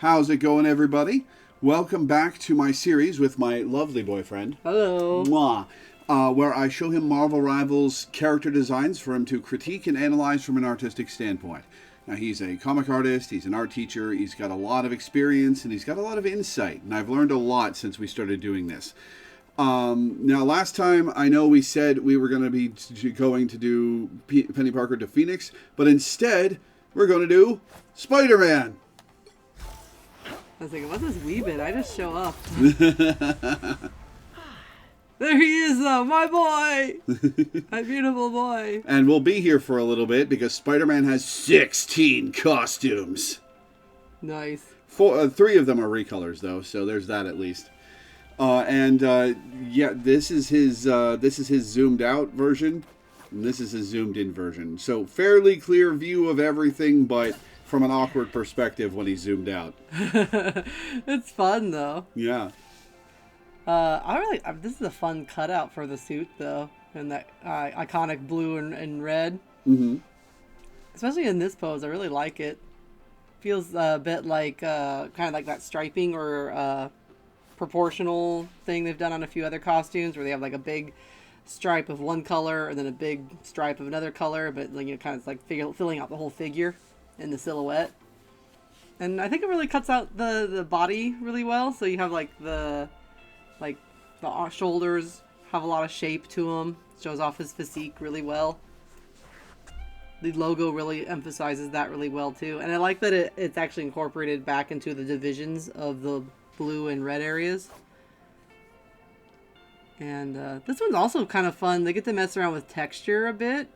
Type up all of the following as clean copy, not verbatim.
How's it going, everybody? Welcome back to my series with my lovely boyfriend. Hello. Mwah. Where I show him Marvel Rivals character designs for him to critique and analyze from an artistic standpoint. Now, he's a comic artist, he's an art teacher, he's got a lot of experience, and he's got a lot of insight. And I've learned a lot since we started doing this. Now, last time, I know we said we were going to be going to do Penny Parker to Phoenix, but instead, we're going to do Spider-Man. I was thinking, what's this wee bit? I just show up. There he is, though, my boy! My beautiful boy. And we'll be here for a little bit because Spider-Man has 16 costumes. Nice. 3 of them are recolors, though, so there's that at least. Yeah, this is his zoomed out version, and this is his zoomed in version. So fairly clear view of everything, but from an awkward perspective when he's zoomed out. It's fun, though. Yeah. This is a fun cutout for the suit, though, and that iconic blue and red. Mm-hmm. Especially in this pose, I really like it. Feels a bit like kind of like that striping or proportional thing they've done on a few other costumes, where they have like a big stripe of one color and then a big stripe of another color, but like kind of like filling out the whole figure in the silhouette. And I think it really cuts out the body really well. So you have like the shoulders have a lot of shape to them. Shows off his physique really well. The logo really emphasizes that really well too. And I like that it's actually incorporated back into the divisions of the blue and red areas. And this one's also kind of fun. They get to mess around with texture a bit.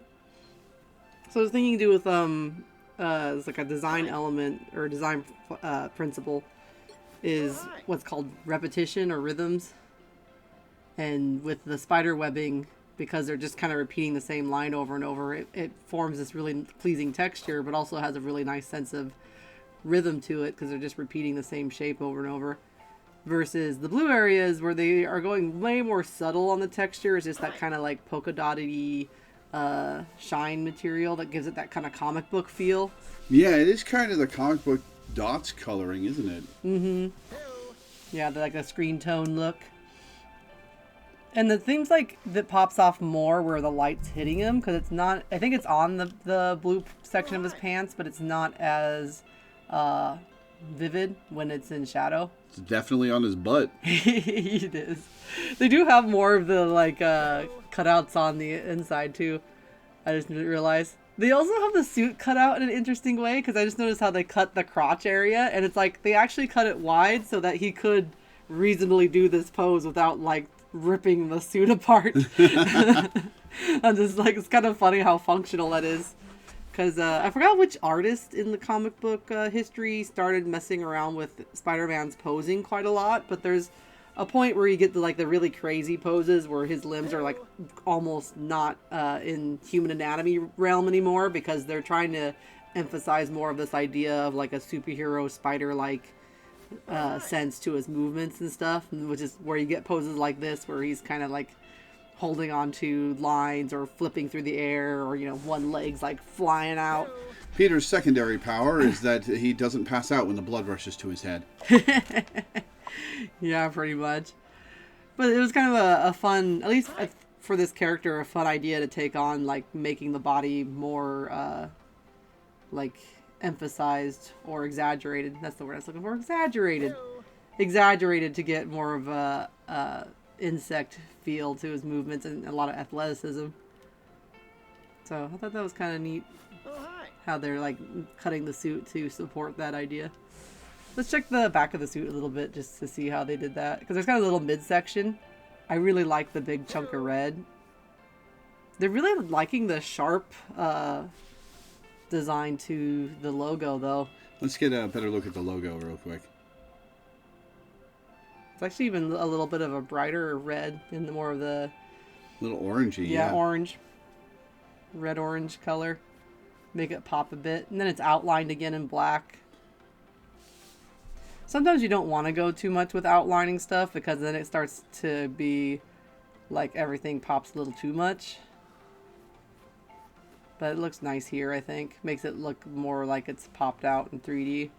So I was thinking to do with it's like a design element or design principle is what's called repetition or rhythms. And with the spider webbing, because they're just kind of repeating the same line over and over, it forms this really pleasing texture, but also has a really nice sense of rhythm to it because they're just repeating the same shape over and over. Versus the blue areas where they are going way more subtle on the texture. It's just that kind of like polka dotty shine material that gives it that kind of comic book feel. Yeah, it is kind of the comic book dots coloring, isn't it? Mm-hmm. Yeah, like a screen tone look. And the things like that pops off more where the light's hitting him, because it's not, I think it's on the blue section of his pants, but it's not as vivid when it's in shadow. It's definitely on his butt. It is. They do have more of the like cutouts on the inside too. I just didn't realize. They also have the suit cut out in an interesting way, because I just noticed how they cut the crotch area, and it's like they actually cut it wide so that he could reasonably do this pose without like ripping the suit apart. I'm just like, it's kind of funny how functional that is. Because I forgot which artist in the comic book history started messing around with Spider-Man's posing quite a lot, but there's a point where you get to like the really crazy poses where his limbs are like almost not in human anatomy realm anymore, because they're trying to emphasize more of this idea of like a superhero spider-like sense to his movements and stuff, which is where you get poses like this where he's kind of like holding on to lines or flipping through the air, or one leg's like flying out. Peter's secondary power is that he doesn't pass out when the blood rushes to his head. Yeah, pretty much. But it was kind of a fun, at least for this character, a fun idea to take on, like making the body more like emphasized or exaggerated. That's the word I was looking for. Exaggerated to get more of a insect feel to his movements and a lot of athleticism. So I thought that was kind of neat how they're like cutting the suit to support that idea. Let's check the back of the suit a little bit just to see how they did that, because there's kind of a little midsection. I really like the big chunk of red. They're really liking the sharp design to the logo, though. Let's get a better look at the logo real quick. It's actually even a little bit of a brighter red in the more of the... little orangey, yeah. Orange. Red-orange color. Make it pop a bit. And then it's outlined again in black. Sometimes you don't want to go too much with outlining stuff, because then it starts to be like everything pops a little too much. But it looks nice here, I think. Makes it look more like it's popped out in 3D.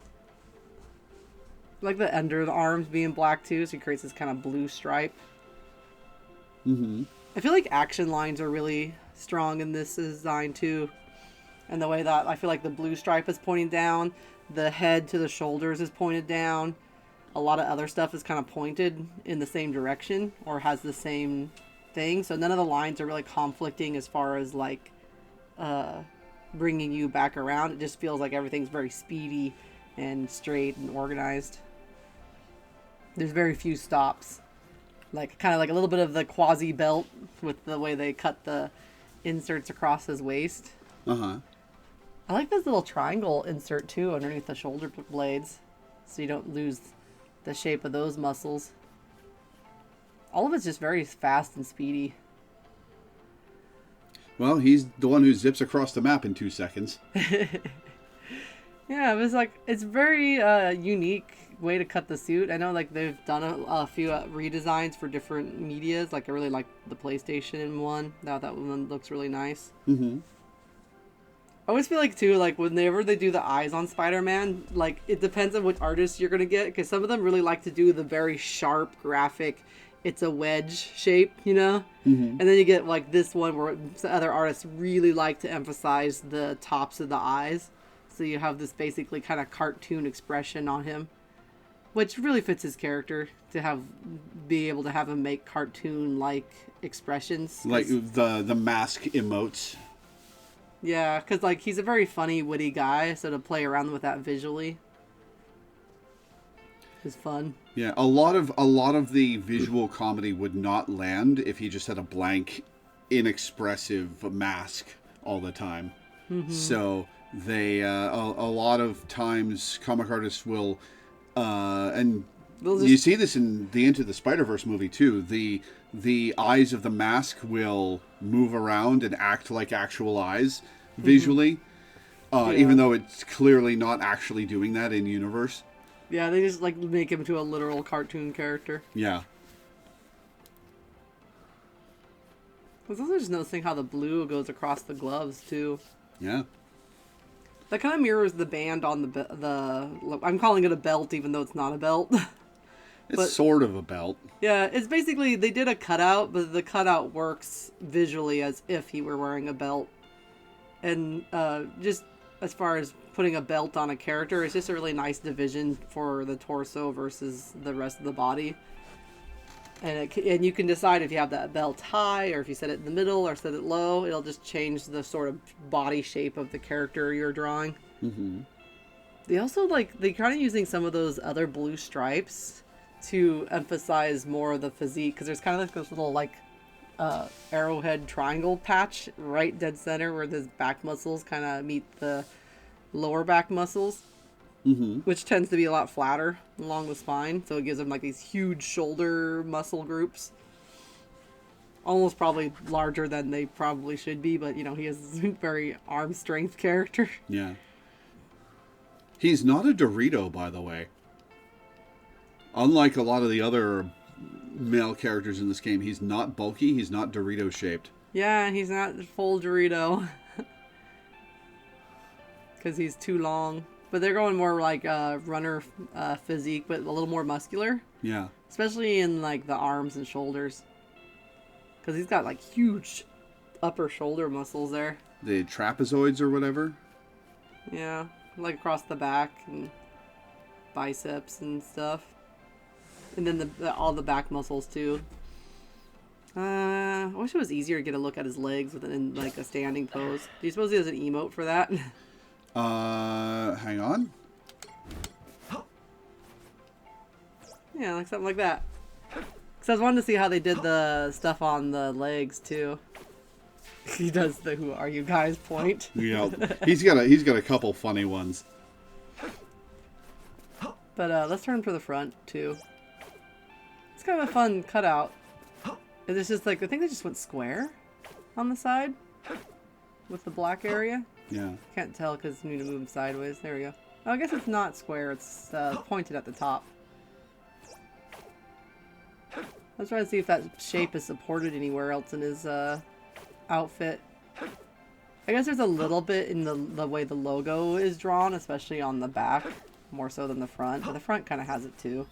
I like the under the arms being black too, so he creates this kind of blue stripe. Mm-hmm. I feel like action lines are really strong in this design too. And the way that I feel like the blue stripe is pointing down, the head to the shoulders is pointed down. A lot of other stuff is kind of pointed in the same direction or has the same thing. So none of the lines are really conflicting as far as like bringing you back around. It just feels like everything's very speedy and straight and organized. There's very few stops. Like kind of like a little bit of the quasi belt with the way they cut the inserts across his waist. Uh-huh. I like this little triangle insert too underneath the shoulder blades, so you don't lose the shape of those muscles. All of it's just very fast and speedy. Well, he's the one who zips across the map in 2 seconds. Yeah, it was like, it's very unique way to cut the suit. I know like they've done a few redesigns for different medias. Like I really like the PlayStation one. Now that one looks really nice. Mm-hmm. I always feel like too, like whenever they do the eyes on Spider-Man, like it depends on which artist you're gonna get, because some of them really like to do the very sharp graphic, it's a wedge shape, you know. Mm-hmm. And then you get like this one where some other artists really like to emphasize the tops of the eyes, so you have this basically kind of cartoon expression on him, which really fits his character to be able to have him make cartoon like expressions, Like the mask emotes. Yeah, because like he's a very funny, witty guy, so to play around with that visually is fun. Yeah, a lot of the visual comedy would not land if he just had a blank, inexpressive mask all the time. Mm-hmm. So they a lot of times comic artists will and you see this in the Into the Spider-Verse movie too. The eyes of the mask will move around and act like actual eyes visually, even though it's clearly not actually doing that in universe. Yeah, they just like make him to a literal cartoon character. Yeah. I was also just noticing how the blue goes across the gloves too. Yeah. That kind of mirrors the band on the I'm calling it a belt even though it's not a belt. It's sort of a belt. Yeah, it's basically, they did a cutout, but the cutout works visually as if he were wearing a belt. And just as far as putting a belt on a character, it's just a really nice division for the torso versus the rest of the body. And you can decide if you have that belt high, or if you set it in the middle, or set it low. It'll just change the sort of body shape of the character you're drawing. Mm-hmm. They also, they kind of using some of those other blue stripes to emphasize more of the physique, because there's kind of like this little arrowhead triangle patch right dead center where the back muscles kind of meet the lower back muscles, which tends to be a lot flatter along the spine, so it gives them like these huge shoulder muscle groups, almost probably larger than they probably should be, but he has a very arm strength character. Yeah. He's not a Dorito, by the way. Unlike a lot of the other male characters in this game, he's not bulky, he's not Dorito shaped. Yeah, he's not full Dorito. Because he's too long. But they're going more like runner physique, but a little more muscular. Yeah. Especially in like the arms and shoulders. Because he's got like huge upper shoulder muscles there. The trapezoids or whatever? Yeah, like across the back and biceps and stuff. And then all the back muscles too. I wish it was easier to get a look at his legs in like a standing pose. Do you suppose he has an emote for that? Hang on. Yeah, like something like that. Because I was wanting to see how they did the stuff on the legs too. He does the "Who are you guys?" point. Yeah, he's got a couple funny ones. But let's turn to the front too. It's kind of a fun cutout. It's just like, I think they just went square on the side with the black area. Yeah. Can't tell because you need to move them sideways. There we go. Oh, I guess it's not square. It's pointed at the top. Let's try to see if that shape is supported anywhere else in his outfit. I guess there's a little bit in the way the logo is drawn, especially on the back, more so than the front, but the front kind of has it too.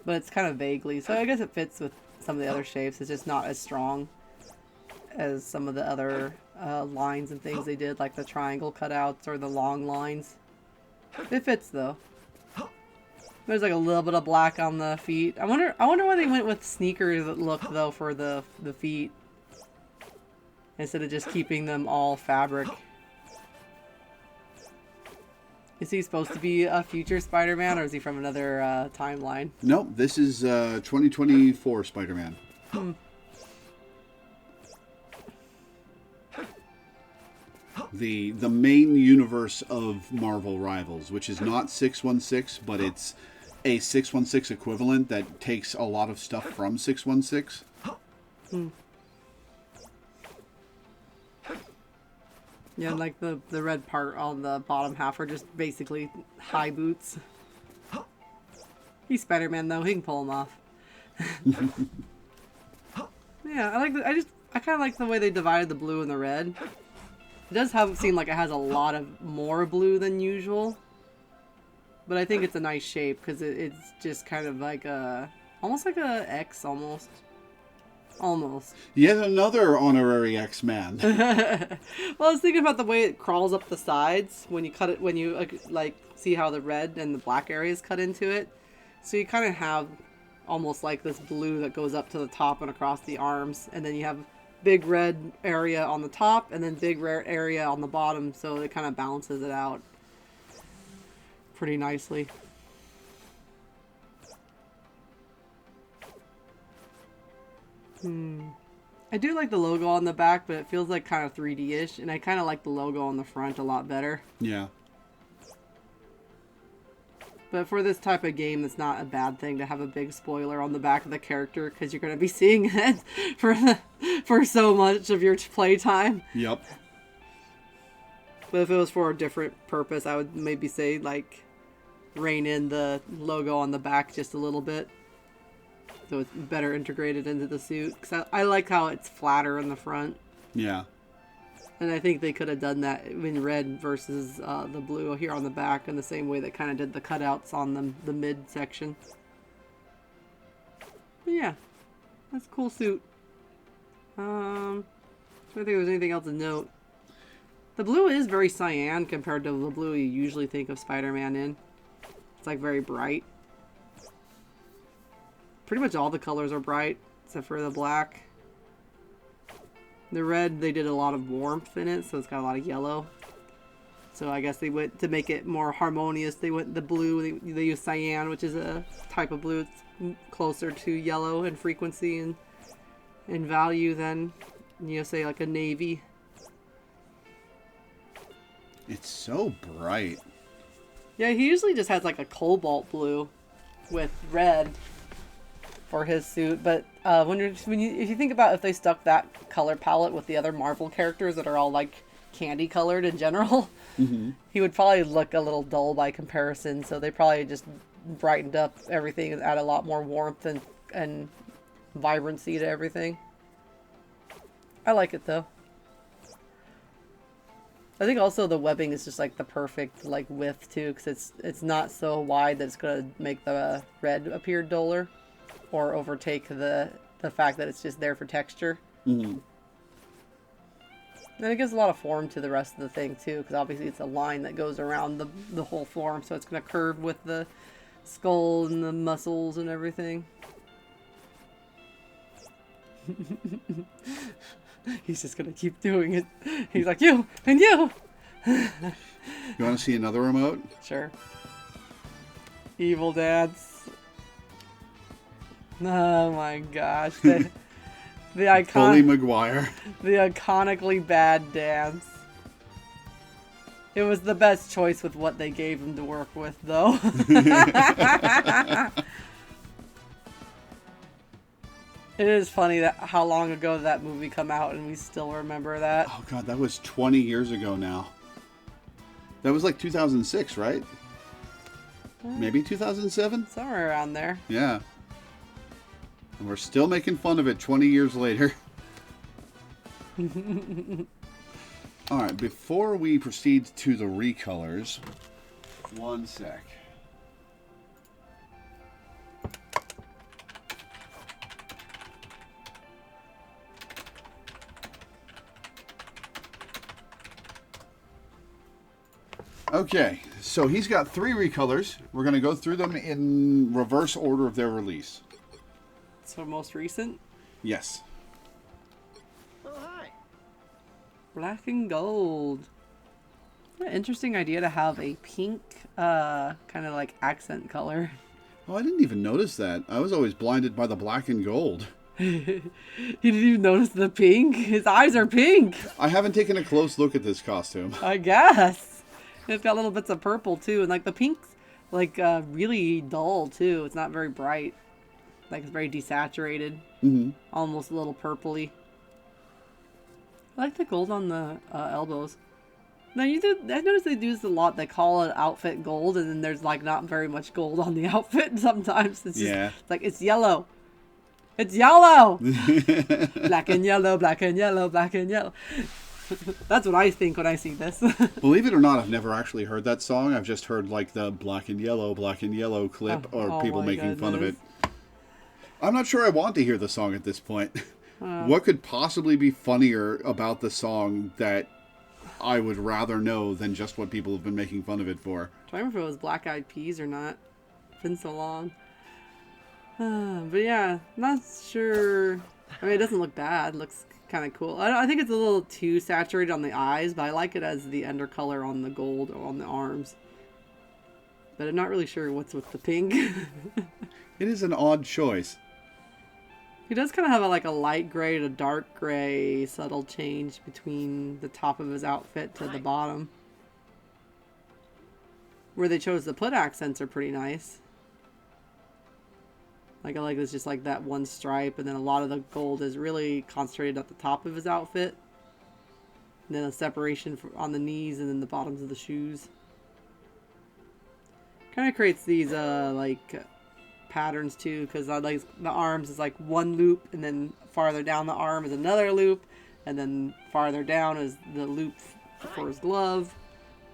But it's kind of vaguely, so I guess it fits with some of the other shapes. It's just not as strong as some of the other lines and things they did, like the triangle cutouts or the long lines. It fits though. There's like a little bit of black on the feet. I wonder why they went with sneakers look though for the feet instead of just keeping them all fabric. Is he supposed to be a future Spider-Man, or is he from another timeline? No, this is 2024 Spider-Man. The main universe of Marvel Rivals, which is not 616, but it's a 616 equivalent that takes a lot of stuff from 616. Yeah, like the red part on the bottom half are just basically high boots. He's Spider-Man though; he can pull them off. Yeah, I kind of like the way they divided the blue and the red. It does seem like it has a lot of more blue than usual, but I think it's a nice shape because it's just kind of like almost like a X almost. Almost. Yet another honorary X-Man. Well, I was thinking about the way it crawls up the sides when you cut it, when you like see how the red and the black areas cut into it. So you kind of have almost like this blue that goes up to the top and across the arms, and then you have big red area on the top and then big red area on the bottom, so it kind of balances it out pretty nicely. I do like the logo on the back, but it feels like kind of 3D-ish, and I kind of like the logo on the front a lot better. Yeah. But for this type of game, it's not a bad thing to have a big spoiler on the back of the character, because you're going to be seeing it for so much of your playtime. Yep. But if it was for a different purpose, I would maybe say, like, rein in the logo on the back just a little bit, so it's better integrated into the suit. Because I like how it's flatter in the front. Yeah. And I think they could have done that in red versus the blue here on the back, in the same way they kind of did the cutouts on the mid section. But yeah, that's a cool suit. I don't think there's anything else to note. The blue is very cyan compared to the blue you usually think of Spider-Man in. It's like very bright. Pretty much all the colors are bright, except for the black. The red, they did a lot of warmth in it, so it's got a lot of yellow. So I guess they went, to make it more harmonious, they went the blue, they used cyan, which is a type of blue. It's closer to yellow in frequency and in value than, say, like a navy. It's so bright. Yeah, he usually just has like a cobalt blue with red for his suit, but if you think about if they stuck that color palette with the other Marvel characters that are all like candy colored in general, he would probably look a little dull by comparison. So they probably just brightened up everything and add a lot more warmth and vibrancy to everything. I like it though. I think also the webbing is just like the perfect like width too, because it's not so wide that it's gonna make the red appear duller or overtake the fact that it's just there for texture. And it gives a lot of form to the rest of the thing too, because obviously it's a line that goes around the whole form, so it's gonna curve with the skull and the muscles and everything. He's just gonna keep doing it. He's like, you and you. You want to see another remote? Sure. Evil Dance. Oh my gosh. The Bully Maguire. The iconically bad dance. It was the best choice with what they gave him to work with, though. It is funny that how long ago did that movie come out and we still remember that. Oh god, that was 20 years ago now. That was like 2006, right? Maybe 2007? Somewhere around there. Yeah. And we're still making fun of it 20 years later. Alright, before we proceed to the recolors, One sec. Okay, so he's got 3 recolors. We're going to go through them in reverse order of their release. So most recent? Yes. Oh, hi. Black and gold. What an interesting idea to have a pink, kind of like accent color. Oh, I didn't even notice that. I was always blinded by the black and gold. You didn't even notice the pink? His eyes are pink! I haven't taken a close look at this costume. I guess. It's got little bits of purple too, and like the pink's like really dull too. It's not very bright. Like it's very desaturated. Mm-hmm. Almost a little purpley. I like the gold on the elbows. Now I noticed they do this a lot. They call an outfit gold, and then there's like not very much gold on the outfit. Sometimes it's just it's like it's yellow. It's yellow. Black and yellow, black and yellow, black and yellow. That's what I think when I see this. Believe it or not, I've never actually heard that song. I've just heard like the black and yellow clip or people making fun of it. I'm not sure I want to hear the song at this point. What could possibly be funnier about the song that I would rather know than just what people have been making fun of it for? I don't remember if it was Black Eyed Peas or not. It's been so long. But yeah, not sure. I mean, it doesn't look bad. It looks kind of cool. I think it's a little too saturated on the eyes, but I like it as the undercolor on the gold or on the arms. But I'm not really sure what's with the pink. It is an odd choice. He does kind of have like a light gray to dark gray subtle change between the top of his outfit to the bottom. Where they chose to put accents are pretty nice. Like I like it's just like that one stripe, and then a lot of the gold is really concentrated at the top of his outfit. And then a separation on the knees and then the bottoms of the shoes. Kind of creates these like patterns too, because like the arms is like one loop, and then farther down the arm is another loop, and then farther down is the loop for his glove,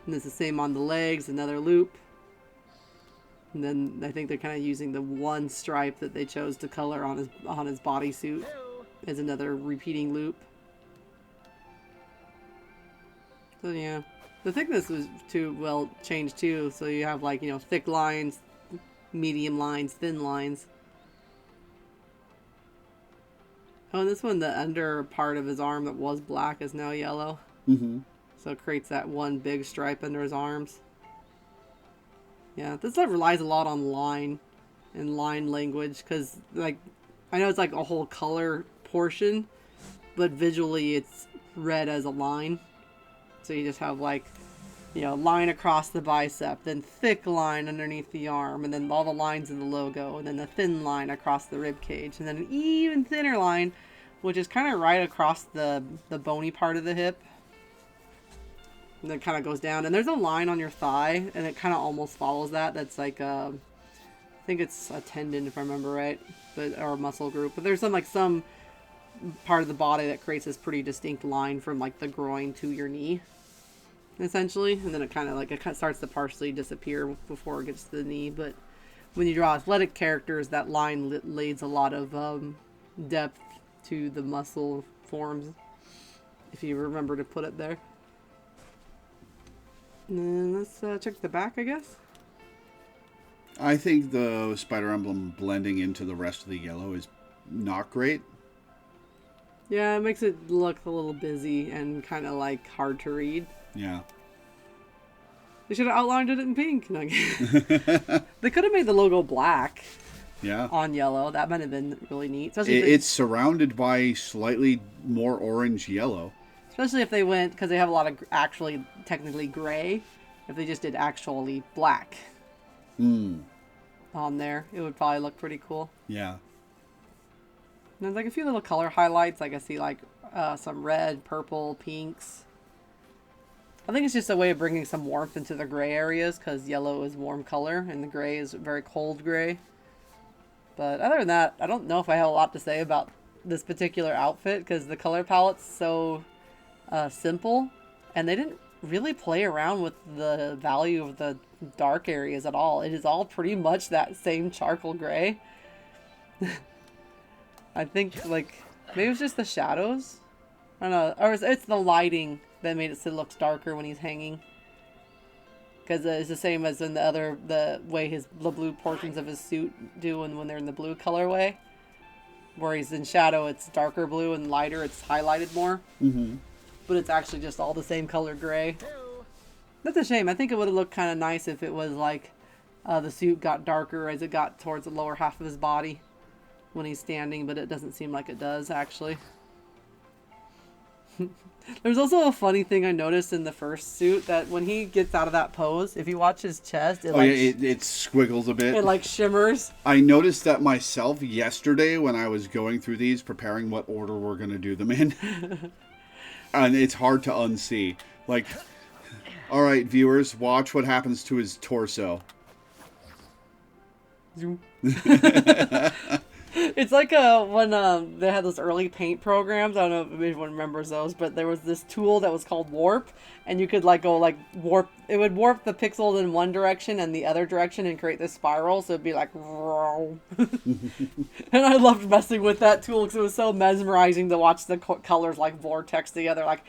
and it's the same on the legs, another loop. And then I think they're kind of using the one stripe that they chose to color on his bodysuit as another repeating loop. So yeah, the thickness was changed too. So you have like, you know, thick lines, medium lines, thin lines. Oh, and this one, the under part of his arm that was black is now yellow. Mm-hmm. So it creates that one big stripe under his arms. Yeah, this stuff relies a lot on line and line language, because like I know it's like a whole color portion, but visually it's read as a line. So you just have like, you know, line across the bicep, then thick line underneath the arm, and then all the lines in the logo, and then the thin line across the rib cage, and then an even thinner line, which is kind of right across the bony part of the hip. And then kind of goes down, and there's a line on your thigh, and it kind of almost follows that. That's like I think it's a tendon if I remember right, or a muscle group. But there's some part of the body that creates this pretty distinct line from like the groin to your knee, essentially. And then it kind of starts to partially disappear before it gets to the knee. But when you draw athletic characters, that line lays a lot of depth to the muscle forms, if you remember to put it there. And then let's check the back, I guess. I think the spider emblem blending into the rest of the yellow is not great. Yeah, it makes it look a little busy and kind of like hard to read. Yeah. They should have outlined it in pink. No, they could have made the logo black. Yeah. On yellow. That might have been really neat. Especially it's surrounded by slightly more orange yellow. Especially if they went, because they have a lot of actually technically gray. If they just did actually black on there, it would probably look pretty cool. Yeah. And there's like a few little color highlights. Like I see like some red, purple, pinks. I think it's just a way of bringing some warmth into the gray areas, because yellow is warm color and the gray is very cold gray. But other than that, I don't know if I have a lot to say about this particular outfit, because the color palette's so simple, and they didn't really play around with the value of the dark areas at all. It is all pretty much that same charcoal gray. I think, like, maybe it's just the shadows? I don't know. Or it's the lighting that made it so it looks darker when he's hanging. Because it's the same as in the way the blue portions of his suit do when they're in the blue colorway. Where he's in shadow, it's darker blue, and lighter, it's highlighted more. Mm-hmm. But it's actually just all the same color gray. That's a shame. I think it would have looked kind of nice if it was like the suit got darker as it got towards the lower half of his body when he's standing, but it doesn't seem like it does, actually. There's also a funny thing I noticed in the first suit that when he gets out of that pose, if you watch his chest, it squiggles a bit. It like shimmers. I noticed that myself yesterday when I was going through these, preparing what order we're going to do them in. And it's hard to unsee. Like, all right, viewers, watch what happens to his torso. Zoom. It's like when they had those early paint programs. I don't know if anyone remembers those, but there was this tool that was called warp, and you could like go like warp. It would warp the pixels in one direction and the other direction and create this spiral. So it'd be like, and I loved messing with that tool because it was so mesmerizing to watch the colors like vortex together, like.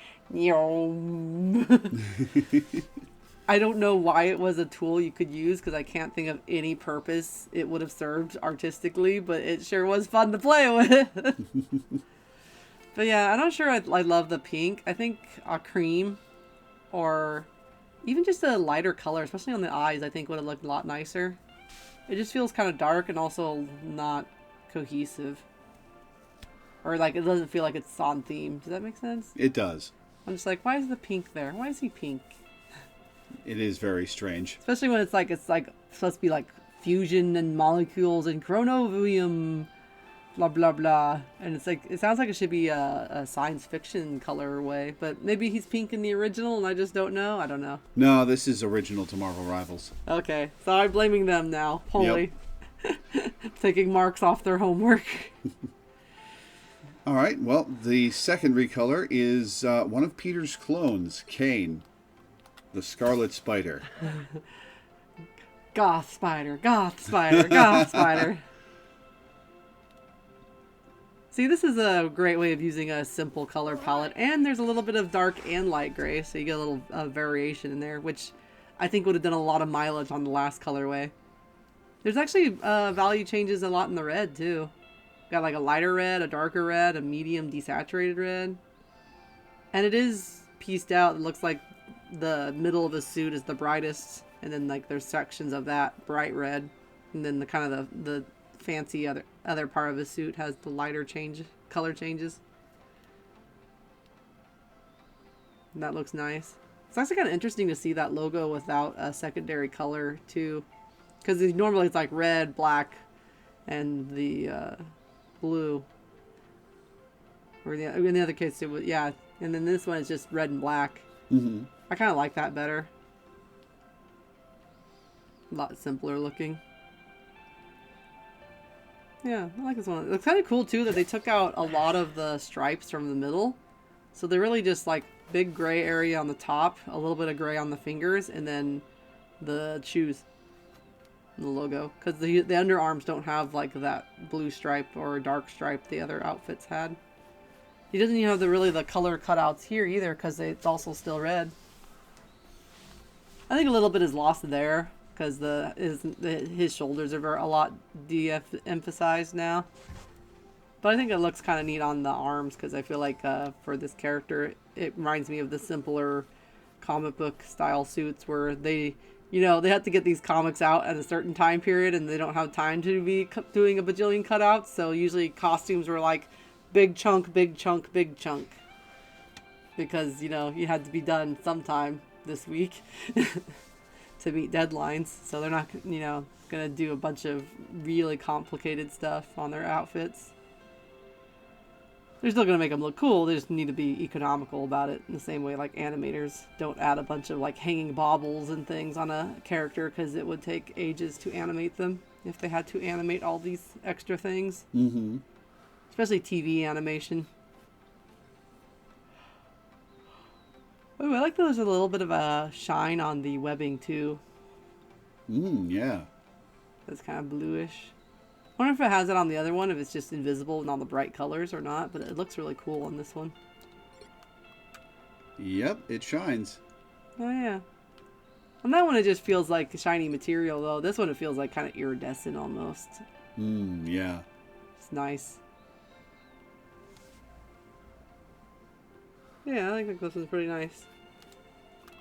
I don't know why it was a tool you could use because I can't think of any purpose it would have served artistically, but it sure was fun to play with. But yeah, I'm not sure I love the pink. I think a cream or even just a lighter color, especially on the eyes, I think would have looked a lot nicer. It just feels kind of dark and also not cohesive. Or like it doesn't feel like it's on theme. Does that make sense? It does. I'm just like, why is the pink there? Why is he pink? It is very strange. Especially when it's like supposed to be like fusion and molecules and chronovium, blah blah blah, and it's like it sounds like it should be a science fiction colorway, but maybe he's pink in the original and I just don't know. I don't know. No, this is original to Marvel Rivals. Okay, so I'm blaming them now. Holy, yep. Taking marks off their homework. All right. Well, the second recolor is one of Peter's clones, Kane. The Scarlet Spider. Goth Spider, Goth Spider, Goth Spider. See, this is a great way of using a simple color palette, and there's a little bit of dark and light gray, so you get a little variation in there, which I think would have done a lot of mileage on the last colorway. There's actually value changes a lot in the red, too. Got like a lighter red, a darker red, a medium desaturated red. And it is pieced out. It looks like the middle of his suit is the brightest, and then like there's sections of that bright red, and then the kind of the fancy other part of his suit has the lighter color changes. And that looks nice. It's actually kind of interesting to see that logo without a secondary color too, because normally it's like red, black, and the blue. Or in the other case it was, yeah, and then this one is just red and black. Mm-hmm. I kind of like that better. A lot simpler looking. Yeah, I like this one. It's kind of cool too that they took out a lot of the stripes from the middle. So they're really just like big gray area on the top, a little bit of gray on the fingers, and then the shoes. And the logo. Because the underarms don't have like that blue stripe or dark stripe the other outfits had. He doesn't even have the color cutouts here either because it's also still red. I think a little bit is lost there because his shoulders are a lot de-emphasized now. But I think it looks kind of neat on the arms because I feel like for this character it reminds me of the simpler comic book style suits where they have to get these comics out at a certain time period and they don't have time to be doing a bajillion cutouts. So usually costumes were like big chunk, big chunk, big chunk. Because, you had to be done sometime this week to meet deadlines. So they're not, going to do a bunch of really complicated stuff on their outfits. They're still going to make them look cool. They just need to be economical about it in the same way like animators don't add a bunch of like hanging baubles and things on a character because it would take ages to animate them if they had to animate all these extra things. Mm-hmm. Especially TV animation. Ooh, I like that there's a little bit of a shine on the webbing too. Yeah. It's kind of bluish. I wonder if it has it on the other one, if it's just invisible in all the bright colors or not, but it looks really cool on this one. Yep, it shines. Oh, yeah. On that one, it just feels like shiny material, though. This one, it feels like kind of iridescent almost. Yeah. It's nice. Yeah, I think this one's pretty nice.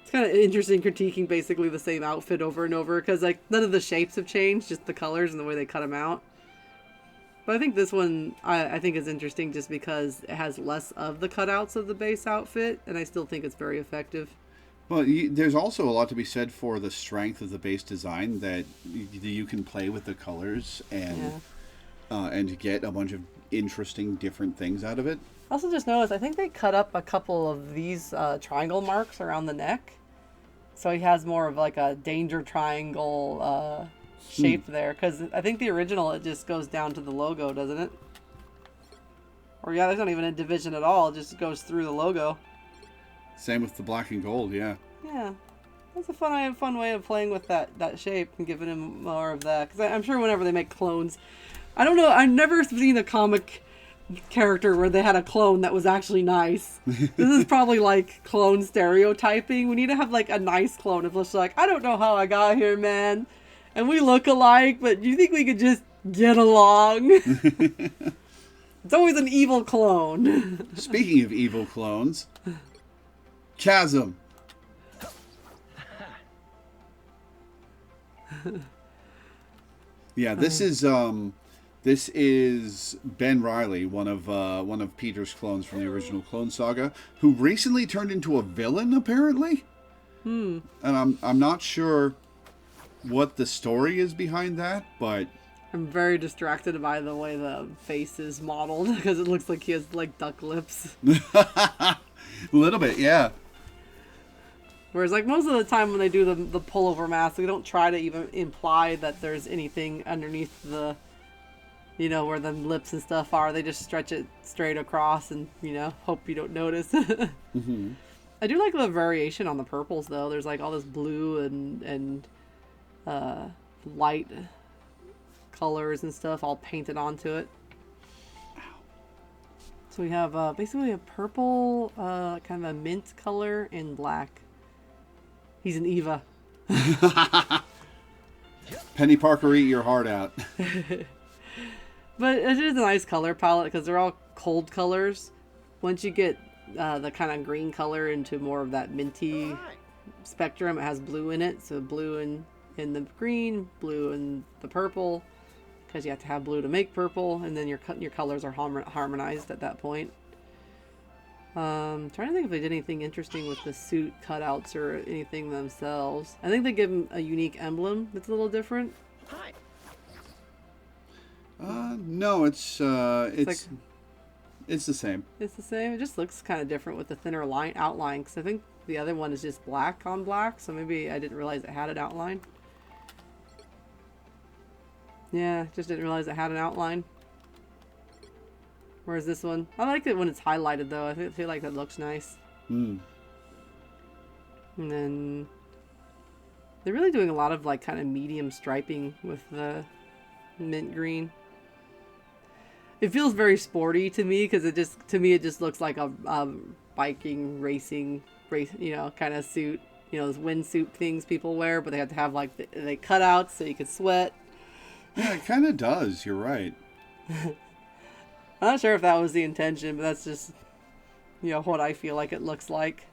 It's kind of interesting critiquing basically the same outfit over and over, because like none of the shapes have changed, just the colors and the way they cut them out. But I think this one, I think is interesting just because it has less of the cutouts of the base outfit, and I still think it's very effective. Well, there's also a lot to be said for the strength of the base design, that you can play with the colors and get a bunch of interesting different things out of it. I also just noticed, I think they cut up a couple of these triangle marks around the neck. So he has more of like a danger triangle shape there. Because I think the original, it just goes down to the logo, doesn't it? Or yeah, there's not even a division at all. It just goes through the logo. Same with the black and gold, yeah. Yeah. That's a fun way of playing with that shape and giving him more of that. Because I'm sure whenever they make clones, I don't know, I've never seen a comic character where they had a clone that was actually nice. This is probably like clone stereotyping. We need to have like a nice clone of just like, I don't know how I got here, man, and we look alike, but you think we could just get along? It's always an evil clone. Speaking of evil clones, Chasm. Yeah, this is Ben Reilly, one of Peter's clones from the original Clone Saga, who recently turned into a villain, apparently. And I'm not sure what the story is behind that, but I'm very distracted by the way the face is modeled because it looks like he has like duck lips. a little bit, yeah. Whereas like most of the time when they do the pullover mask, they don't try to even imply that there's anything underneath the, you know, where the lips and stuff are. They just stretch it straight across and, you know, hope you don't notice. Mm-hmm. I do like the variation on the purples, though. There's like all this blue and light colors and stuff all painted onto it. So we have basically a purple, kind of a mint color and black. He's an Eva. Penny Parker, eat your heart out. But it is a nice color palette because they're all cold colors. Once you get the kind of green color into more of that minty spectrum, it has blue in it. So blue in the green, blue in the purple, because you have to have blue to make purple, and then your colors are harmonized at that point. Trying to think if they did anything interesting with the suit cutouts or anything themselves. I think they give him a unique emblem that's a little different. Hi. No, it's the same. It's the same. It just looks kind of different with the thinner outline, because I think the other one is just black on black, so maybe I didn't realize it had an outline. Yeah, just didn't realize it had an outline. Whereas this one, I like it when it's highlighted though. I feel like that looks nice. And then they're really doing a lot of like kind of medium striping with the mint green. It feels very sporty to me because it just looks like a biking racing you know, kind of suit. You know, those windsuit things people wear, but they have to have like they cutouts so you can sweat. Yeah, it kind of does. You're right. I'm not sure if that was the intention, but that's just, you know, what I feel like it looks like.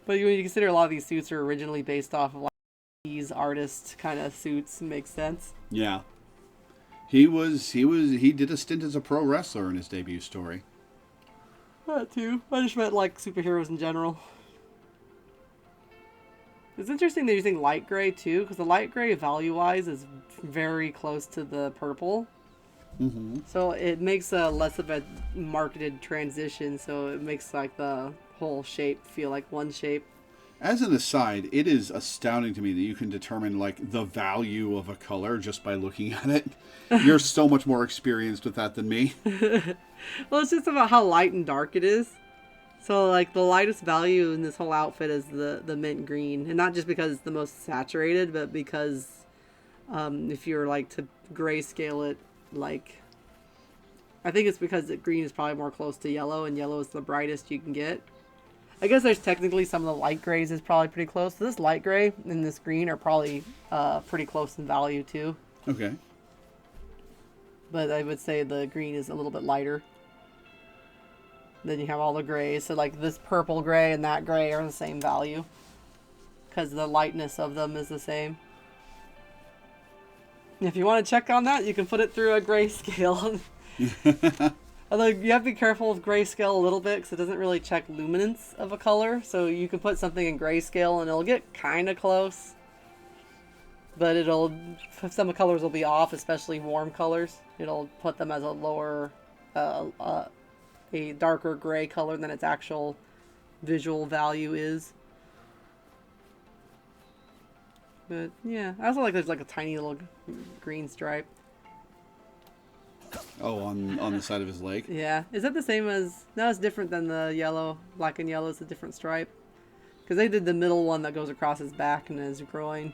But when you consider a lot of these suits are originally based off of like these artist kind of suits, it makes sense. Yeah. He did a stint as a pro wrestler in his debut story. That too. I just meant like superheroes in general. It's interesting they're using light gray too, because the light gray value-wise is very close to the purple. So it makes a less of a marketed transition, so it makes like the whole shape feel like one shape. As an aside, it is astounding to me that you can determine like the value of a color just by looking at it. You're so much more experienced with that than me. Well, it's just about how light and dark it is. So, like, the lightest value in this whole outfit is the mint green. And not just because it's the most saturated, but because if you're, like, to grayscale it, like... I think it's because the green is probably more close to yellow, and yellow is the brightest you can get. I guess there's technically some of the light grays is probably pretty close. So this light gray and this green are probably pretty close in value, too. Okay. But I would say the green is a little bit lighter. Then you have all the grays. So like this purple gray and that gray are the same value. Because the lightness of them is the same. If you want to check on that, you can put it through a grayscale. Although you have to be careful with grayscale a little bit because it doesn't really check luminance of a color. So you can put something in grayscale and it'll get kind of close. But some colors will be off, especially warm colors. It'll put them as a lower, a darker gray color than its actual visual value is. But yeah, I also like there's like a tiny little green stripe. Oh, on the side of his leg? Yeah. Is that the same as... No, it's different than the yellow. Black and yellow is a different stripe. Because they did the middle one that goes across his back and his groin.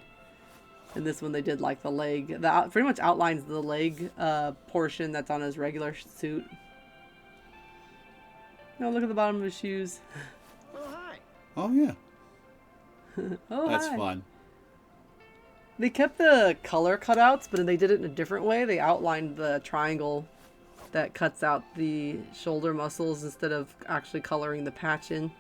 And this one they did like the leg. Pretty much outlines the leg portion that's on his regular suit. Oh, look at the bottom of his shoes. Oh, hi. Oh, yeah. Oh, That's hi. fun. They kept the color cutouts, but they did it in a different way. They outlined the triangle that cuts out the shoulder muscles instead of actually coloring the patch in.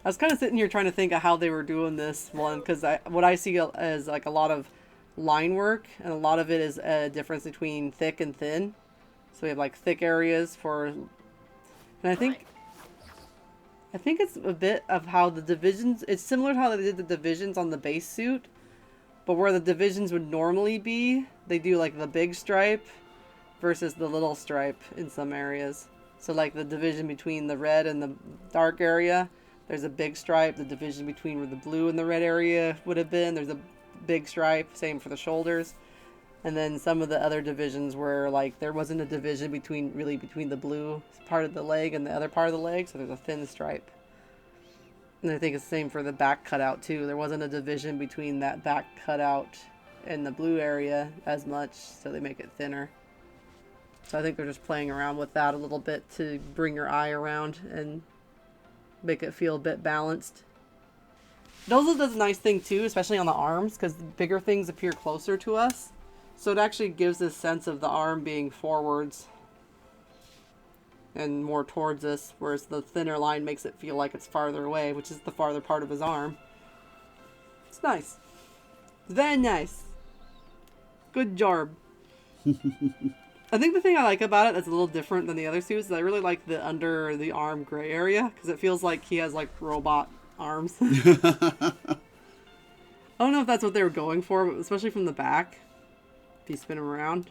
I was kind of sitting here trying to think of how they were doing this one, because what I see is like a lot of line work, and a lot of it is a difference between thick and thin. So we have like thick areas for, and I think it's a bit of how the divisions, it's similar to how they did the divisions on the base suit, but where the divisions would normally be, they do like the big stripe versus the little stripe in some areas. So like the division between the red and the dark area, there's a big stripe. The division between where the blue and the red area would have been, there's a big stripe. Same for the shoulders. And then some of the other divisions where like there wasn't a division between the blue part of the leg and the other part of the leg, so there's a thin stripe. And I think it's the same for the back cutout too. There wasn't a division between that back cutout and the blue area as much, so they make it thinner. So I think they're just playing around with that a little bit to bring your eye around and make it feel a bit balanced. It also does a nice thing too, especially on the arms, because bigger things appear closer to us. So it actually gives this sense of the arm being forwards and more towards us, whereas the thinner line makes it feel like it's farther away, which is the farther part of his arm. It's nice. Very nice. Good job. I think the thing I like about it that's a little different than the other suits is I really like the under the arm gray area, because it feels like he has like robot arms. I don't know if that's what they were going for, but especially from the back, if you spin him around,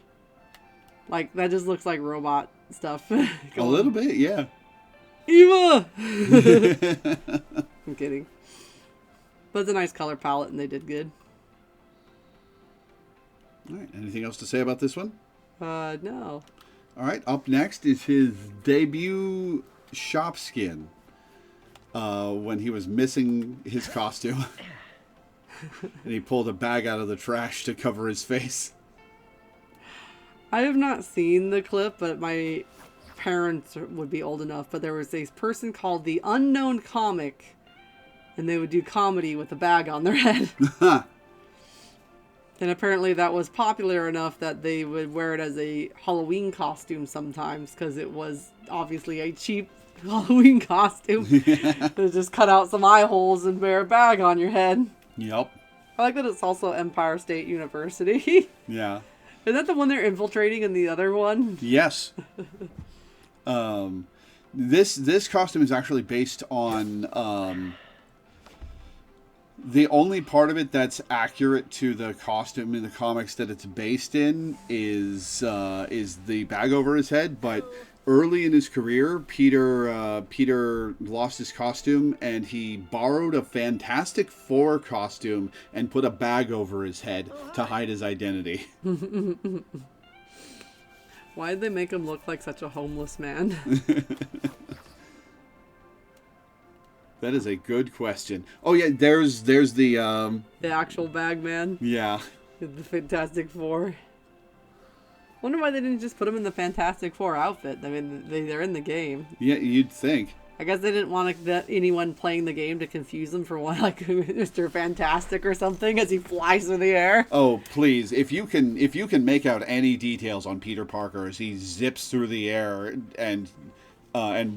like that just looks like robot stuff. A little bit, yeah. Eva! I'm kidding. But it's a nice color palette and they did good. All right, anything else to say about this one? No. All right, up next is his debut shop skin. When he was missing his costume. And he pulled a bag out of the trash to cover his face. I have not seen the clip, but my parents would be old enough. But there was a person called the Unknown Comic, and they would do comedy with a bag on their head. And apparently that was popular enough that they would wear it as a Halloween costume sometimes, because it was obviously a cheap Halloween costume. They just cut out some eye holes and wear a bag on your head. Yep. I like that it's also Empire State University. Yeah. Is that the one they're infiltrating in the other one? Yes. This costume is actually based on the only part of it that's accurate to the costume in the comics that it's based in is the bag over his head. But early in his career, Peter lost his costume and he borrowed a Fantastic Four costume and put a bag over his head to hide his identity. Why did they make him look like such a homeless man? That is a good question. Oh yeah, there's the The actual bag man. yeah. The Fantastic Four. Wonder why they didn't just put him in the Fantastic Four outfit. I mean, they're in the game. Yeah, you'd think. I guess they didn't want anyone playing the game to confuse them for one, like Mr. Fantastic or something, as he flies through the air. Oh please, if you can make out any details on Peter Parker as he zips through the air and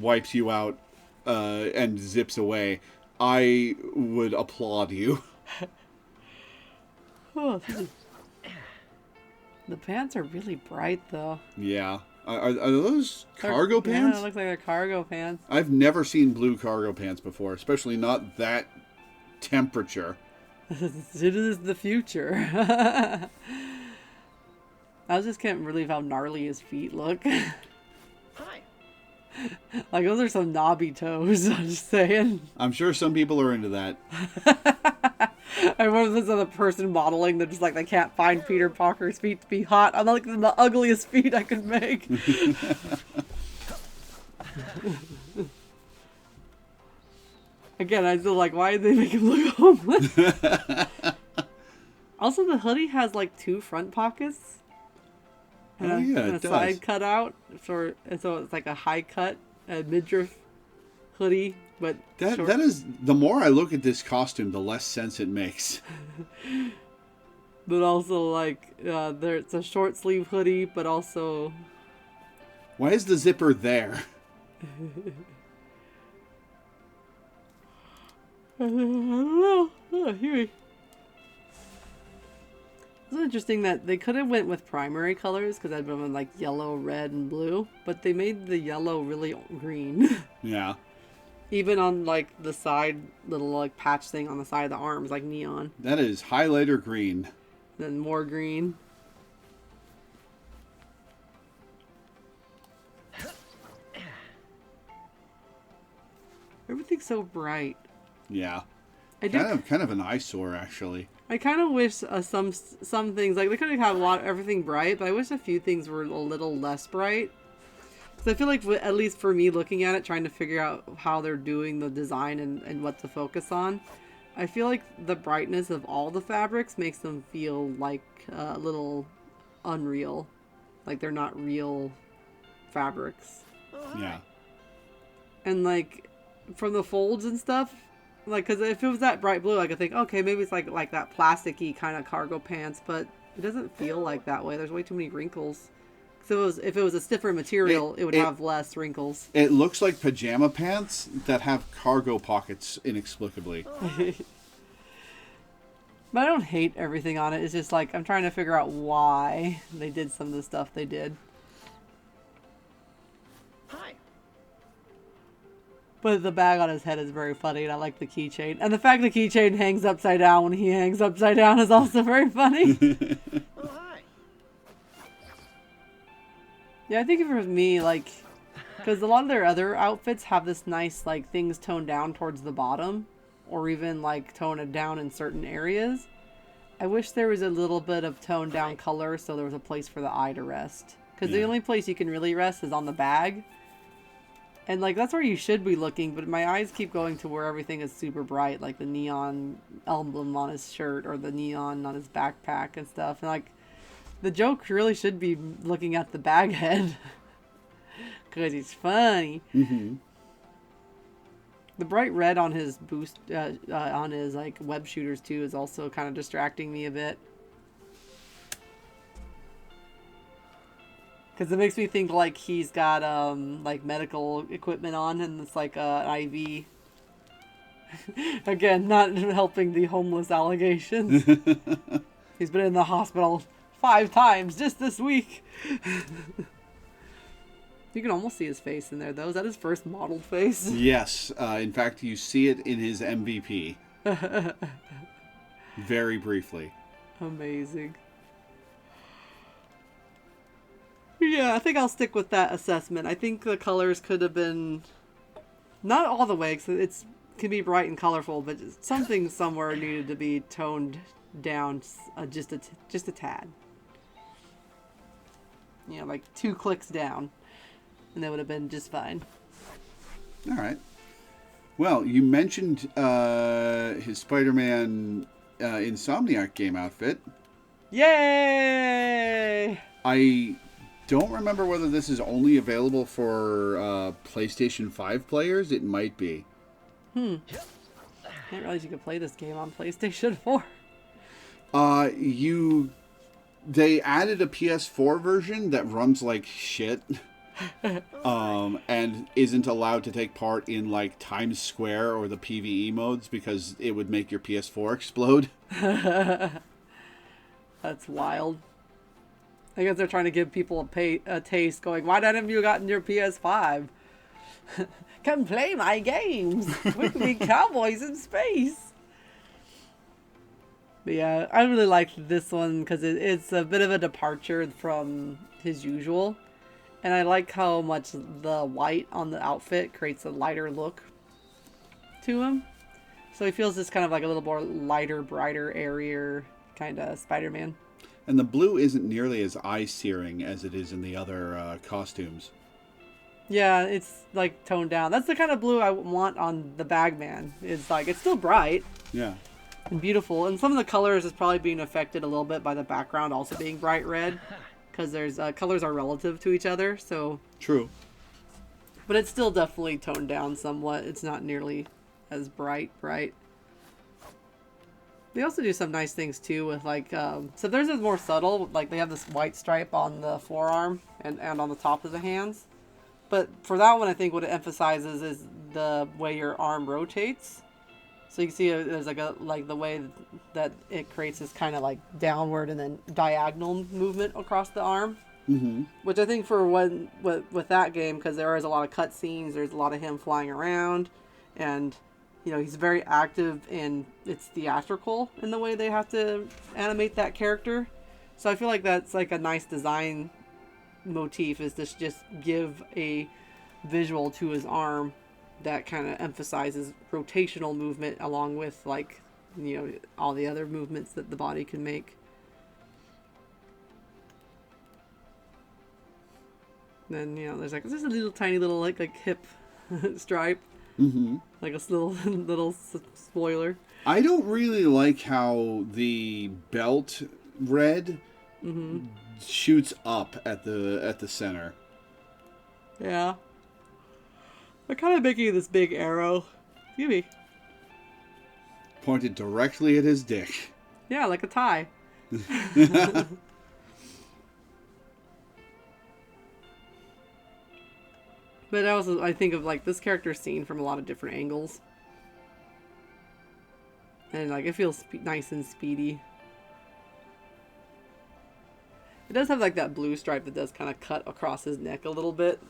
wipes you out and zips away, I would applaud you. Oh, the pants are really bright, though. Yeah. Are those cargo pants? Yeah, it looks like they're cargo pants. I've never seen blue cargo pants before, especially not that temperature. It is the future. I just can't believe how gnarly his feet look. Hi. Like, those are some knobby toes, I'm just saying. I'm sure some people are into that. I remember this other person modeling that just like they can't find Peter Parker's feet to be hot. I'm like the ugliest feet I could make. Again, I still like, why did they make him look homeless? Also, the hoodie has like 2 front pockets. And it a does. side cut out. So it's like a high cut, midriff hoodie. But That is, the more I look at this costume, the less sense it makes. But also, like, it's a short sleeve hoodie, but also... Why is the zipper there? I don't know. Oh, here. It's interesting that they could have went with primary colors, because I'd been like yellow, red, and blue. But they made the yellow really green. Yeah. Even on, like, the side, little, like, patch thing on the side of the arms, like neon. That is highlighter green. Then more green. Everything's so bright. Yeah. I do. Kind of an eyesore, actually. I kind of wish some things, like, they could have had everything bright, but I wish a few things were a little less bright. Because I feel like, at least for me looking at it, trying to figure out how they're doing the design and what to focus on, I feel like the brightness of all the fabrics makes them feel like a little unreal. Like they're not real fabrics. Yeah. And like, from the folds and stuff, like, because if it was that bright blue, I could think, okay, maybe it's like that plasticky kind of cargo pants, but it doesn't feel like that way. There's way too many wrinkles. So if it was a stiffer material, it would have less wrinkles. It looks like pajama pants that have cargo pockets inexplicably. But I don't hate everything on it. It's just like, I'm trying to figure out why they did some of the stuff they did. Hi. But the bag on his head is very funny, and I like the keychain. And the fact the keychain hangs upside down when he hangs upside down is also very funny. Oh, hi. Yeah, I think for me, like, because a lot of their other outfits have this nice, like, things toned down towards the bottom, or even, like, toned down in certain areas. I wish there was a little bit of toned down color so there was a place for the eye to rest. Because the only place you can really rest is on the bag. And, like, that's where you should be looking, but my eyes keep going to where everything is super bright, like the neon emblem on his shirt or the neon on his backpack and stuff. And, like, the joke really should be looking at the bag head. Because he's funny. Mm-hmm. The bright red on his boost, on his, like, web shooters, too, is also kind of distracting me a bit. Because it makes me think, like, he's got, like, medical equipment on, and it's like an IV. Again, not helping the homeless allegations. He's been in the hospital 5 times just this week. You can almost see his face in there, though. Is that his first modeled face? Yes. In fact, you see it in his MVP. Very briefly. Amazing. Yeah, I think I'll stick with that assessment. I think the colors could have been... Not all the way, because it can be bright and colorful, but something somewhere needed to be toned down just a tad. You know, like 2 clicks down. And that would have been just fine. All right. Well, you mentioned his Spider-Man Insomniac game outfit. Yay! I don't remember whether this is only available for PlayStation 5 players. It might be. I didn't realize you could play this game on PlayStation 4. They added a PS4 version that runs like shit. And isn't allowed to take part in like Times Square or the PvE modes because it would make your PS4 explode. That's wild. I guess they're trying to give people a taste, going, why haven't you gotten your PS5? Come play my games. We can be cowboys in space. But yeah, I really liked this one because it's a bit of a departure from his usual. And I like how much the white on the outfit creates a lighter look to him. So he feels just kind of like a little more lighter, brighter, airier kind of Spider-Man. And the blue isn't nearly as eye-searing as it is in the other costumes. Yeah, it's like toned down. That's the kind of blue I want on the Bagman. It's like, it's still bright. Yeah. And beautiful. And some of the colors is probably being affected a little bit by the background also being bright red. Because there's colors are relative to each other, so... True. But it's still definitely toned down somewhat. It's not nearly as bright. They also do some nice things, too, with, like... so theirs is more subtle. Like, they have this white stripe on the forearm and on the top of the hands. But for that one, I think what it emphasizes is the way your arm rotates. So you can see there's like the way that it creates this kind of like downward and then diagonal movement across the arm. Mm-hmm. Which I think for with that game, because there is a lot of cut scenes, there's a lot of him flying around, and you know he's very active and it's theatrical in the way they have to animate that character. So I feel like that's like a nice design motif, is to just give a visual to his arm that kind of emphasizes rotational movement along with, like, you know, all the other movements that the body can make. Then, you know, there's like just a little tiny little like hip stripe. Mm-hmm. Like a little spoiler. I don't really like how the belt red shoots up at the center. Yeah. They're kind of making this big arrow. Excuse me. Pointed directly at his dick. Yeah, like a tie. But also, I think of like this character seen from a lot of different angles. And like it feels nice and speedy. It does have like that blue stripe that does kind of cut across his neck a little bit.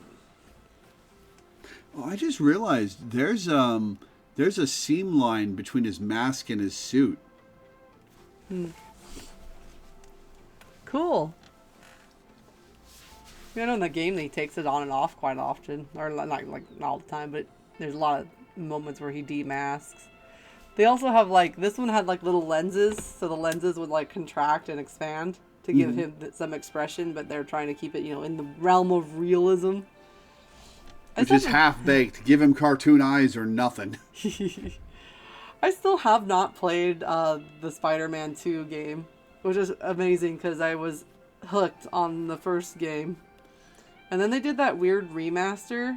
Oh, I just realized there's a seam line between his mask and his suit. Cool. I know in the game he takes it on and off quite often, or not like not all the time, but there's a lot of moments where he demasks. They also have like this one had like little lenses, so the lenses would like contract and expand to give him some expression, but they're trying to keep it, you know, in the realm of realism. Which is half-baked. Give him cartoon eyes or nothing. I still have not played the Spider-Man 2 game, which is amazing because I was hooked on the first game. And then they did that weird remaster,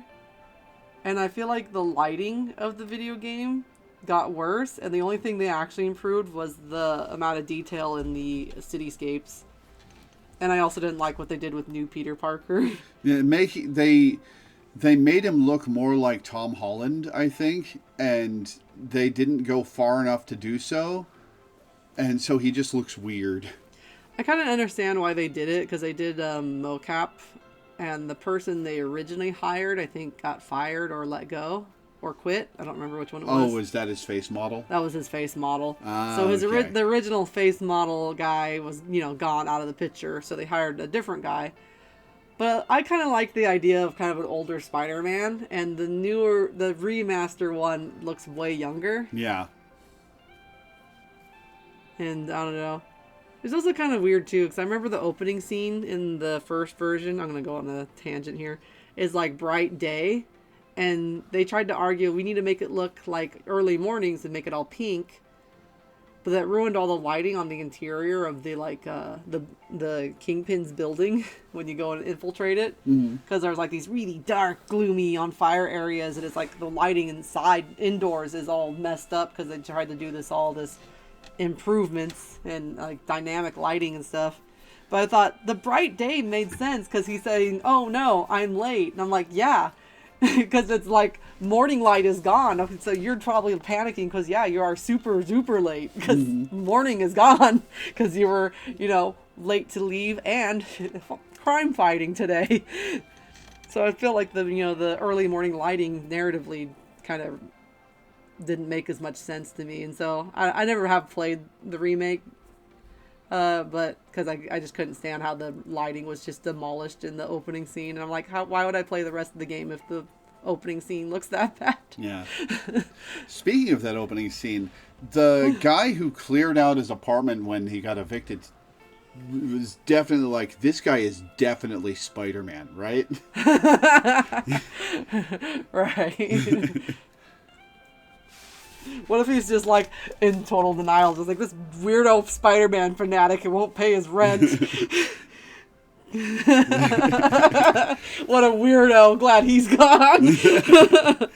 and I feel like the lighting of the video game got worse, and the only thing they actually improved was the amount of detail in the cityscapes. And I also didn't like what they did with new Peter Parker. Yeah, they made him look more like Tom Holland, I think, and they didn't go far enough to do so, and so he just looks weird. I kind of understand why they did it, because they did mocap, and the person they originally hired, I think, got fired or let go or quit. I don't remember which one it was. Oh, is that his face model? That was his face model. Ah, so okay. The original face model guy was, you know, gone out of the picture, so they hired a different guy. But I kind of like the idea of kind of an older Spider-Man, and the remaster one looks way younger. Yeah. And I don't know. It's also kind of weird too, because I remember the opening scene in the first version. I'm gonna go on a tangent here. Is like bright day, and they tried to argue we need to make it look like early mornings and make it all pink, but that ruined all the lighting on the interior of the the Kingpin's building when you go and infiltrate it, because there's like these really dark, gloomy, on fire areas, and it's like the lighting inside indoors is all messed up because they tried to do this improvements and like dynamic lighting and stuff. But I thought the bright day made sense because he's saying, "Oh no, I'm late," and I'm like, "Yeah." Because it's like morning light is gone, so you're probably panicking because you are super duper late because morning is gone because you were late to leave and crime fighting today. So I feel like the early morning lighting narratively kind of didn't make as much sense to me, and so I never have played the remake. But because I just couldn't stand how the lighting was just demolished in the opening scene. And I'm like, why would I play the rest of the game if the opening scene looks that bad? Yeah. Speaking of that opening scene, the guy who cleared out his apartment when he got evicted was definitely like, this guy is definitely Spider-Man, right? Right. What if he's just like in total denial, just like this weirdo Spider-Man fanatic who won't pay his rent? What a weirdo! Glad he's gone. Can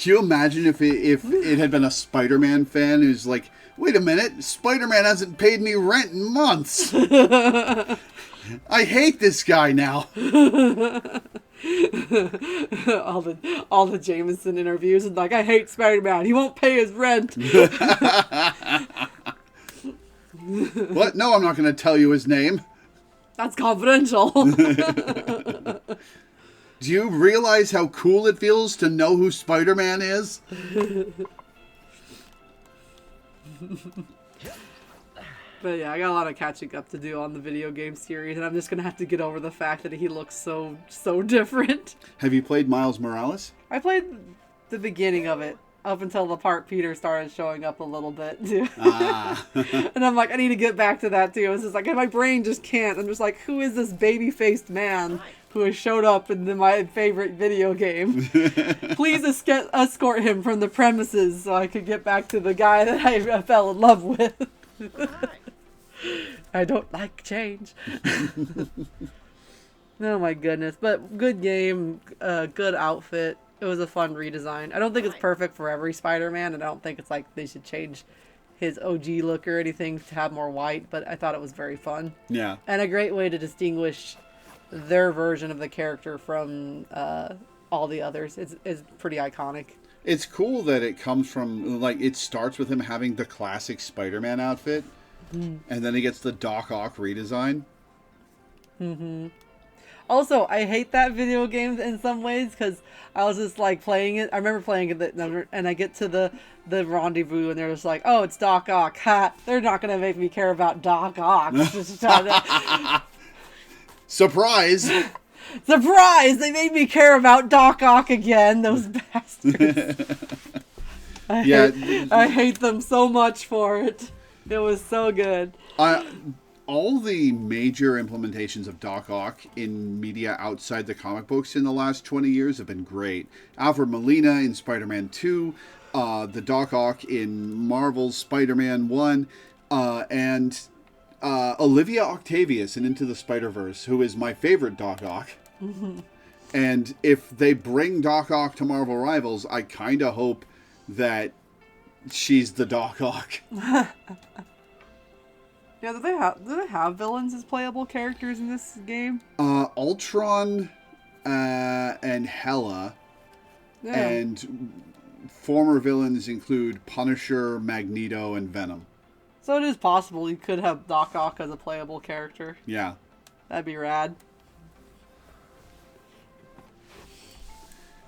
you imagine if it had been a Spider-Man fan who's like, wait a minute, Spider-Man hasn't paid me rent in months. I hate this guy now. all the Jameson interviews and like, I hate Spider-Man. He won't pay his rent. What? No, I'm not going to tell you his name. That's confidential. Do you realize how cool it feels to know who Spider-Man is? But yeah, I got a lot of catching up to do on the video game series, and I'm just gonna have to get over the fact that he looks so different. Have you played Miles Morales? I played the beginning of it up until the part Peter started showing up a little bit too. And I'm like, I need to get back to that too. It's just like my brain just can't. I'm just like, who is this baby-faced man who has showed up in my favorite video game? Please escort him from the premises so I could get back to the guy that I fell in love with. I don't like change. Oh my goodness. But good game, good outfit. It was a fun redesign. I don't think it's perfect for every Spider-Man, and I don't think it's like they should change his OG look or anything to have more white, but I thought it was very fun. Yeah. And a great way to distinguish their version of the character from all the others. It's pretty iconic. It's cool that it comes from, like, it starts with him having the classic Spider-Man outfit, and then he gets the Doc Ock redesign. Mm-hmm. Also, I hate that video game in some ways, because I was just, like, playing it. I remember playing it, and I get to the rendezvous, and they're just like, oh, it's Doc Ock. Ha! They're not going to make me care about Doc Ock. Surprise! Surprise! They made me care about Doc Ock again, those bastards. I hate them so much for it. It was so good. All the major implementations of Doc Ock in media outside the comic books in the last 20 years have been great. Alfred Molina in Spider-Man 2, the Doc Ock in Marvel's Spider-Man 1, and Olivia Octavius in Into the Spider-Verse, who is my favorite Doc Ock. Mm-hmm. And if they bring Doc Ock to Marvel Rivals, I kind of hope that she's the Doc Ock. Yeah, do they have villains as playable characters in this game? Ultron and Hela. Yeah. And former villains include Punisher, Magneto, and Venom. So it is possible you could have Doc Ock as a playable character. Yeah. That'd be rad.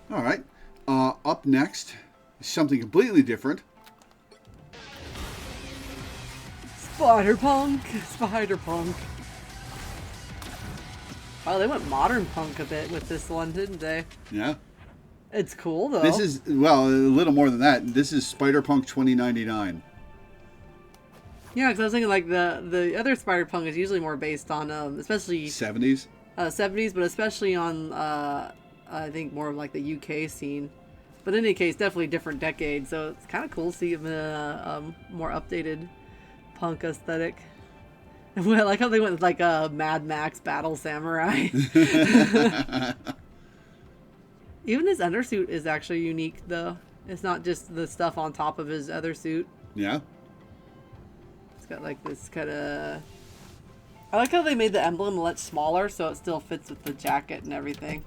All right. Up next is something completely different. Spider-Punk. Wow, they went modern punk a bit with this one, didn't they? Yeah. It's cool, though. This is, well, a little more than that. This is Spider-Punk 2099. Yeah, because I was thinking like the other Spider-Punk is usually more based on especially 70s. 70s, but especially on I think more of like the UK scene. But in any case, definitely different decades. So it's kind of cool to see him in a more updated punk aesthetic. I like how they went with like a Mad Max Battle Samurai. Even his undersuit is actually unique, though. It's not just the stuff on top of his other suit. Yeah. It's got like this kind of... I like how they made the emblem much smaller so it still fits with the jacket and everything.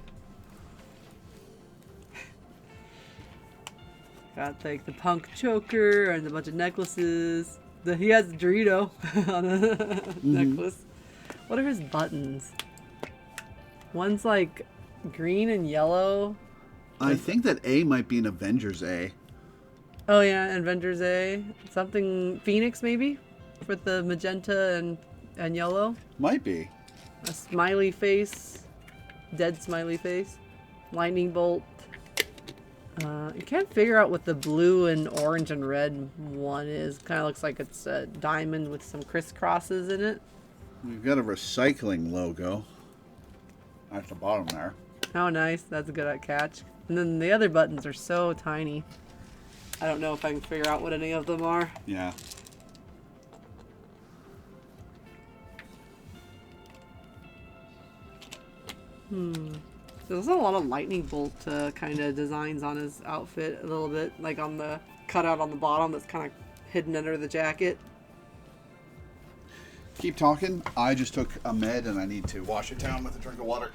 Got like the punk choker and a bunch of necklaces. He has Dorito on a necklace. What are his buttons? One's like green and yellow. I think that A might be an Avengers A. Oh yeah, Avengers A. Something Phoenix maybe? With the magenta and yellow. Might be. A smiley face. Dead smiley face. Lightning bolt. You can't figure out what the blue and orange and red one is. Kind of looks like it's a diamond with some crisscrosses in it. We've got a recycling logo at the bottom there. Oh, nice. That's a good catch. And then the other buttons are so tiny. I don't know if I can figure out what any of them are. Yeah. There's also a lot of lightning bolt kind of designs on his outfit a little bit. Like on the cutout on the bottom that's kind of hidden under the jacket. Keep talking. I just took a med and I need to wash it down with a drink of water.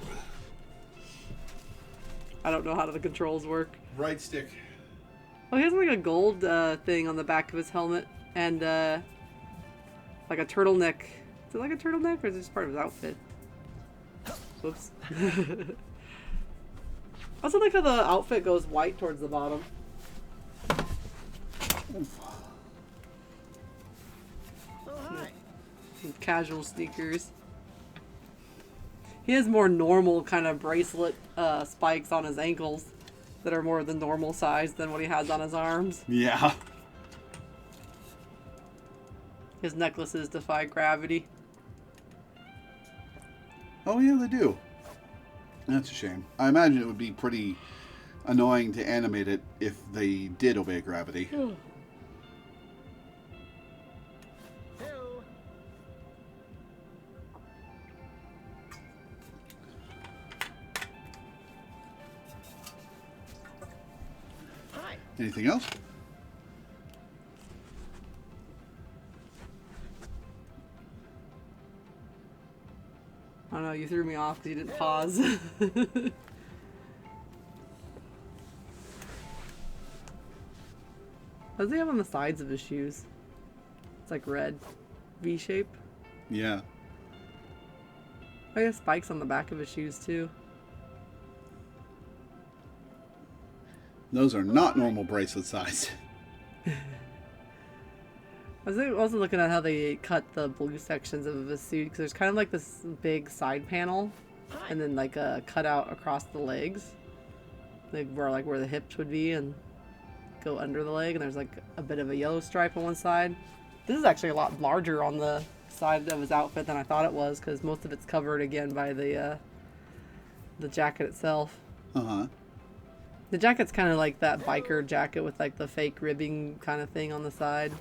I don't know how the controls work. Right stick. Oh, he has like a gold thing on the back of his helmet and like a turtleneck. Is it like a turtleneck or is it just part of his outfit? Whoops. I also like how the outfit goes white towards the bottom. Oh, hi. Some casual sneakers. He has more normal kind of bracelet spikes on his ankles that are more the normal size than what he has on his arms. Yeah. His necklaces defy gravity. Oh yeah, they do. That's a shame. I imagine it would be pretty annoying to animate it if they did obey gravity. Hello. Hi. Anything else? I don't know, you threw me off because you didn't pause. What does he have on the sides of his shoes? It's like red. V shape. Yeah. Oh, he has spikes on the back of his shoes too. Those are not normal bracelet size. I was also looking at how they cut the blue sections of his suit because there's kind of like this big side panel and then like a cutout across the legs, like where the hips would be and go under the leg, and there's like a bit of a yellow stripe on one side. This is actually a lot larger on the side of his outfit than I thought it was because most of it's covered again by the jacket itself. Uh-huh. The jacket's kind of like that biker jacket with like the fake ribbing kind of thing on the side.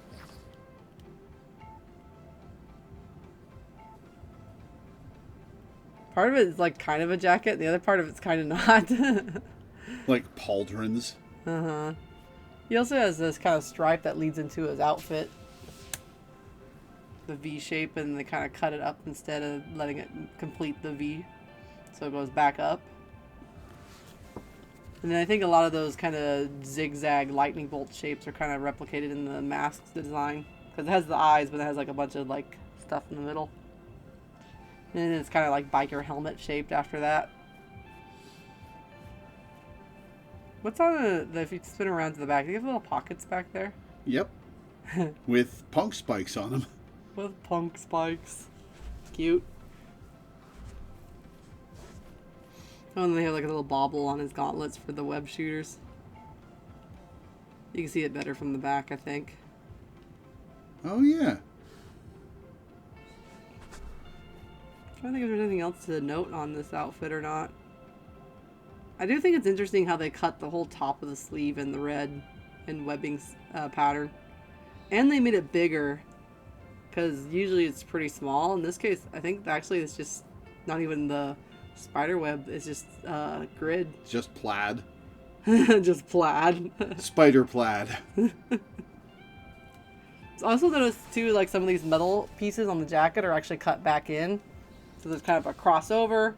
Part of it is like kind of a jacket, the other part of it's kind of not. Like pauldrons. Uh-huh. He also has this kind of stripe that leads into his outfit. The V shape, and they kind of cut it up instead of letting it complete the V. So it goes back up. And then I think a lot of those kind of zigzag lightning bolt shapes are kind of replicated in the mask design. Because it has the eyes, but it has like a bunch of like stuff in the middle. And then it's kind of like biker helmet shaped after that. What's on if you spin around to the back, do you have little pockets back there? Yep. With punk spikes on them. With punk spikes. Cute. Oh, and they have like a little bauble on his gauntlets for the web shooters. You can see it better from the back, I think. Oh yeah. I don't think there's anything else to note on this outfit or not. I do think it's interesting how they cut the whole top of the sleeve in the red and webbing pattern. And they made it bigger, because usually it's pretty small. In this case, I think actually it's just not even the spider web, it's just grid. Just plaid. Just plaid. Spider plaid. I also noticed too, like some of these metal pieces on the jacket are actually cut back in. So there's kind of a crossover,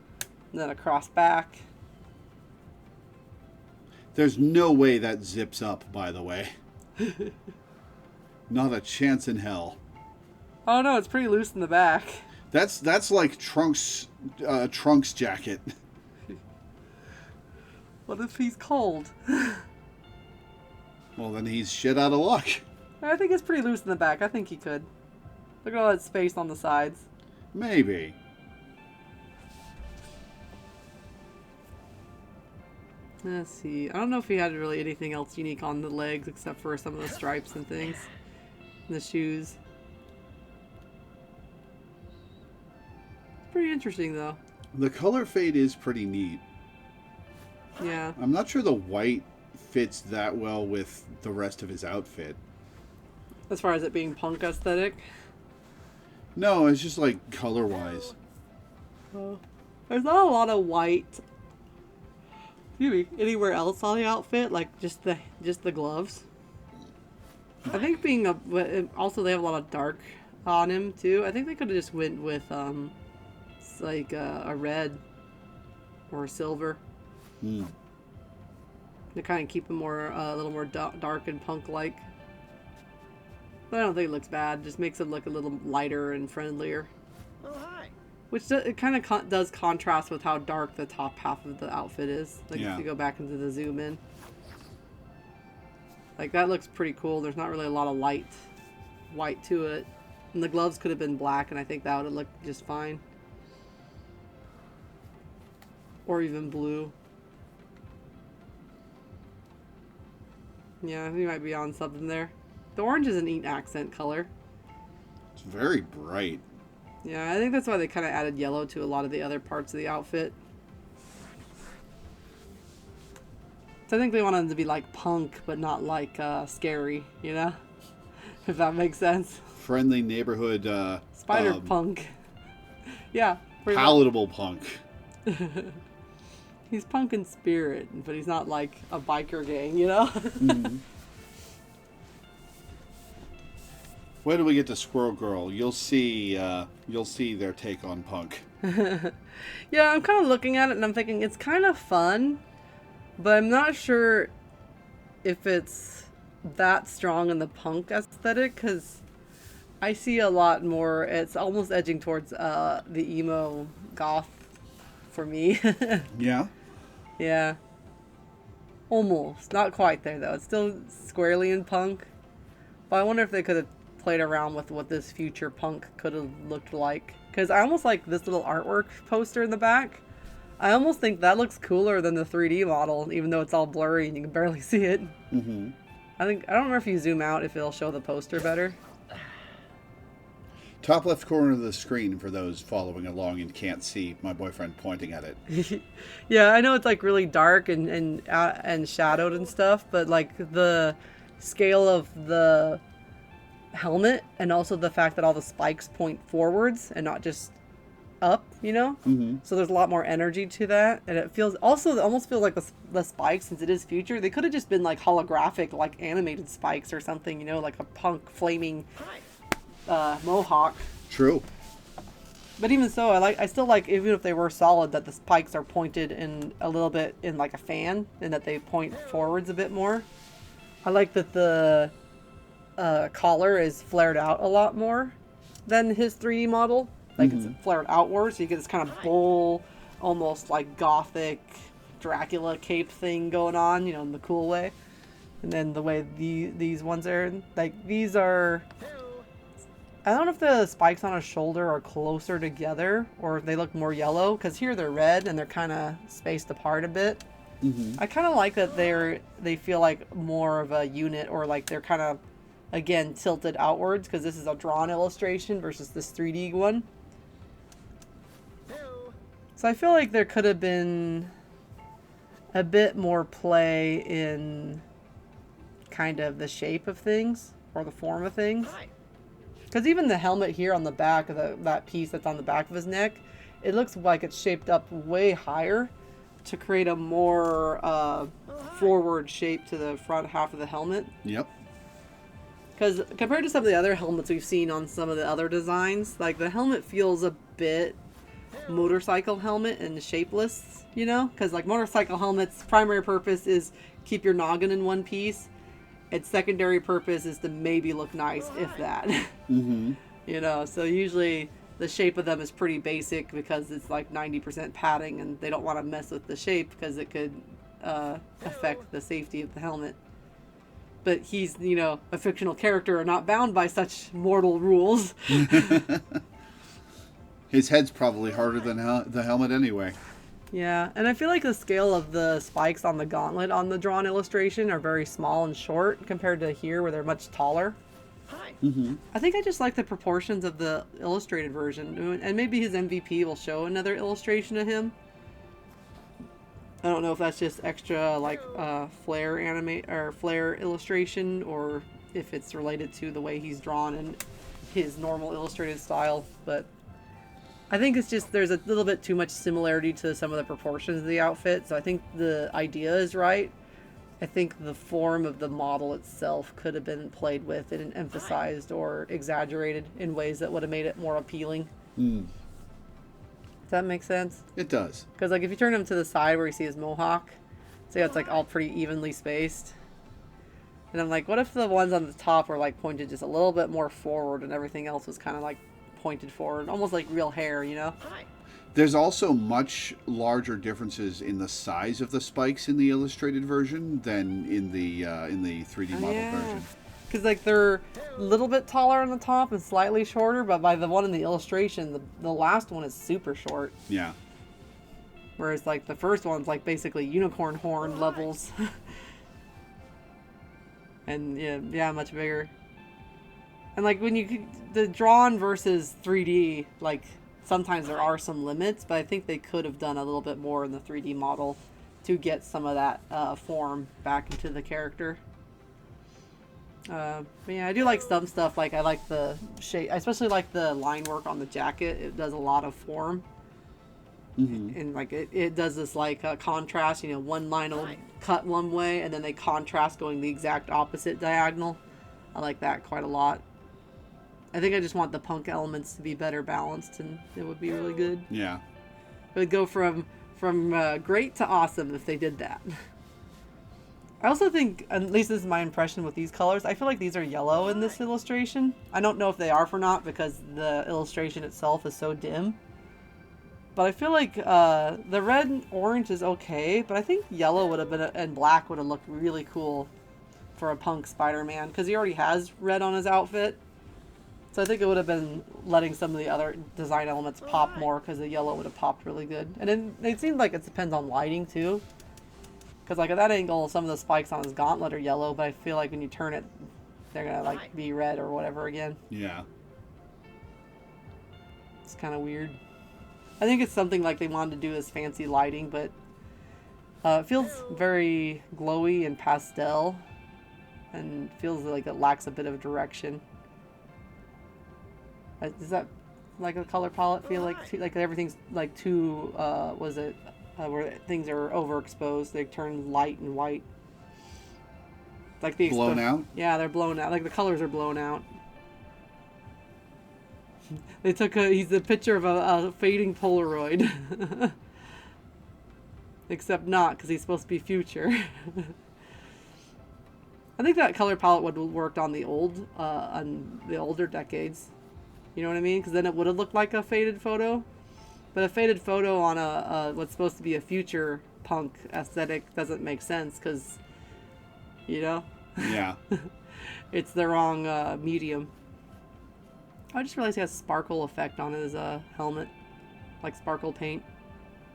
and then a cross back. There's no way that zips up, by the way. Not a chance in hell. Oh no, it's pretty loose in the back. That's like Trunks' jacket. What if he's cold? Well, then he's shit out of luck. I think it's pretty loose in the back. I think he could. Look at all that space on the sides. Maybe. Let's see. I don't know if he had really anything else unique on the legs except for some of the stripes and things. And the shoes. Pretty interesting though. The color fade is pretty neat. Yeah. I'm not sure the white fits that well with the rest of his outfit. As far as it being punk aesthetic. No, it's just like color-wise. Oh. There's not a lot of white. Excuse me, anywhere else on the outfit, like just the gloves. I think being also they have a lot of dark on him too. I think they could have just went with like a red or a silver. To kind of keep him more a little more dark and punk like. But I don't think it looks bad. Just makes it look a little lighter and friendlier. Oh, hi. Which it kind of does contrast with how dark the top half of the outfit is. Like Yeah. if you go back into the zoom in. Like that looks pretty cool. There's not really a lot of white to it. And the gloves could have been black and I think that would have looked just fine. Or even blue. Yeah, we might be on something there. The orange is a neat accent color. It's very bright. Yeah, I think that's why they kind of added yellow to a lot of the other parts of the outfit. So I think they wanted them to be like punk, but not like scary, you know? If that makes sense. Friendly neighborhood, Spider punk. Yeah. pretty much. palatable punk. He's punk in spirit, but he's not like a biker gang, you know? Mm-hmm. When do we get to Squirrel Girl? You'll see their take on punk. Yeah, I'm kind of looking at it and I'm thinking it's kind of fun, but I'm not sure if it's that strong in the punk aesthetic, because I see a lot more, it's almost edging towards the emo goth for me. Yeah? Yeah. Almost. Not quite there though. It's still squarely in punk. But I wonder if they could have played around with what this future punk could have looked like. Because I almost like this little artwork poster in the back. I almost think that looks cooler than the 3D model, even though it's all blurry and you can barely see it. Mm-hmm. I don't remember if you zoom out if it'll show the poster better. Top left corner of the screen for those following along and can't see my boyfriend pointing at it. Yeah, I know it's like really dark and shadowed and stuff, but like the scale of the helmet and also the fact that all the spikes point forwards and not just up, you know? Mm-hmm. So there's a lot more energy to that, and it almost feels like the spikes, since it is future, they could have just been like holographic, like animated spikes or something, you know, like a punk flaming mohawk. True. But even so, I still like, even if they were solid, that the spikes are pointed in a little bit in like a fan, and that they point forwards a bit more. I like that the collar is flared out a lot more than his 3D model. Like it's flared outwards, so you get this kind of bull, almost like gothic Dracula cape thing going on, you know, in the cool way. And then the way these ones are, like these are, I don't know if the spikes on his shoulder are closer together or if they look more yellow, because here they're red and they're kind of spaced apart a bit. Mm-hmm. I kind of like that they feel like more of a unit, or like they're kind of, again, tilted outwards, because this is a drawn illustration versus this 3D one. So I feel like there could have been a bit more play in kind of the shape of things or the form of things. Hi. Because even the helmet here on the back of that piece that's on the back of his neck, it looks like it's shaped up way higher to create a more forward shape to the front half of the helmet. Yep. Because compared to some of the other helmets we've seen on some of the other designs, like the helmet feels a bit motorcycle helmet and shapeless, you know? Because like motorcycle helmets, primary purpose is keep your noggin in one piece. Its secondary purpose is to maybe look nice, if that. Mm-hmm. You know, so usually the shape of them is pretty basic because it's like 90% padding and they don't want to mess with the shape because it could affect the safety of the helmet. But he's, you know, a fictional character and not bound by such mortal rules. His head's probably harder than the helmet anyway. Yeah, and I feel like the scale of the spikes on the gauntlet on the drawn illustration are very small and short compared to here where they're much taller. Hi. Mm-hmm. I think I just like the proportions of the illustrated version, and maybe his MVP will show another illustration of him. I don't know if that's just extra like flare animate or flare illustration, or if it's related to the way he's drawn and his normal illustrated style. But I think it's just there's a little bit too much similarity to some of the proportions of the outfit. So I think the idea is right. I think the form of the model itself could have been played with and emphasized or exaggerated in ways that would have made it more appealing. Mm. Does that make sense? It does. Because like if you turn him to the side where you see his mohawk, so it's like all pretty evenly spaced. And I'm like, what if the ones on the top were like pointed just a little bit more forward and everything else was kind of like pointed forward, almost like real hair, you know? Hi. There's also much larger differences in the size of the spikes in the illustrated version than in the 3D model version. Because like they're a little bit taller on the top and slightly shorter, but by the one in the illustration, the last one is super short. Yeah. Whereas like the first one's like basically unicorn horn levels. And yeah, much bigger. And like when the drawn versus 3D, like sometimes there are some limits, but I think they could have done a little bit more in the 3D model to get some of that form back into the character. But yeah, I do like some stuff. Like I like the shape, I especially like the line work on the jacket. It does a lot of form. Mm-hmm. And like it does this like contrast, you know, one line will cut one way and then they contrast going the exact opposite diagonal. I like that quite a lot. I think I just want the punk elements to be better balanced and it would be really good. Yeah. It would go from great to awesome if they did that. I also think, at least this is my impression with these colors, I feel like these are yellow in this illustration. I don't know if they are or not because the illustration itself is so dim. But I feel like the red and orange is okay, but I think yellow would have been, and black would have looked really cool for a punk Spider-Man because he already has red on his outfit. So I think it would have been letting some of the other design elements pop more because the yellow would have popped really good. And then it seems like it depends on lighting too. Because like at that angle, some of the spikes on his gauntlet are yellow, but I feel like when you turn it, they're going to like be red or whatever again. Yeah. It's kind of weird. I think it's something like they wanted to do as fancy lighting, but it feels very glowy and pastel and feels like it lacks a bit of direction. Does that like a color palette feel like everything's like too where things are overexposed, they turn light and white, like the blown out? Yeah, they're blown out, like the colors are blown out. They took he's a picture of a fading Polaroid. Except not, because he's supposed to be future. I think that color palette would have worked on the older decades. You know what I mean? Because then it would have looked like a faded photo. But a faded photo on a what's supposed to be a future punk aesthetic doesn't make sense because, you know? Yeah. It's the wrong medium. I just realized he has sparkle effect on his helmet. Like sparkle paint.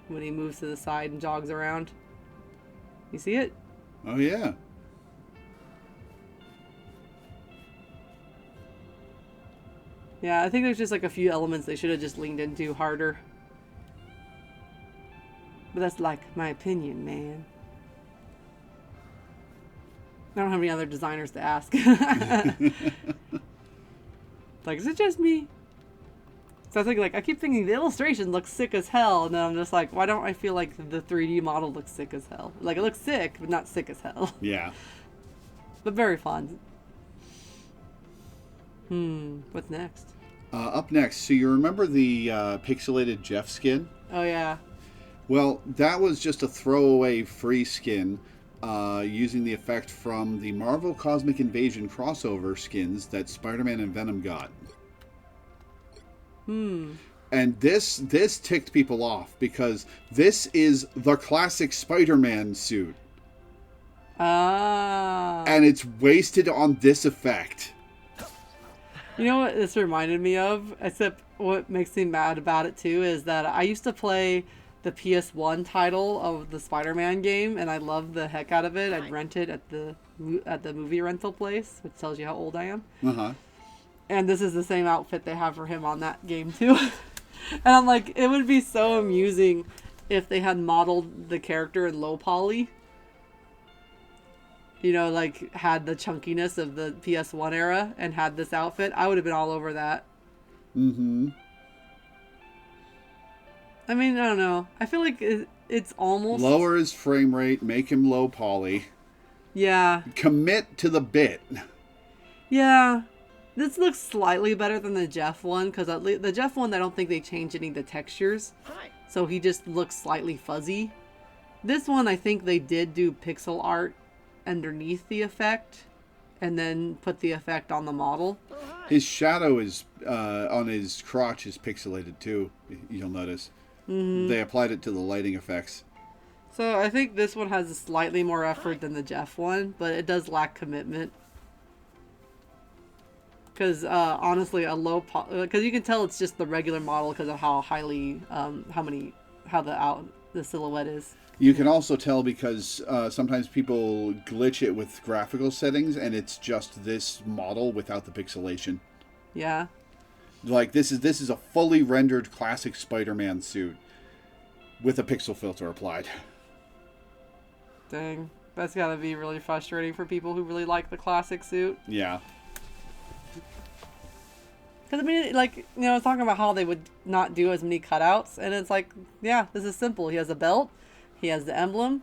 When he moves to the side and jogs around. You see it? Oh, yeah. Yeah, I think there's just like a few elements they should have just leaned into harder. But that's like my opinion, man. I don't have any other designers to ask. Like, is it just me? So I think, like, I keep thinking the illustration looks sick as hell, and then I'm just like, why don't I feel like the 3D model looks sick as hell? Like, it looks sick, but not sick as hell. Yeah. But very fun. What's next? Up next, so you remember the pixelated Jeff skin? Oh, yeah. Well, that was just a throwaway free skin using the effect from the Marvel Cosmic Invasion crossover skins that Spider-Man and Venom got. And this ticked people off because this is the classic Spider-Man suit. Ah. And it's wasted on this effect. You know what this reminded me of? Except what makes me mad about it too is that I used to play the PS1 title of the Spider-Man game, and I loved the heck out of it. I'd rent it at the movie rental place, which tells you how old I am. Uh-huh. And this is the same outfit they have for him on that game too. And I'm like, it would be so amusing if they had modeled the character in low poly. You know, like had the chunkiness of the PS1 era and had this outfit. I would have been all over that. Mm-hmm. I mean, I don't know. I feel like it's almost... Lower his frame rate, make him low poly. Yeah. Commit to the bit. Yeah. This looks slightly better than the Jeff one, because the Jeff one, I don't think they changed any of the textures. Hi. So he just looks slightly fuzzy. This one, I think they did do pixel art underneath the effect, and then put the effect on the model. Oh, hi. His shadow is on his crotch is pixelated too, you'll notice. Mm-hmm. They applied it to the lighting effects. So I think this one has a slightly more effort than the Jeff one, but it does lack commitment. Because honestly, because you can tell it's just the regular model because of how highly, how the silhouette is. You can also tell because sometimes people glitch it with graphical settings, and it's just this model without the pixelation. Yeah. Like this is a fully rendered classic Spider-Man suit with a pixel filter applied. Dang, that's gotta be really frustrating for people who really like the classic suit. Yeah. Because, I mean, like, you know, talking about how they would not do as many cutouts, and it's like, yeah, this is simple. He has a belt, he has the emblem,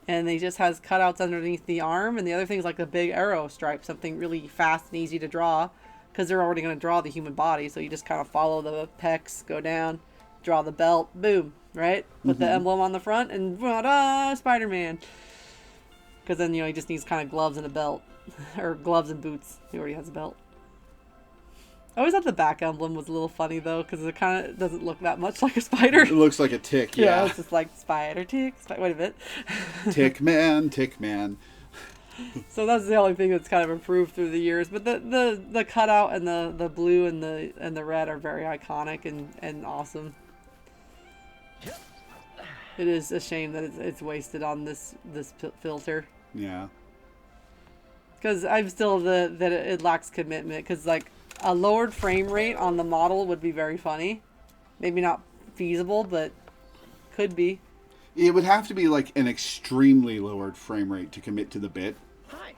and he just has cutouts underneath the arm, and the other thing is like a big arrow stripe, something really fast and easy to draw, because they're already going to draw the human body, so you just kind of follow the pecs, go down, draw the belt, boom, right? Put the emblem on the front, and voila, Spider-Man. Because then, you know, he just needs kind of gloves and a belt, or gloves and boots. He already has a belt. I always thought the back emblem was a little funny, though, because it kind of doesn't look that much like a spider. It looks like a tick, yeah. It's just like spider tick. Wait a minute. Tick man, tick man. So that's the only thing that's kind of improved through the years. But the cutout and the blue and the red are very iconic and awesome. It is a shame that it's wasted on this filter. Yeah. Because I'm still that it lacks commitment. Because like a lowered frame rate on the model would be very funny. Maybe not feasible, but could be. It would have to be like an extremely lowered frame rate to commit to the bit. Hi.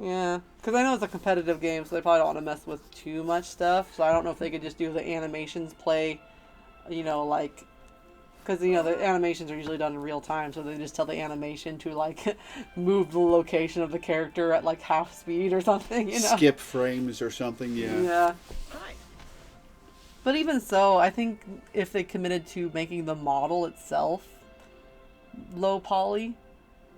Yeah, because I know it's a competitive game, so they probably don't want to mess with too much stuff. So I don't know if they could just do the animations play, you know, like... Because, you know, the animations are usually done in real time, so they just tell the animation to, like, move the location of the character at, like, half speed or something, you know? Skip frames or something, yeah. Yeah. Hi. But even so, I think if they committed to making the model itself low poly,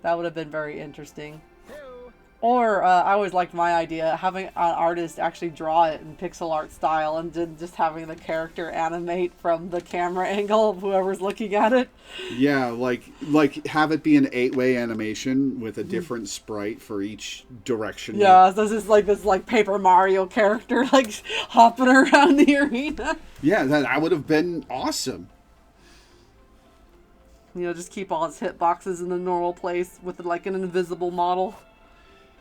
that would have been very interesting. Hello. Or, I always liked my idea, having an artist actually draw it in pixel art style and then just having the character animate from the camera angle of whoever's looking at it. Yeah, like have it be an 8-way animation with a different sprite for each direction. Yeah, so this is like this Paper Mario character like hopping around the arena. Yeah, that would have been awesome. You know, just keep all its hitboxes in the normal place with like an invisible model.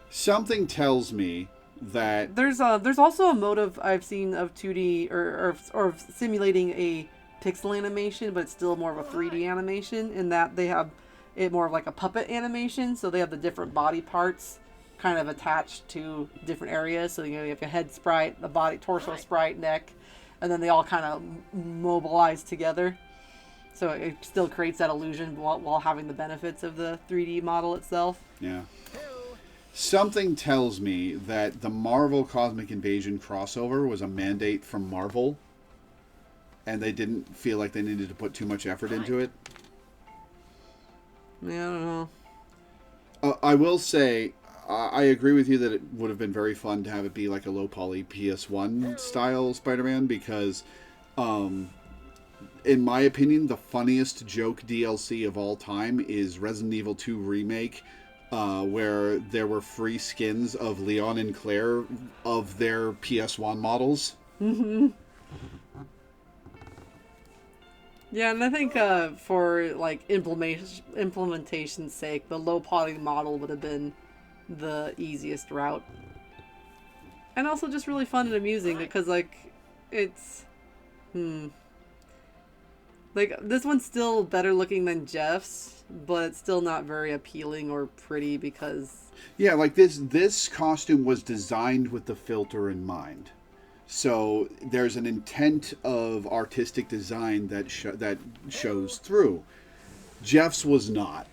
Something tells me that There's also a motive I've seen of 2D or simulating a pixel animation, but it's still more of a 3D animation in that they have it more of like a puppet animation. So they have the different body parts kind of attached to different areas. So you have a head sprite, the body, torso sprite, neck, and then they all kind of mobilize together. So it still creates that illusion while having the benefits of the 3D model itself. Yeah. Something tells me that the Marvel Cosmic Invasion crossover was a mandate from Marvel, and they didn't feel like they needed to put too much effort into it. Yeah, I don't know. I will say, I agree with you that it would have been very fun to have it be like a low poly PS1 style Spider-Man, because in my opinion, the funniest joke DLC of all time is Resident Evil 2 Remake, where there were free skins of Leon and Claire of their PS1 models. Mm-hmm. Yeah, and I think for like implementation's sake, the low poly model would have been the easiest route, and also just really fun and amusing because like it's like this one's still better looking than Jeff's, but it's still not very appealing or pretty because yeah, like this costume was designed with the filter in mind. So there's an intent of artistic design that shows through. Jeff's was not.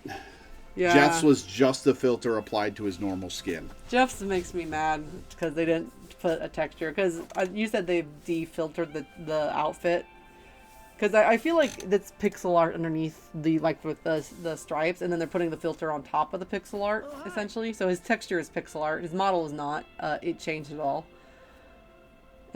yeah. Jeff's was just the filter applied to his normal skin. Jeff's makes me mad because they didn't put a texture. Because you said they defiltered the outfit. Because I feel like that's pixel art underneath the like with the stripes, and then they're putting the filter on top of the pixel art essentially. So his texture is pixel art. His model is not. It changed it all.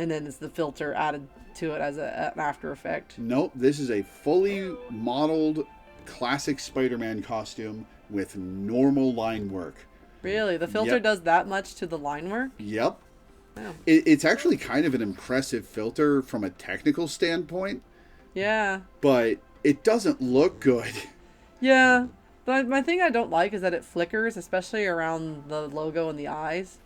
And then it's the filter added to it as an after effect. Nope, this is a fully modeled classic Spider-Man costume with normal line work. Really? The filter Yep. does that much to the line work? Yep. Wow. It's actually kind of an impressive filter from a technical standpoint, Yeah. but it doesn't look good. Yeah. But my thing I don't like is that it flickers, especially around the logo and the eyes.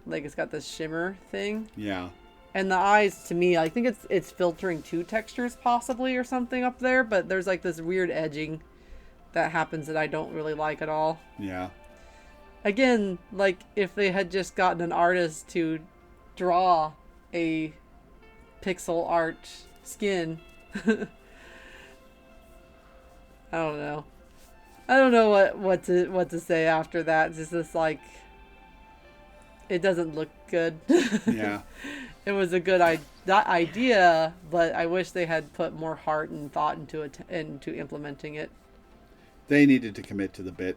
Like it's got this shimmer thing. Yeah. And the eyes, to me, I think it's filtering two textures possibly or something up there, but there's like this weird edging that happens that I don't really like at all. Yeah. Again, like if they had just gotten an artist to draw a pixel art skin. I don't know. I don't know what to say after that. It's just this like it doesn't look good. Yeah. It was a good idea, but I wish they had put more heart and thought into implementing it. They needed to commit to the bit.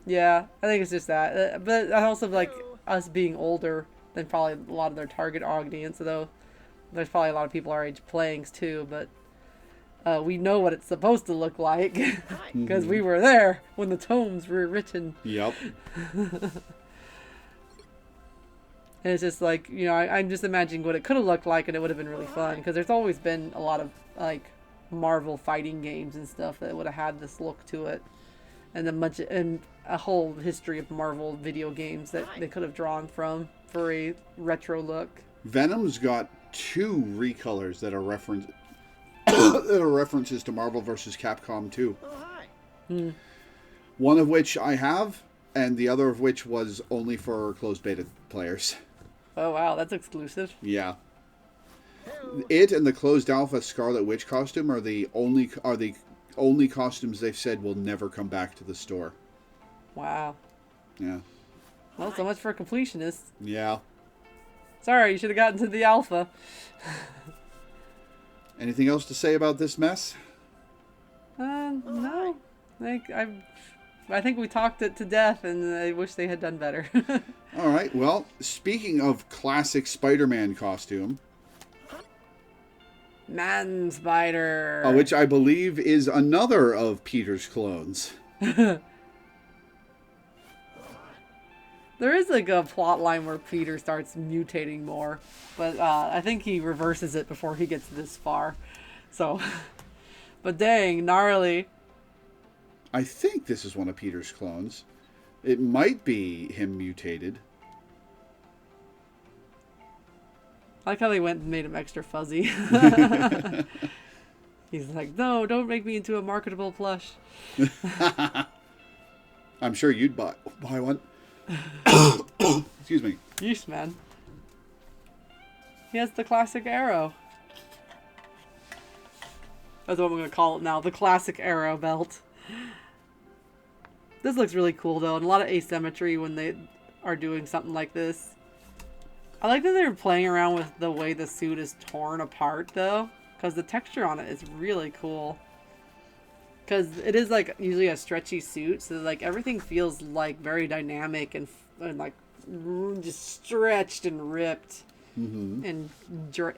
Yeah, I think it's just that. But I also like us being older than probably a lot of their target audience, though. There's probably a lot of people our age playing too, but we know what it's supposed to look like because we were there when the tomes were written. Yep. And it's just like, I'm just imagining what it could have looked like, and it would have been really fun because there's always been a lot of like Marvel fighting games and stuff that would have had this look to it, and a whole history of Marvel video games that they could have drawn from for a retro look. Venom's got two recolors that are references to Marvel vs. Capcom 2. Oh, hi. One of which I have, and the other of which was only for closed beta players. Oh wow, that's exclusive. Yeah. It and the closed alpha Scarlet Witch costume are the only costumes they've said will never come back to the store. Wow. Yeah. Well, so much for completionists. Yeah. Sorry, you should have gotten to the alpha. Anything else to say about this mess? No. I think we talked it to death, and I wish they had done better. All right. Well, speaking of classic Spider-Man costume, Man Spider. which I believe is another of Peter's clones. There is like a plot line where Peter starts mutating more, but I think he reverses it before he gets this far. So, but dang, gnarly. I think this is one of Peter's clones. It might be him mutated. I like how they went and made him extra fuzzy. He's like, no, don't make me into a marketable plush. I'm sure you'd buy one. Excuse me. Yeesh, man. He has the classic arrow. That's what I'm going to call it now. The classic arrow belt. This looks really cool, though. And a lot of asymmetry when they are doing something like this. I like that they're playing around with the way the suit is torn apart, though. Because the texture on it is really cool. Because it is, like, usually a stretchy suit. So, like, everything feels, like, very dynamic and like, just stretched and ripped. Mm-hmm.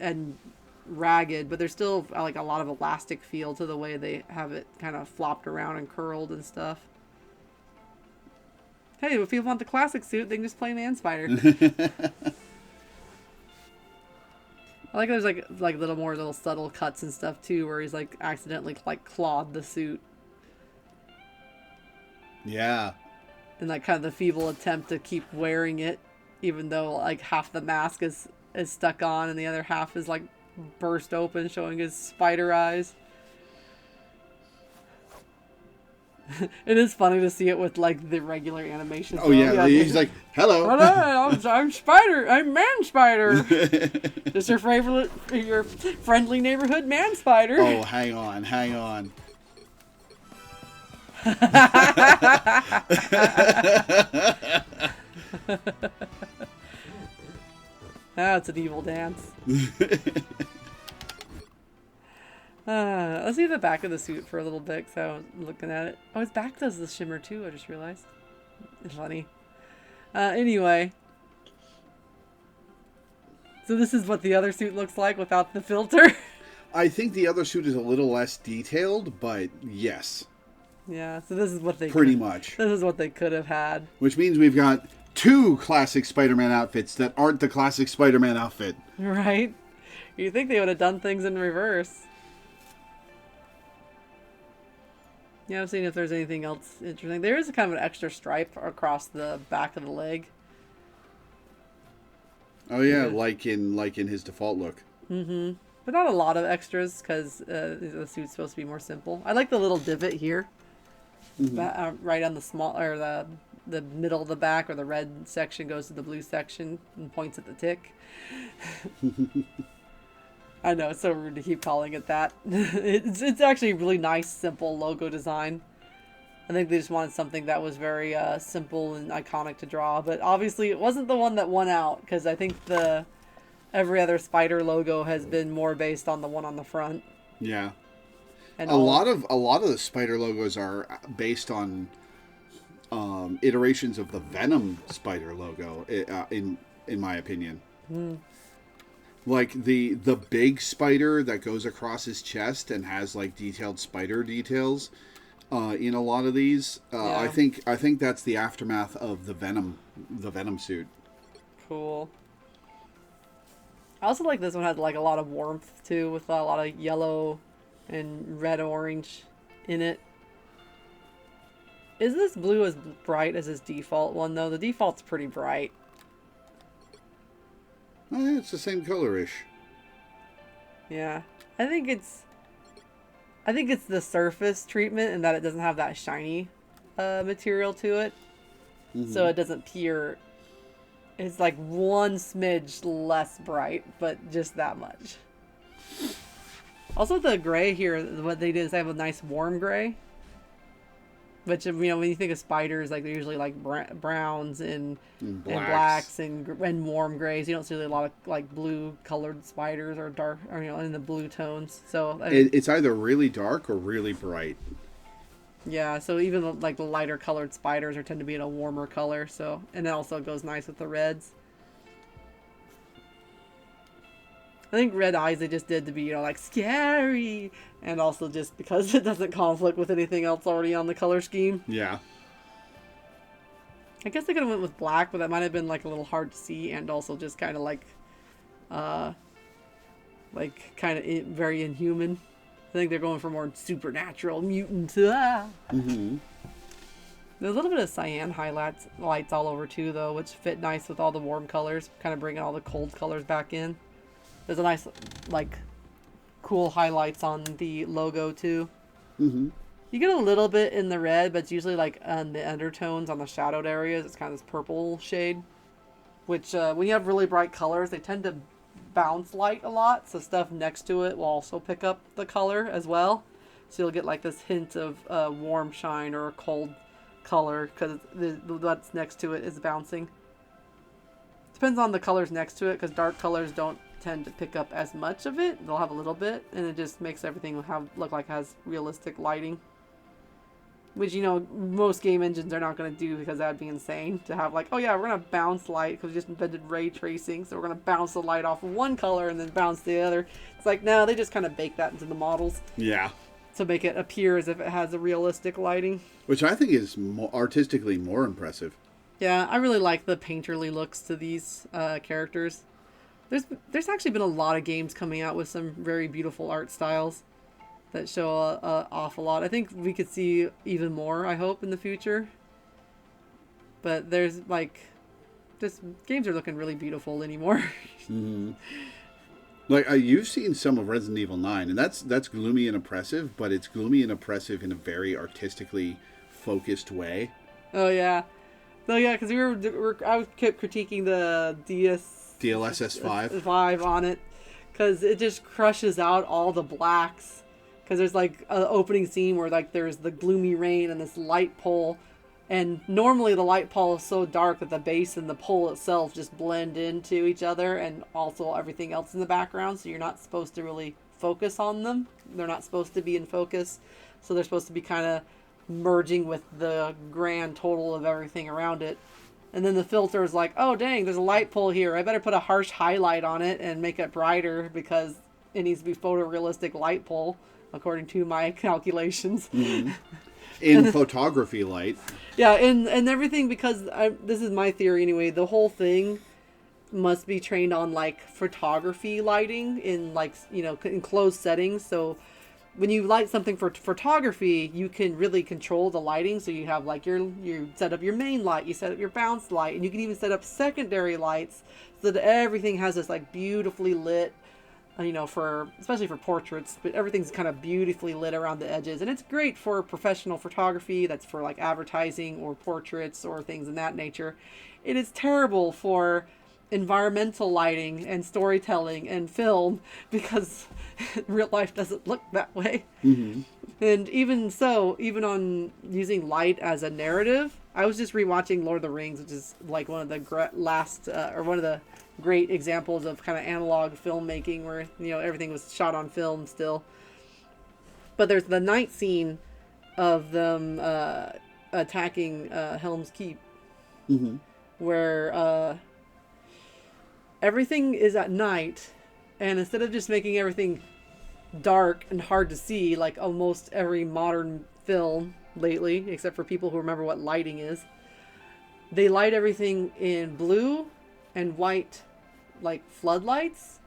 And ragged. But there's still, like, a lot of elastic feel to the way they have it kind of flopped around and curled and stuff. Hey, if people want the classic suit, they can just play Man Spider. I like there's like little subtle cuts and stuff too, where he's like accidentally like clawed the suit. Yeah. And like kind of the feeble attempt to keep wearing it, even though like half the mask is stuck on and the other half is like burst open, showing his spider eyes. It is funny to see it with like the regular animation. Oh yeah, he's like, "Hello, I'm Spider. I'm Man Spider. Just your friendly neighborhood Man Spider." Oh, hang on. That's an evil dance. Let's see the back of the suit for a little bit, so I'm looking at it. Oh, his back does the shimmer too, I just realized. It's funny. Anyway. So this is what the other suit looks like without the filter. I think the other suit is a little less detailed, but yes. Yeah, so this is what they pretty much. This is what they could have had. Which means we've got two classic Spider-Man outfits that aren't the classic Spider-Man outfit. Right? You'd think they would have done things in reverse. Yeah, I'm seeing if there's anything else interesting. There is a kind of an extra stripe across the back of the leg. Oh yeah, like in his default look. Mm-hmm. But not a lot of extras because the suit's supposed to be more simple. I like the little divot here, right on the small or the middle of the back, or the red section goes to the blue section and points at the tick. I know, it's so rude to keep calling it that. It's actually a really nice, simple logo design. I think they just wanted something that was very simple and iconic to draw. But obviously it wasn't the one that won out, because I think every other Spider logo has been more based on the one on the front. Yeah. And a lot of the Spider logos are based on iterations of the Venom Spider logo, in my opinion. Mm. Like the big spider that goes across his chest and has like detailed spider details in a lot of these. Yeah. I think that's the aftermath of the Venom suit. Cool. I also like this one has like a lot of warmth too, with a lot of yellow and red orange in it. Is this blue as bright as his default one though? The default's pretty bright. Oh, it's the same colorish. Yeah, I think it's the surface treatment and that it doesn't have that shiny material to it, so it doesn't appear. It's like one smidge less bright, but just that much. Also, the gray here, what they did is they have a nice warm gray. Which, you know, when you think of spiders, like they're usually like browns and blacks and warm grays. You don't see really a lot of like blue colored spiders or dark, or you know, in the blue tones. So it's either really dark or really bright. Yeah, so even like the lighter colored spiders tend to be in a warmer color. So, and it also goes nice with the reds. I think red eyes they just did to be, you know, like scary, and also just because it doesn't conflict with anything else already on the color scheme. Yeah. I guess they could have went with black, but that might have been like a little hard to see, and also just kind of like very inhuman. I think they're going for more supernatural mutant. Mm-hmm. There's a little bit of cyan highlights all over too, though, which fit nice with all the warm colors, kind of bringing all the cold colors back in. There's a nice, like, cool highlights on the logo too. Mm-hmm. You get a little bit in the red, but it's usually like on the undertones on the shadowed areas. It's kind of this purple shade, which when you have really bright colors, they tend to bounce light a lot. So stuff next to it will also pick up the color as well. So you'll get like this hint of warm shine or a cold color because what's next to it is bouncing. Depends on the colors next to it because dark colors don't tend to pick up as much of it. They'll have a little bit, and it just makes everything look like it has realistic lighting. Which, you know, most game engines are not going to do because that would be insane to have like, oh yeah, we're going to bounce light because we just invented ray tracing, so we're going to bounce the light off of one color and then bounce the other. It's like, no, they just kind of bake that into the models. Yeah. To make it appear as if it has a realistic lighting. Which I think is artistically more impressive. Yeah, I really like the painterly looks to these characters. There's actually been a lot of games coming out with some very beautiful art styles that show off a lot. I think we could see even more, I hope, in the future. But there's like, just games are looking really beautiful anymore. Mm-hmm. Like you've seen some of Resident Evil 9, and that's gloomy and oppressive, but it's gloomy and oppressive in a very artistically focused way. Oh yeah, because I kept critiquing the DLSS 5 on it because it just crushes out all the blacks. Because there's like an opening scene where like there's the gloomy rain and this light pole, and normally the light pole is so dark that the base and the pole itself just blend into each other, and also everything else in the background. So you're not supposed to really focus on them. They're not supposed to be in focus, so they're supposed to be kind of merging with the grand total of everything around it. And then the filter is like, oh dang, there's a light pole here. I better put a harsh highlight on it and make it brighter because it needs to be photorealistic light pole, according to my calculations. Mm-hmm. In photography light. Yeah, and everything, because this is my theory anyway, the whole thing must be trained on like photography lighting in like, you know, enclosed settings. So when you light something for photography, you can really control the lighting. So you have like you set up your main light, you set up your bounce light, and you can even set up secondary lights so that everything has this like beautifully lit, you know, especially for portraits, but everything's kind of beautifully lit around the edges. And it's great for professional photography that's for like advertising or portraits or things in that nature. It is terrible for environmental lighting and storytelling and film because real life doesn't look that way. Mm-hmm. And even so, even on using light as a narrative, I was just rewatching Lord of the Rings, which is like one of the one of the great examples of kind of analog filmmaking where, you know, everything was shot on film still. But there's the night scene of them attacking Helm's Keep, Mm-hmm. where everything is at night, and instead of just making everything dark and hard to see like almost every modern film lately, except for people who remember what lighting is, they light everything in blue and white, like floodlights.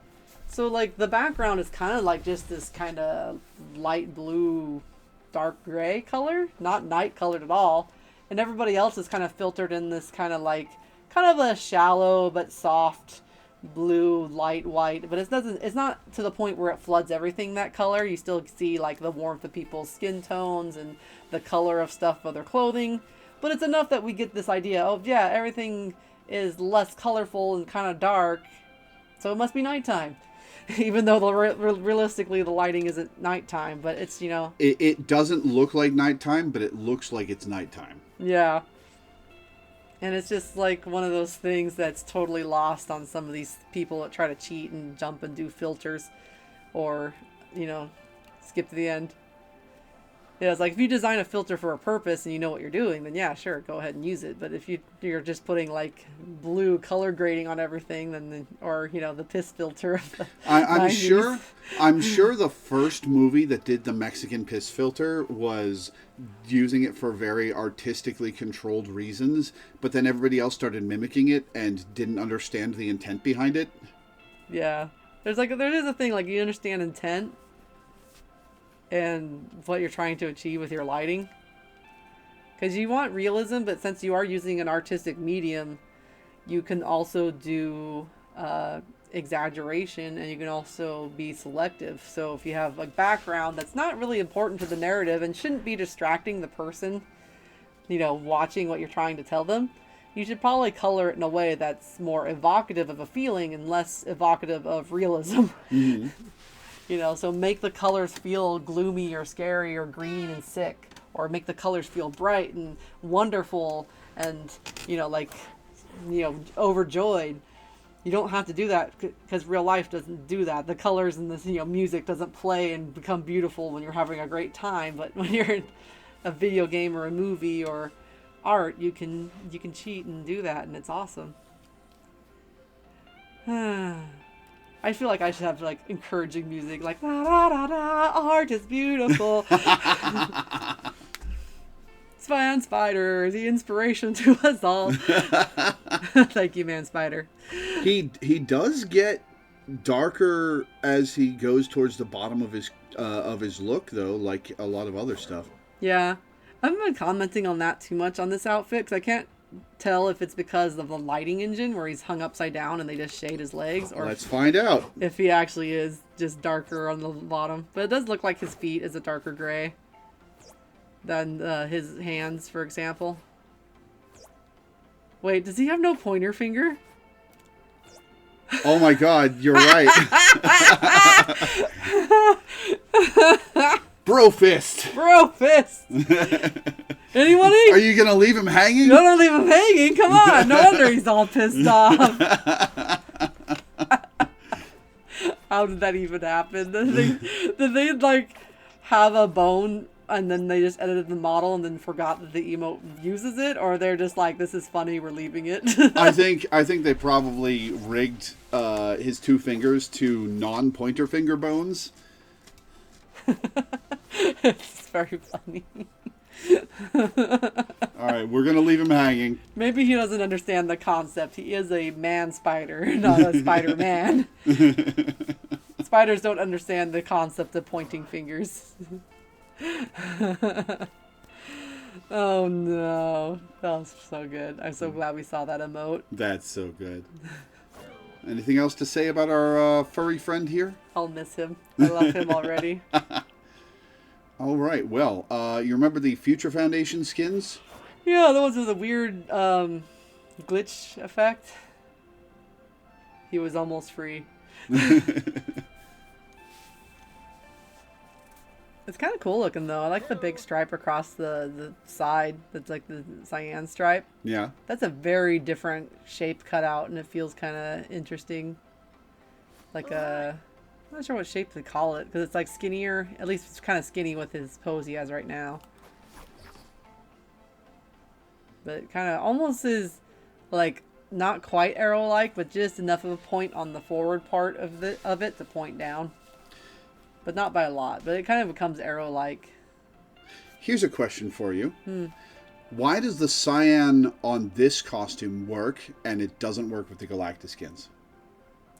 So like the background is kind of like just this kind of light blue, dark gray color, not night colored at all. And everybody else is kind of filtered in this kind of a shallow but soft blue, light white. But it's not to the point where it floods everything that color. You still see like the warmth of people's skin tones and the color of stuff of their clothing. But it's enough that we get this idea of, yeah, everything is less colorful and kind of dark, so it must be nighttime. Even though realistically the lighting isn't nighttime, but it's, you know... It doesn't look like nighttime, but it looks like it's nighttime. Yeah. And it's just like one of those things that's totally lost on some of these people that try to cheat and jump and do filters or, you know, skip to the end. Yeah, it's like if you design a filter for a purpose and you know what you're doing, then yeah, sure, go ahead and use it. But if you're just putting like blue color grading on everything, then or you know the piss filter of the I'm 90s. I'm sure the first movie that did the Mexican piss filter was using it for very artistically controlled reasons, but then everybody else started mimicking it and didn't understand the intent behind it. Yeah, there is a thing like you understand intent and what you're trying to achieve with your lighting, because you want realism, but since you are using an artistic medium, you can also do exaggeration, and you can also be selective. So if you have a background that's not really important to the narrative and shouldn't be distracting the person, watching what you're trying to tell them, you should probably color it in a way that's more evocative of a feeling and less evocative of realism. Mm-hmm. So make the colors feel gloomy or scary or green and sick, or make the colors feel bright and wonderful and, overjoyed. You don't have to do that because real life doesn't do that. The colors and the music doesn't play and become beautiful when you're having a great time. But when you're in a video game or a movie or art, you can cheat and do that, and it's awesome. I feel like I should have encouraging music, like da da da da. Art is beautiful. Spy on Spider, the inspiration to us all. Thank you, Man Spider. He does get darker as he goes towards the bottom of his look, though, like a lot of other stuff. Yeah, I haven't been commenting on that too much on this outfit because I can't tell if it's because of the lighting engine where he's hung upside down and they just shade his legs, or Let's find out. if he actually is just darker on the bottom. But it does look like his feet is a darker gray than his hands, for example. Wait, does he have no pointer finger? Oh my god, you're right. Bro fist. Bro fist. Anybody? Are you gonna leave him hanging? No, don't leave him hanging. Come on. No wonder he's all pissed off. How did that even happen? Did they have a bone and then they just edited the model and then forgot that the emote uses it, or they're just like, this is funny, we're leaving it? I think they probably rigged his two fingers to non-pointer finger bones. It's very funny. All right, we're gonna leave him hanging. Maybe he doesn't understand the concept. He is a man spider, not a Spider-Man. Spiders don't understand the concept of pointing fingers. Oh no, that was so good. I'm so glad we saw that emote. That's so good. Anything else to say about our furry friend here? I'll miss him. I love him already. All right, well, you remember the Future Foundation skins? Yeah, the ones with the weird glitch effect. He was almost free. It's kind of cool looking, though. I like the big stripe across the side. That's like the cyan stripe. Yeah. That's a very different shape cutout, and it feels kind of interesting. Like a... I'm not sure what shape to call it, because it's like skinnier. At least it's kind of skinny with his pose he has right now. But it kind of almost is like not quite arrow-like, but just enough of a point on the forward part of it to point down. But not by a lot. But it kind of becomes arrow-like. Here's a question for you. Why does the cyan on this costume work, and it doesn't work with the Galactus skins?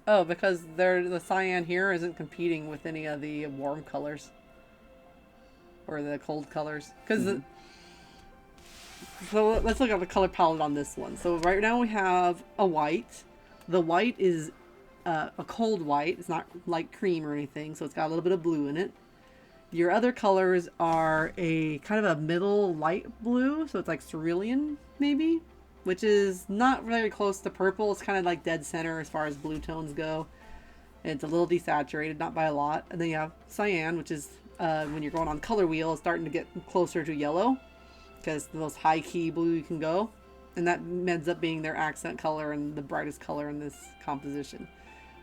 Oh, because the cyan here isn't competing with any of the warm colors. Or the cold colors. Because so let's look at the color palette on this one. So right now we have a white. The white is a cold white. It's not light cream or anything, so it's got a little bit of blue in it. Your other colors are a kind of a middle light blue, so it's like cerulean maybe, which is not very close to purple. It's kind of like dead center as far as blue tones go. And it's a little desaturated, not by a lot. And then you have cyan, which is when you're going on color wheel, it's starting to get closer to yellow, because the most high key blue you can go. And that ends up being their accent color and the brightest color in this composition.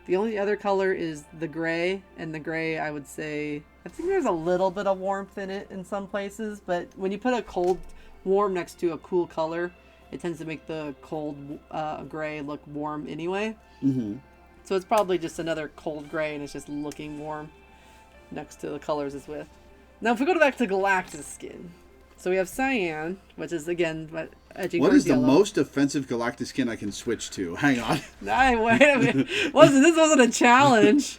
The only other color is the gray, and the gray, I would say, I think there's a little bit of warmth in it in some places, but when you put a cold warm next to a cool color, it tends to make the cold gray look warm anyway. Mm-hmm. So it's probably just another cold gray, and it's just looking warm next to the colors it's with. Now, if we go back to Galactus skin, so we have cyan, which is, again, edging What towards is the yellow. most offensive Galactus skin I can switch to? Hang on. Wait a minute. This wasn't a challenge.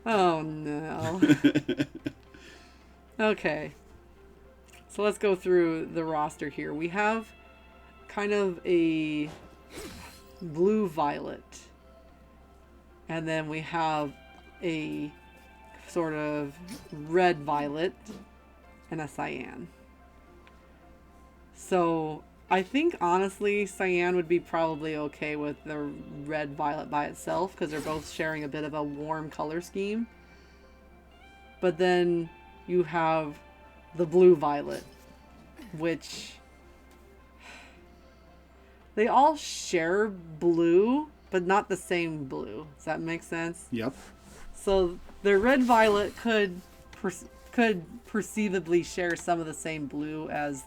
Oh, no. Okay. So let's go through the roster here. We have kind of a blue violet. And then we have a sort of red violet and a cyan. So I think honestly cyan would be probably okay with the red violet by itself because they're both sharing a bit of a warm color scheme. But then you have the blue violet, which they all share blue, but not the same blue. Does that make sense? Yep. So the red violet could perceivably share some of the same blue as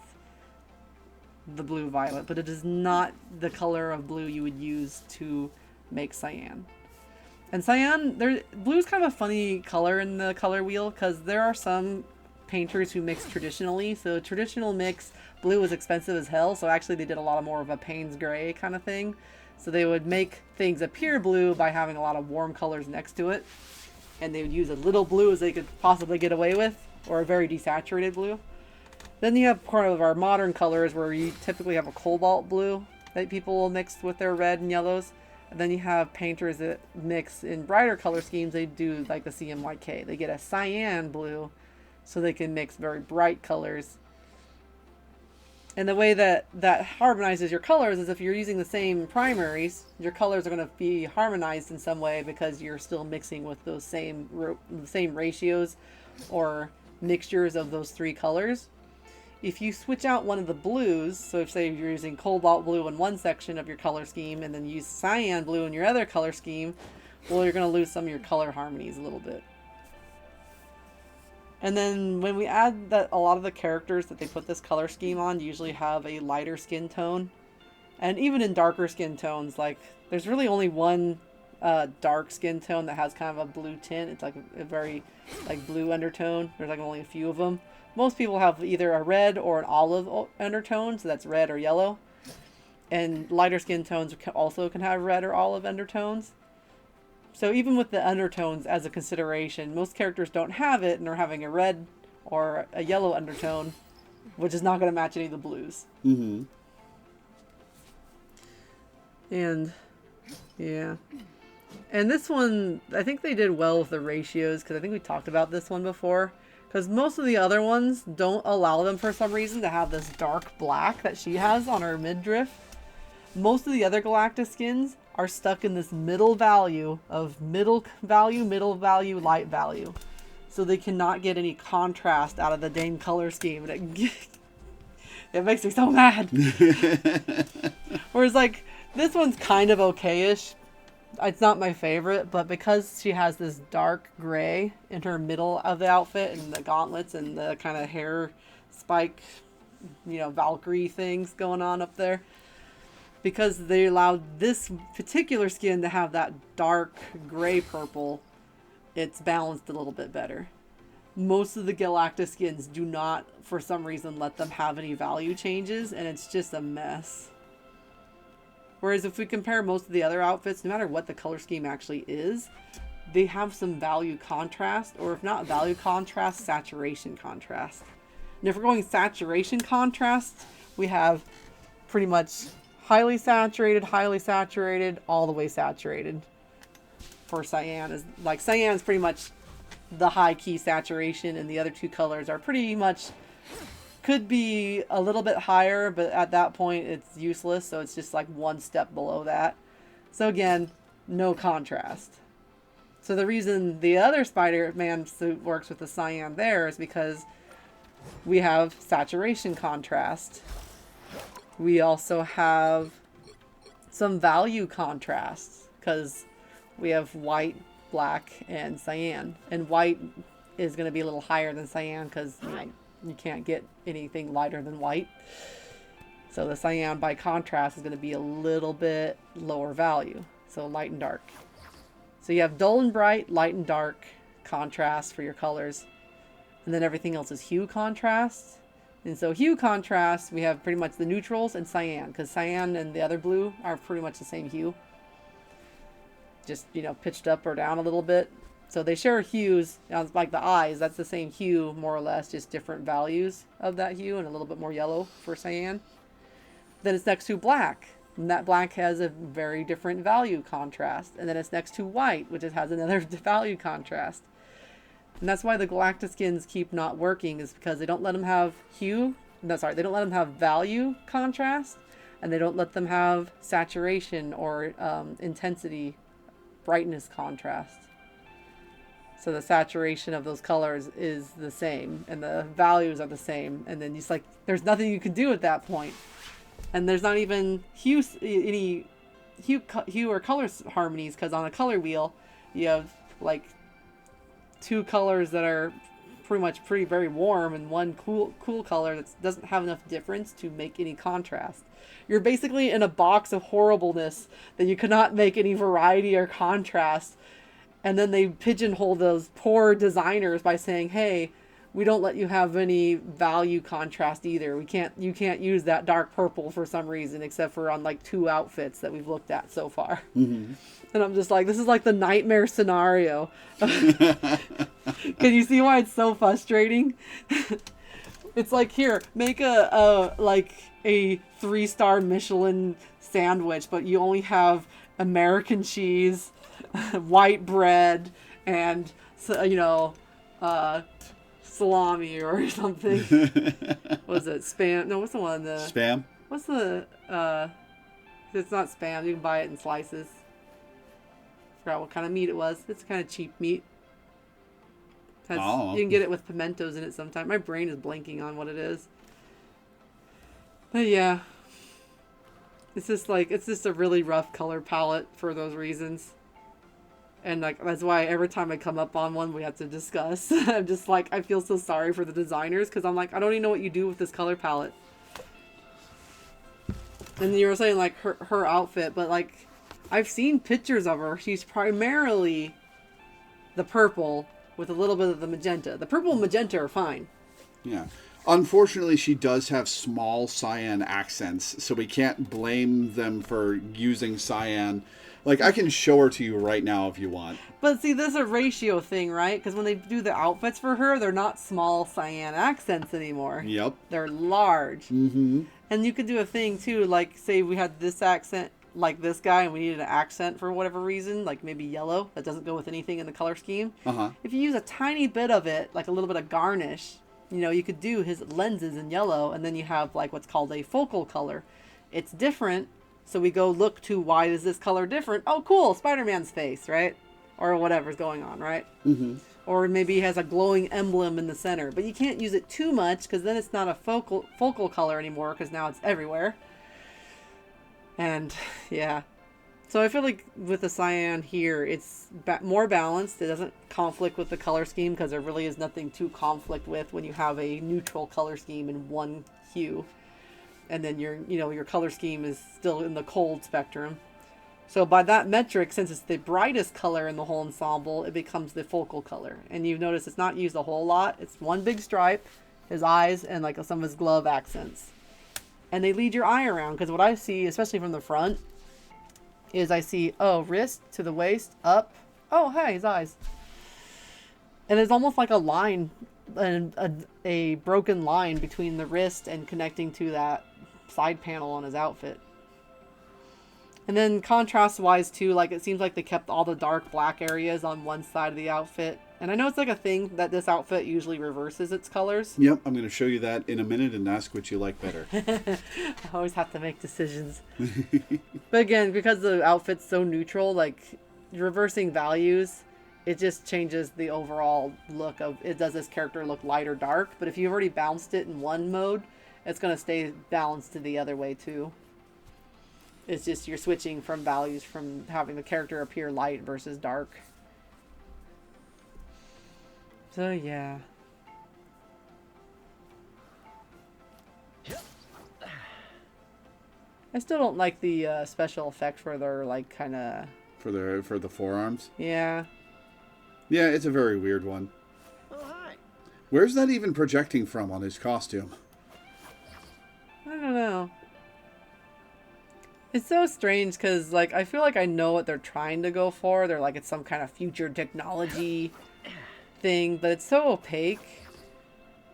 the blue violet, but it is not the color of blue you would use to make cyan. And cyan, blue is kind of a funny color in the color wheel because there are some painters who mix traditionally. So traditional mix, blue is expensive as hell, so actually they did a lot more of a Payne's gray kind of thing. So they would make things appear blue by having a lot of warm colors next to it, and they would use as little blue as they could possibly get away with, or a very desaturated blue. Then you have part of our modern colors where you typically have a cobalt blue that people will mix with their red and yellows. And then you have painters that mix in brighter color schemes. They do like the CMYK. They get a cyan blue so they can mix very bright colors. And the way that harmonizes your colors is if you're using the same primaries, your colors are going to be harmonized in some way because you're still mixing with those same ratios or mixtures of those three colors. If you switch out one of the blues, so if say you're using cobalt blue in one section of your color scheme and then use cyan blue in your other color scheme, well, you're going to lose some of your color harmonies a little bit. And then when we add that, a lot of the characters that they put this color scheme on usually have a lighter skin tone. And even in darker skin tones, like there's really only one dark skin tone that has kind of a blue tint. It's like a very like blue undertone. There's like only a few of them. Most people have either a red or an olive undertone, so that's red or yellow. And lighter skin tones also can have red or olive undertones. So even with the undertones as a consideration, most characters don't have it and are having a red or a yellow undertone, which is not going to match any of the blues. Mm-hmm. And yeah. And this one, I think they did well with the ratios because I think we talked about this one before. Because most of the other ones don't allow them for some reason to have this dark black that she has on her midriff. Most of the other Galactus skins are stuck in this middle value of middle value, light value. So they cannot get any contrast out of the dang color scheme. And it makes me so mad. Whereas like, this one's kind of okay-ish. It's not my favorite, but because she has this dark gray in her middle of the outfit and the gauntlets and the kind of hair spike, Valkyrie things going on up there, because they allowed this particular skin to have that dark gray purple, it's balanced a little bit better. Most of the Galactus skins do not, for some reason, let them have any value changes, and it's just a mess. Whereas if we compare most of the other outfits, no matter what the color scheme actually is, they have some value contrast, or if not value contrast, saturation contrast. And if we're going saturation contrast, we have pretty much highly saturated, all the way saturated for cyan. Cyan is pretty much the high key saturation, and the other two colors are pretty much could be a little bit higher, but at that point it's useless, so it's just like one step below that. So again, no contrast. So the reason the other Spider-Man suit works with the cyan there is because we have saturation contrast. We also have some value contrast because we have white, black, and cyan. And white is going to be a little higher than cyan because you can't get anything lighter than white. So the cyan by contrast is going to be a little bit lower value. So light and dark. So you have dull and bright, light and dark contrast for your colors. And then everything else is hue contrast. And so hue contrast, we have pretty much the neutrals and cyan. Because cyan and the other blue are pretty much the same hue. Just, pitched up or down a little bit. So they share hues, like the eyes, that's the same hue, more or less, just different values of that hue and a little bit more yellow for cyan. then it's next to black. And that black has a very different value contrast. And then it's next to white, which has another value contrast. And that's why the Galactiskins keep not working, is because they don't let them have hue. No, sorry, they don't let them have value contrast, and they don't let them have saturation or intensity, brightness contrast. So the saturation of those colors is the same, and the values are the same, and then it's like there's nothing you can do at that point. And there's not even any hue or color harmonies, because on a color wheel, you have like two colors that are pretty very warm, and one cool color that doesn't have enough difference to make any contrast. You're basically in a box of horribleness that you cannot make any variety or contrast. And then they pigeonhole those poor designers by saying, hey, we don't let you have any value contrast either. You can't use that dark purple for some reason, except for on like 2 outfits that we've looked at so far. Mm-hmm. And I'm just like, this is like the nightmare scenario. Can you see why it's so frustrating? It's like, here, make a 3-star Michelin sandwich, but you only have American cheese, white bread, and salami or something. What is it? Spam? No, what's the one? Spam? What's the it's not spam, you can buy it in slices. Forgot what kind of meat it was. It's kind of cheap meat. You can get it with pimentos in it sometimes. My brain is blanking on what it is. But yeah. It's just a really rough color palette for those reasons. And like that's why every time I come up on one, we have to discuss. I'm just like, I feel so sorry for the designers, because I'm like, I don't even know what you do with this color palette. And you were saying like her outfit, but like I've seen pictures of her. She's primarily the purple with a little bit of the magenta. The purple and magenta are fine. Yeah. Unfortunately, she does have small cyan accents, so we can't blame them for using cyan. Like, I can show her to you right now if you want. But see, this is a ratio thing, right? Because when they do the outfits for her, they're not small cyan accents anymore. Yep. They're large. Mm-hmm. And you could do a thing, too, like, say we had this accent, like this guy, and we needed an accent for whatever reason, like maybe yellow, that doesn't go with anything in the color scheme. Uh-huh. If you use a tiny bit of it, like a little bit of garnish, you could do his lenses in yellow, and then you have, like, what's called a focal color. It's different. So we go look to, why is this color different? Oh, cool, Spider-Man's face, right? Or whatever's going on, right? Mm-hmm. Or maybe he has a glowing emblem in the center. But you can't use it too much, because then it's not a focal color anymore, because now it's everywhere. And, yeah. So I feel like with the cyan here, it's more balanced. It doesn't conflict with the color scheme, because there really is nothing to conflict with when you have a neutral color scheme in one hue. And then your color scheme is still in the cold spectrum. So by that metric, since it's the brightest color in the whole ensemble, it becomes the focal color. And you've noticed it's not used a whole lot. It's one big stripe, his eyes, and like some of his glove accents. And they lead your eye around, because what I see, especially from the front, is I see, wrist to the waist, up. Oh, hey, his eyes. And it's almost like a line, a broken line between the wrist and connecting to that side panel on his outfit. And then contrast wise too, like it seems like they kept all the dark black areas on one side of the outfit. And I know it's like a thing that this outfit usually reverses its colors. Yep, I'm going to show you that in a minute and ask what you like better. I always have to make decisions. But again, because the outfit's so neutral, like reversing values, it just changes the overall look of, it does this character look light or dark. But if you've already balanced it in one mode, it's going to stay balanced to the other way too. It's just you're switching from values from having the character appear light versus dark. So yeah. I still don't like the special effect where they're like kind of for the forearms. Yeah. Yeah, it's a very weird one. Oh, hi. Where's that even projecting from on his costume? I don't know. It's so strange because, like, I feel like I know what they're trying to go for. They're like, it's some kind of future technology thing, but it's so opaque.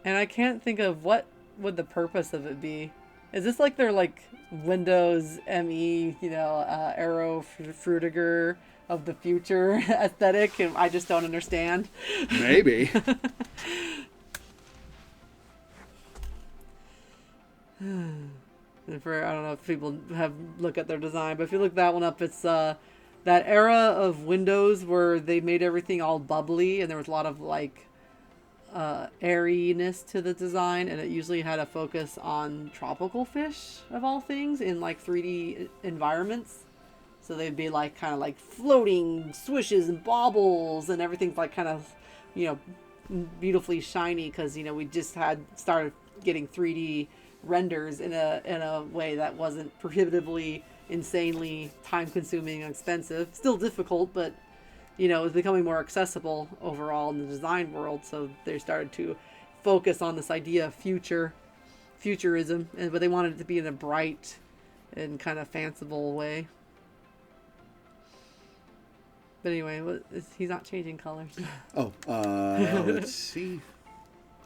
And I can't think of what would the purpose of it be. Is this like their like Windows ME, Aero Frutiger of the future aesthetic, and I just don't understand? Maybe. And for I don't know if people have look at their design, but if you look that one up, it's that era of Windows where they made everything all bubbly, and there was a lot of like airiness to the design, and it usually had a focus on tropical fish of all things in like 3D environments. So they'd be like kind of like floating swishes and baubles, and everything's like kind of beautifully shiny because we just had started getting 3D renders in a way that wasn't prohibitively insanely time consuming and expensive. Still difficult, but it was becoming more accessible overall in the design world, so they started to focus on this idea of futurism, but they wanted it to be in a bright and kind of fanciful way. But anyway, he's not changing colors. Oh, let's see.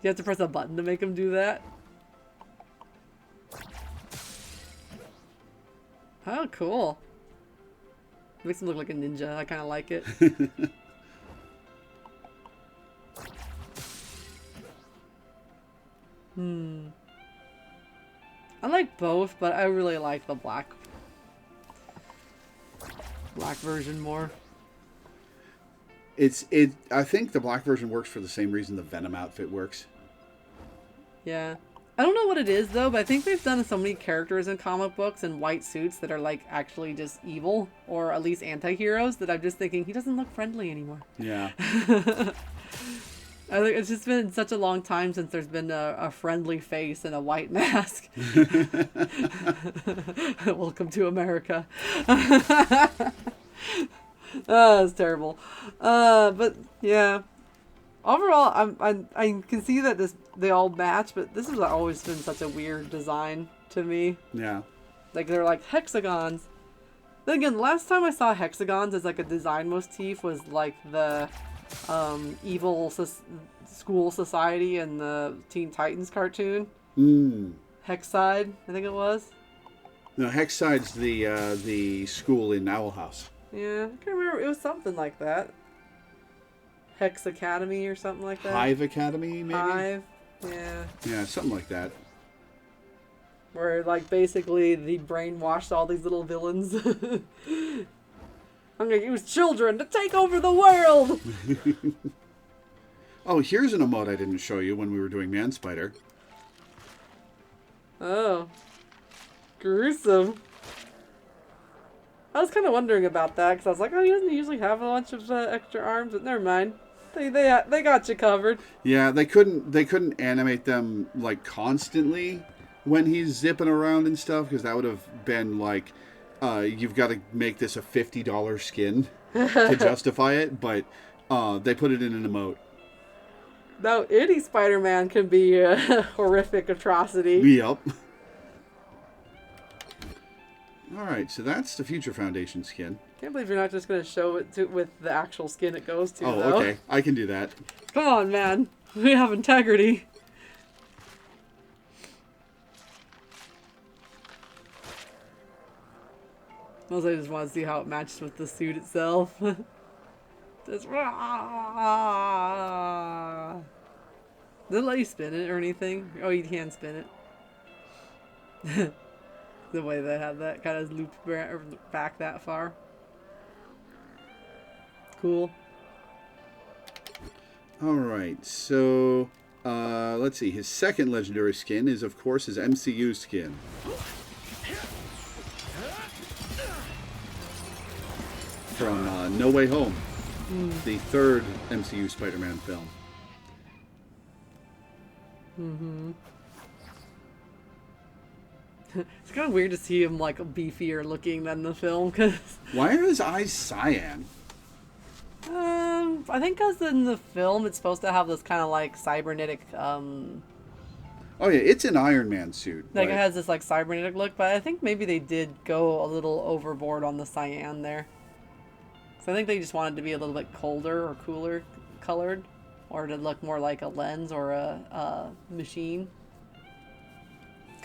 You have to press a button to make him do that. Oh, cool. Makes him look like a ninja. I kind of like it. I like both, but I really like the black version more. I think the black version works for the same reason the Venom outfit works. Yeah. I don't know what it is though, but I think they've done so many characters in comic books in white suits that are like actually just evil or at least anti-heroes that I'm just thinking he doesn't look friendly anymore. Yeah. I think it's just been such a long time since there's been a friendly face and a white mask. Welcome to America. Oh, it's terrible. But yeah. Overall, I can see that they all match, but this has always been such a weird design to me. Yeah. Like they're like hexagons. Then again, last time I saw hexagons as like a design motif was like the evil school society in the Teen Titans cartoon. Hexside, I think it was. No, Hexside's the school in Owl House. Yeah, I can't remember. It was something like that. Hex Academy or something like that. Hive Academy, maybe? Hive, yeah. Yeah, something like that. Where, like, basically they brainwashed all these little villains. I'm gonna use children to take over the world! Oh, here's an emote I didn't show you when we were doing Man Spider. Oh. Gruesome. I was kind of wondering about that, because I was like, oh, he doesn't usually have a bunch of extra arms, but never mind. They got you covered. Yeah, they couldn't animate them like constantly when he's zipping around and stuff, because that would have been like, you've got to make this a $50 skin to justify it. But they put it in an emote. Now, any Spider-Man can be a horrific atrocity. Yep. All right, so that's the Future Foundation skin. Can't believe you're not just going to show it with the actual skin it goes to, Oh, though. okay. I can do that. Come on, man. We have integrity. Mostly I just want to see how it matches with the suit itself. Just... Does it let you spin it or anything? Oh, you can spin it. The way they have that kind of looped back that far. Cool. All right, so let's see. His second legendary skin is, of course, his MCU skin. From No Way Home, the third MCU Spider-Man film. Mm-hmm. It's kind of weird to see him like beefier looking than the film, cause Why are his eyes cyan? I think because in the film it's supposed to have this kind of like cybernetic Oh yeah, it's an Iron Man suit. like but... it has this like cybernetic look, but I think maybe they did go a little overboard on the cyan there. So I think they just wanted to be a little bit colder or cooler colored, or to look more like a lens or a machine.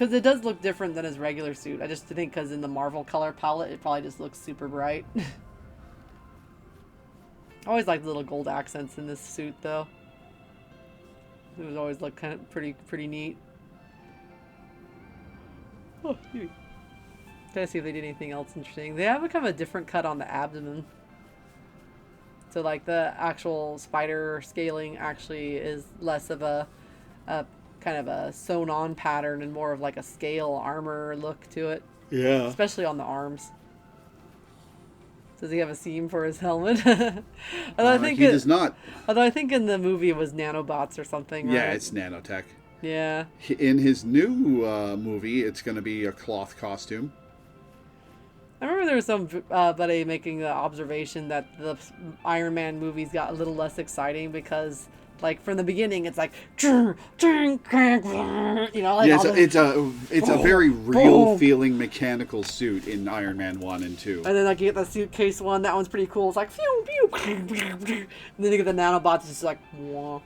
Because it does look different than his regular suit. I just think because in the Marvel color palette, it probably just looks super bright. I always like the little gold accents in this suit, though. It was always look kind of pretty neat. Oh, trying to see if they did anything else interesting. They have a kind of a different cut on the abdomen. So like the actual spider scaling actually is less of a kind of a sewn on pattern and more of like a scale armor look to it. Yeah. Especially on the arms. Does he have a seam for his helmet? Although I think he does not. Although I think in the movie it was nanobots or something, right? Yeah, it's nanotech. Yeah. In his new movie, it's going to be a cloth costume. I remember there was somebody making the observation that the Iron Man movies got a little less exciting because, like, from the beginning, it's like, you know, like yeah, it's a very real feeling mechanical suit in Iron Man 1 and 2. And then like you get the suitcase one, that one's pretty cool. It's like, phew, pew, and then you get the nanobots, it's just like, wah.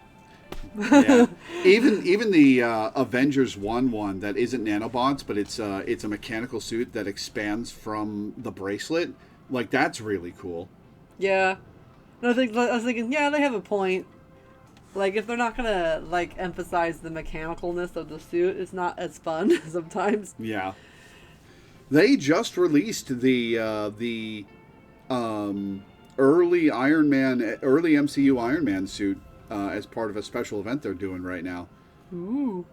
Yeah. Even the Avengers 1 that isn't nanobots, but it's a mechanical suit that expands from the bracelet. Like, that's really cool. Yeah. And I was thinking, yeah, they have a point. Like, if they're not gonna like emphasize the mechanicalness of the suit, it's not as fun sometimes. Yeah. They just released the early MCU Iron Man suit as part of a special event they're doing right now. Ooh.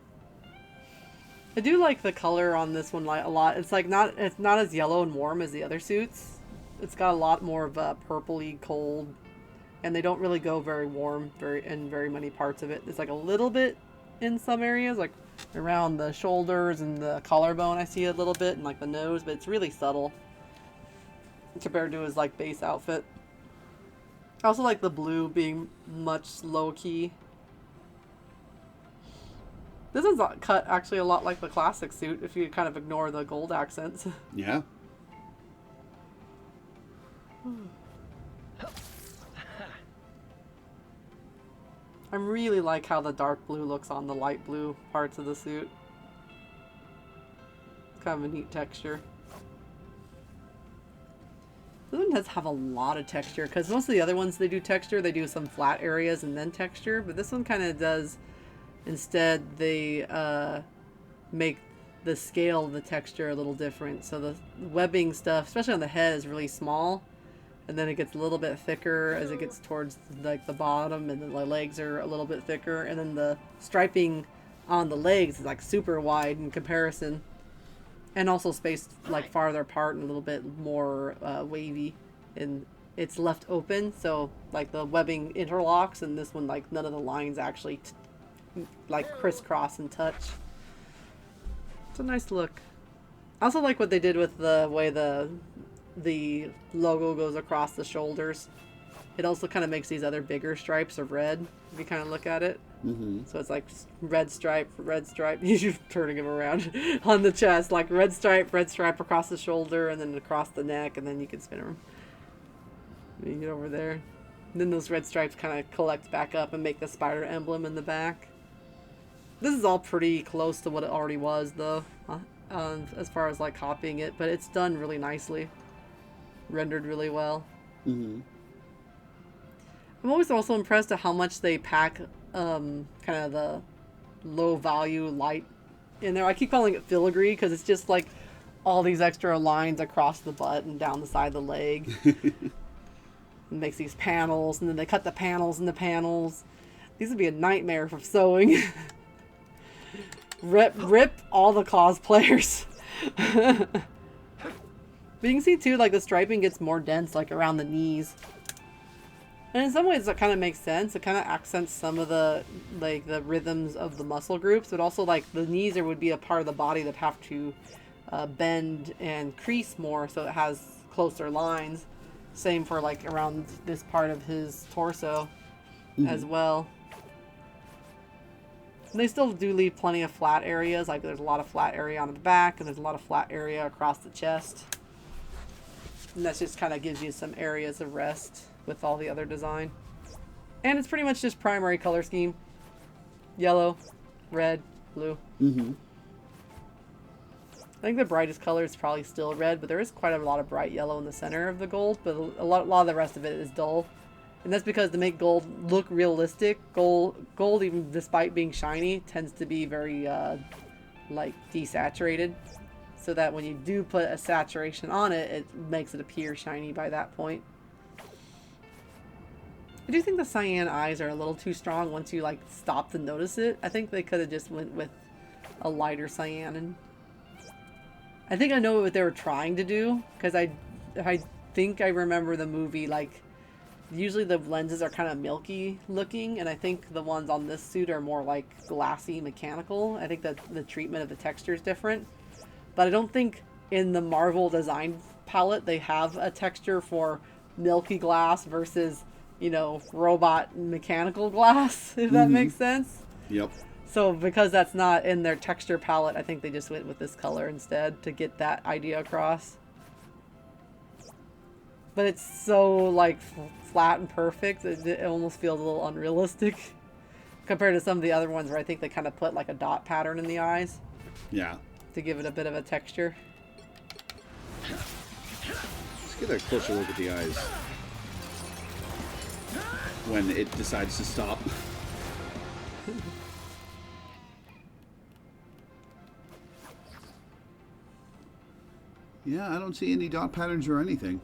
I do like the color on this one a lot. It's like it's not as yellow and warm as the other suits. It's got a lot more of a purpley cold, and they don't really go very warm in very many parts of it. It's like a little bit in some areas, like around the shoulders and the collarbone. I see a little bit, and like the nose, but it's really subtle compared to his like base outfit. I also like the blue being much low-key. This one's cut actually a lot like the classic suit if you kind of ignore the gold accents. Yeah. I really like how the dark blue looks on the light blue parts of the suit. It's kind of a neat texture. This one does have a lot of texture, because most of the other ones they do some flat areas and then texture, but this one kind of does, instead they make the scale of the texture a little different. So the webbing stuff, especially on the head, is really small, and then it gets a little bit thicker as it gets towards like the bottom, and then the legs are a little bit thicker, and then the striping on the legs is like super wide in comparison. And also spaced like farther apart and a little bit more wavy, and it's left open, so like the webbing interlocks, and this one like none of the lines actually like crisscross and touch. It's a nice look. I also like what they did with the way the logo goes across the shoulders. It also kind of makes these other bigger stripes of red if you kind of look at it. Mm-hmm. So it's like red stripe, you're turning them around on the chest, like red stripe across the shoulder, and then across the neck, and then you can spin them. You get over there. And then those red stripes kind of collect back up and make the spider emblem in the back. This is all pretty close to what it already was, though, as far as like copying it, but it's done really nicely. Rendered really well. Mm-hmm. I'm always also impressed at how much they pack kind of the low value light in there. I keep calling it filigree because it's just like all these extra lines across the butt and down the side of the leg. It makes these panels, and then they cut the panels into panels. These would be a nightmare for sewing. Rip all the cosplayers. But you can see too, like the striping gets more dense, like around the knees. And in some ways that kind of makes sense. It kind of accents some of the like the rhythms of the muscle groups, but also like the knees would be a part of the body that have to bend and crease more, so it has closer lines. Same for like around this part of his torso as well. And they still do leave plenty of flat areas. Like there's a lot of flat area on the back, and there's a lot of flat area across the chest. And that just kind of gives you some areas of rest with all the other design. And it's pretty much just primary color scheme. Yellow, red, blue. Mm-hmm. I think the brightest color is probably still red, but there is quite a lot of bright yellow in the center of the gold, but a lot of the rest of it is dull. And that's because to make gold look realistic, gold even despite being shiny, tends to be very like desaturated. So that when you do put a saturation on it, it makes it appear shiny by that point. I do think the cyan eyes are a little too strong once you like stop to notice it. I think they could have just went with a lighter cyan, and I think I know what they were trying to do, because I think I remember the movie, like, usually the lenses are kind of milky looking, and I think the ones on this suit are more like glassy mechanical. I think that the treatment of the texture is different, but I don't think in the Marvel design palette they have a texture for milky glass versus, you know, robot mechanical glass, if that makes sense. Yep. So because that's not in their texture palette, I think they just went with this color instead to get that idea across. But it's so like flat and perfect, it almost feels a little unrealistic compared to some of the other ones where I think they kind of put like a dot pattern in the eyes. Yeah. To give it a bit of a texture. Let's get a closer look at the eyes when it decides to stop. Yeah, I don't see any dot patterns or anything.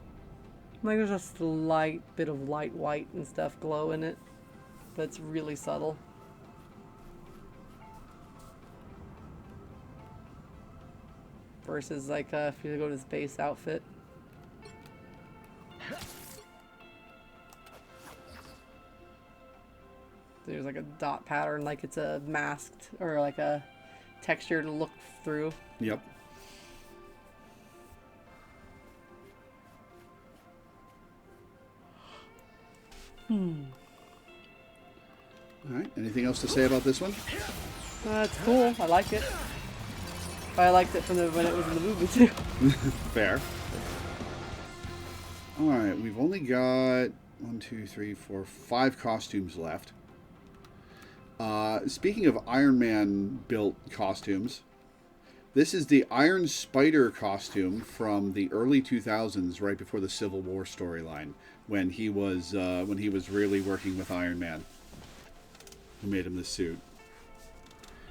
Like there's a slight bit of light white and stuff glow in it, but it's really subtle. Versus like if you go to this base outfit. There's like a dot pattern, like it's a masked or like a texture to look through. Yep. Alright, anything else to say about this one? It's cool. I like it. I liked it from when it was in the movie too. Fair. Alright, we've only got 5 costumes left. Speaking of Iron Man built costumes, this is the Iron Spider costume from the early 2000s, right before the Civil War storyline, when he was really working with Iron Man, who made him this suit.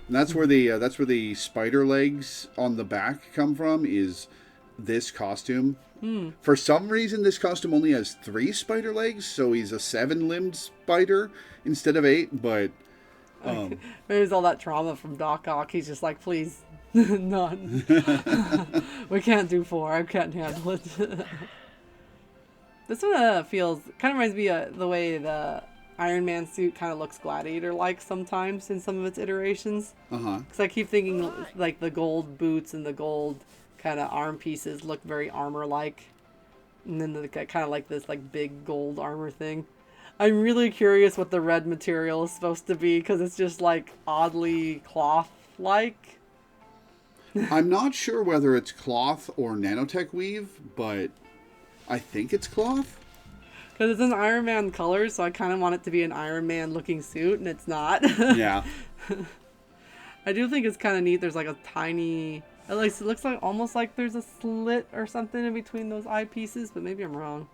And that's where the spider legs on the back come from, is this costume. For some reason, this costume only has 3 spider legs, so he's a 7-limbed spider instead of 8. But maybe it's all that trauma from Doc Ock. He's just like, please, none. We can't do 4. I can't handle it. This one feels kind of reminds me of the way the Iron Man suit kind of looks gladiator-like sometimes in some of its iterations. Because I keep thinking like the gold boots and the gold kind of arm pieces look very armor-like, and then the kind of like this like big gold armor thing. I'm really curious what the red material is supposed to be, because it's just like oddly cloth-like. I'm not sure whether it's cloth or nanotech weave, but I think it's cloth. Because it's an Iron Man color, so I kind of want it to be an Iron Man looking suit, and it's not. Yeah. I do think it's kind of neat. There's like a tiny, at least it looks like almost like there's a slit or something in between those eye pieces, but maybe I'm wrong.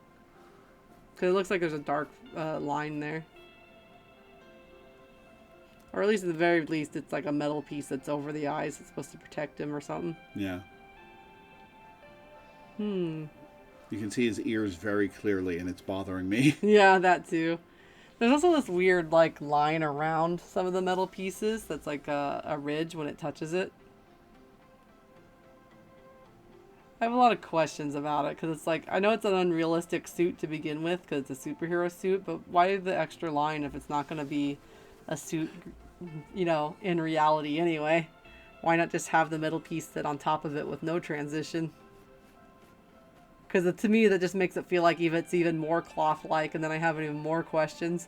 Because it looks like there's a dark line there. Or at least at the very least, it's like a metal piece that's over the eyes. It's supposed to protect him or something. Yeah. You can see his ears very clearly, and it's bothering me. Yeah, that too. There's also this weird like line around some of the metal pieces that's like a ridge when it touches it. I have a lot of questions about it, because it's like, I know it's an unrealistic suit to begin with because it's a superhero suit, but why the extra line if it's not going to be a suit, you know, in reality anyway? Why not just have the metal piece sit on top of it with no transition? Because to me, that just makes it feel like it's even more cloth-like, and then I have even more questions.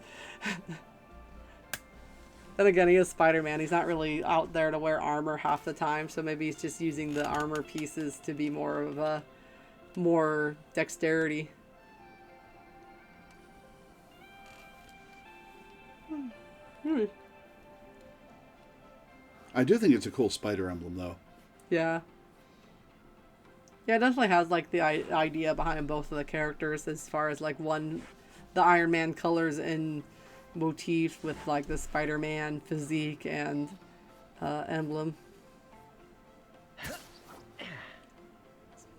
Then again, he is Spider-Man. He's not really out there to wear armor half the time, so maybe he's just using the armor pieces to be more of a more dexterity. I do think it's a cool spider emblem, though. Yeah. Yeah, it definitely has like the idea behind both of the characters as far as like one, the Iron Man colors and motif with like the Spider-Man physique and emblem.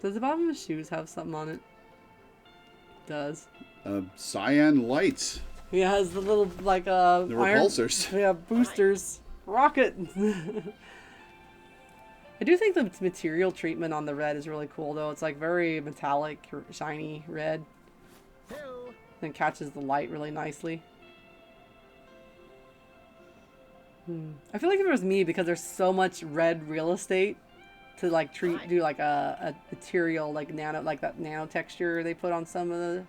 Does the bottom of his shoes have something on it? It does. Cyan lights. He has the little like The iron, repulsors. yeah, boosters. Rocket. I do think the material treatment on the red is really cool though. It's like very metallic, shiny red. Hello. And catches the light really nicely. I feel like if it was me, because there's so much red real estate to like do like a material like nano, like that nano texture they put on some of the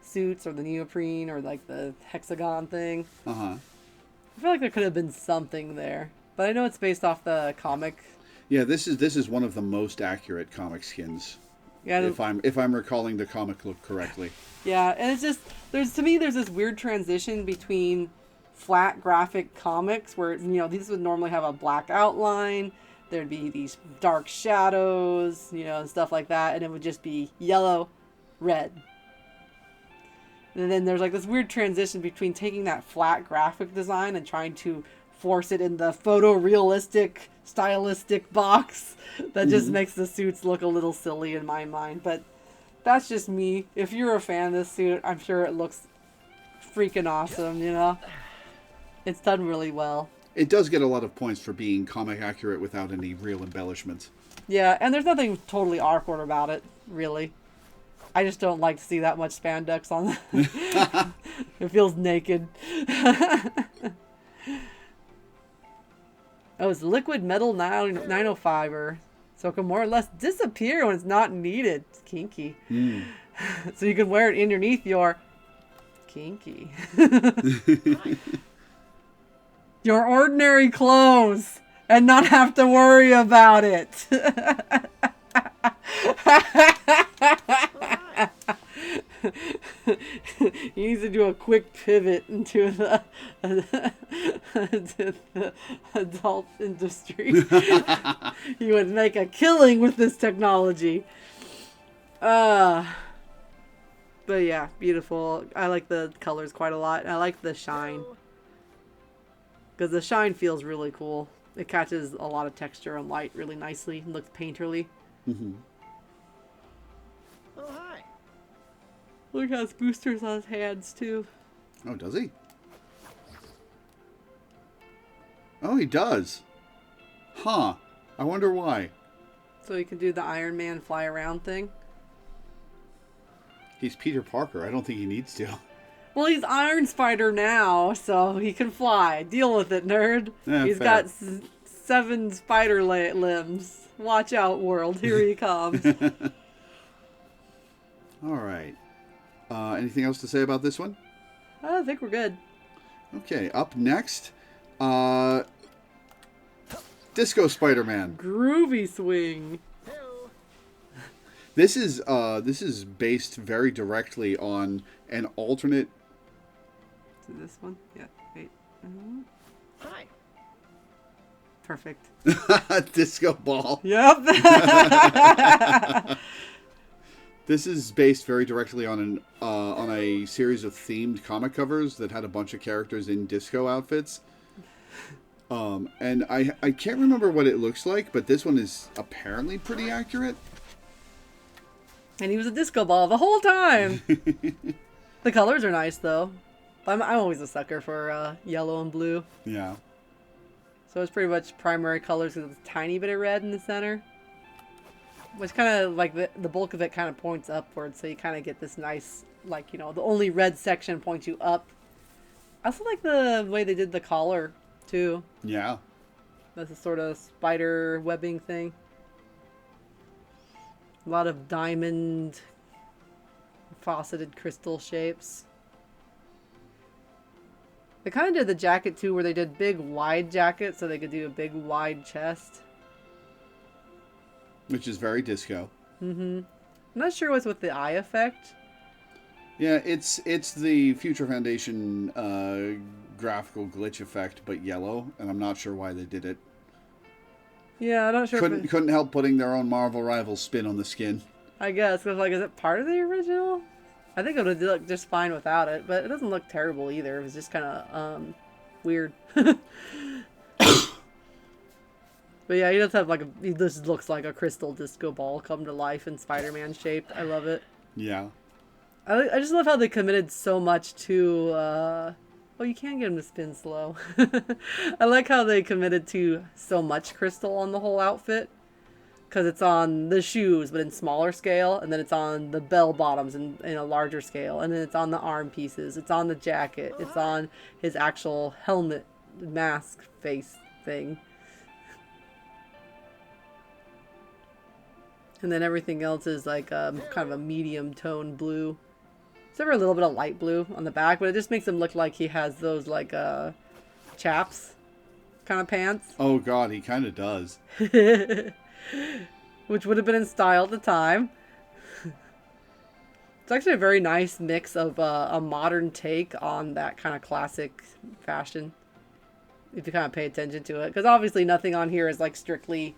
suits or the neoprene or like the hexagon thing. Uh-huh. I feel like there could have been something there, but I know it's based off the comic. Yeah, this is one of the most accurate comic skins. Yeah, If I'm recalling the comic look correctly. yeah, and it's just there's this weird transition between flat graphic comics where these would normally have a black outline, there'd be these dark shadows, and stuff like that, and it would just be yellow, red. And then there's like this weird transition between taking that flat graphic design and trying to force it in the photorealistic, stylistic box that just makes the suits look a little silly in my mind. But that's just me. If you're a fan of this suit, I'm sure it looks freaking awesome, It's done really well. It does get a lot of points for being comic accurate without any real embellishments. Yeah, and there's nothing totally awkward about it, really. I just don't like to see that much spandex on it feels naked. Oh, it's liquid metal nanofiber. So it can more or less disappear when it's not needed. It's kinky. So you can wear it underneath your kinky. Your ordinary clothes and not have to worry about it. He needs to do a quick pivot into the adult industry. He would make a killing with this technology. But yeah, beautiful. I like the colors quite a lot. I like the shine. Because the shine feels really cool. It catches a lot of texture and light really nicely. It looks painterly. Mm-hmm. Oh, hi. Look, he has boosters on his hands too. Oh, does he? Oh, he does. Huh. I wonder why. So he can do the Iron Man fly around thing. He's Peter Parker. I don't think he needs to. Well, he's Iron Spider now, so he can fly. Deal with it, nerd. Yeah, He's fair. got 7 spider limbs. Watch out, world. Here he comes. All right. Anything else to say about this one? I think we're good. Okay, up next, Disco Spider-Man. Groovy swing. Hello. This is based very directly on an alternate. To this one? Yeah. Wait. Hi. Perfect. Disco Ball. Yep. This is based very directly on a series of themed comic covers that had a bunch of characters in disco outfits. And I can't remember what it looks like, but this one is apparently pretty accurate. And he was a disco ball the whole time. The colors are nice, though. I'm always a sucker for yellow and blue. Yeah. So it's pretty much primary colors with a tiny bit of red in the center. Which kind of, like, the bulk of it kind of points upwards. So you kind of get this nice, like, the only red section points you up. I also like the way they did the collar, too. Yeah. That's a sort of spider webbing thing. A lot of diamond, faceted crystal shapes. They kind of did the jacket too, where they did big wide jackets so they could do a big wide chest. Which is very disco. I'm not sure what's with the eye effect. Yeah, it's the Future Foundation graphical glitch effect, but yellow, and I'm not sure why they did it. Yeah, I'm not sure. Couldn't help putting their own Marvel Rivals spin on the skin. I guess, because, like, is it part of the original? I think it would look just fine without it, but it doesn't look terrible either. It was just kind of, weird. But yeah, he does have, like, this looks like a crystal disco ball come to life in Spider-Man shape. I love it. Yeah. I just love how they committed so much to, oh, you can get him to spin slow. I like how they committed to so much crystal on the whole outfit. Because it's on the shoes, but in smaller scale, and then it's on the bell bottoms in a larger scale, and then it's on the arm pieces, it's on the jacket, it's on his actual helmet, mask, face thing. And then everything else is like kind of a medium tone blue. Except for a little bit of light blue on the back, but it just makes him look like he has those like chaps kind of pants. Oh god, he kind of does. Which would have been in style at the time. It's actually a very nice mix of a modern take on that kind of classic fashion. If you kind of pay attention to it. Because obviously nothing on here is like strictly,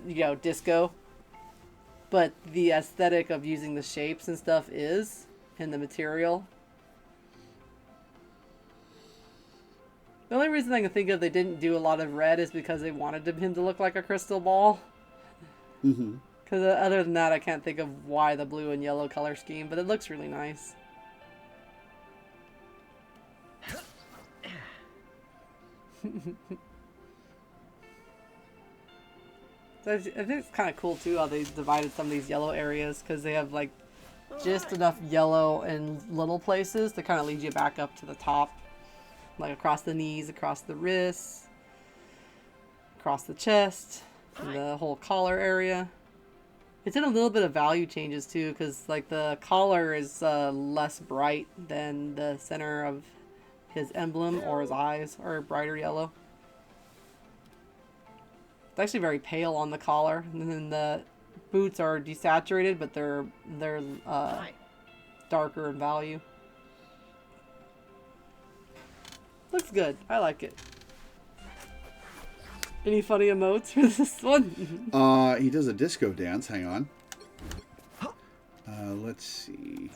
you know, disco. But the aesthetic of using the shapes and stuff is in the material. The only reason I can think of they didn't do a lot of red is because they wanted him to look like a crystal ball. Mm-hmm. Because other than that, I can't think of why the blue and yellow color scheme, but it looks really nice. So I think it's kind of cool too how they divided some of these yellow areas, because they have like just enough yellow in little places to kind of lead you back up to the top. Like across the knees, across the wrists, across the chest, and the whole collar area. It's in a little bit of value changes too, because like the collar is less bright than the center of his emblem, or his eyes are brighter yellow. It's actually very pale on the collar, and then the boots are desaturated, but they're darker in value. Looks good. I like it. Any funny emotes for this one? He does a disco dance. Hang on. Let's see.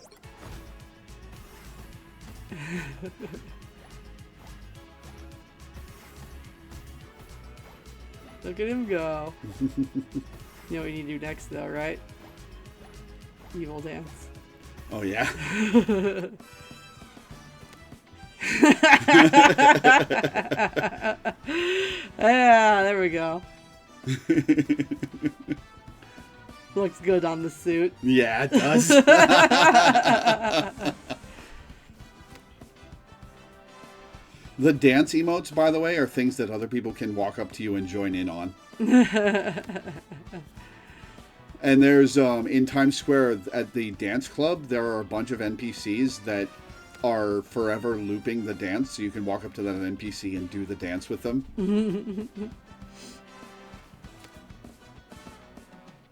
Look at him go. You know what you need to do next, though, right? Evil dance. Oh, yeah. Yeah, there we go. Looks good on the suit. Yeah, it does. The dance emotes, by the way, are things that other people can walk up to you and join in on. And there's, in Times Square at the dance club, there are a bunch of NPCs that are forever looping the dance, so you can walk up to that NPC and do the dance with them.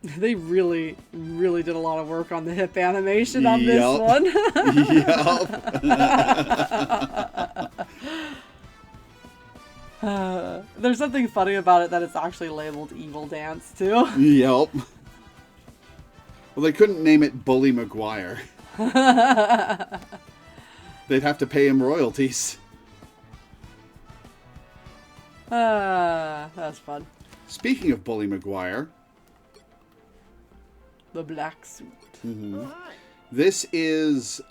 They really, really did a lot of work on the hip animation on this Yup. one. Yep. There's something funny about it that it's actually labeled Evil Dance, too. Yep. Well, they couldn't name it Bully McGuire. They'd have to pay him royalties. That's fun. Speaking of Bully McGuire, The black suit. this is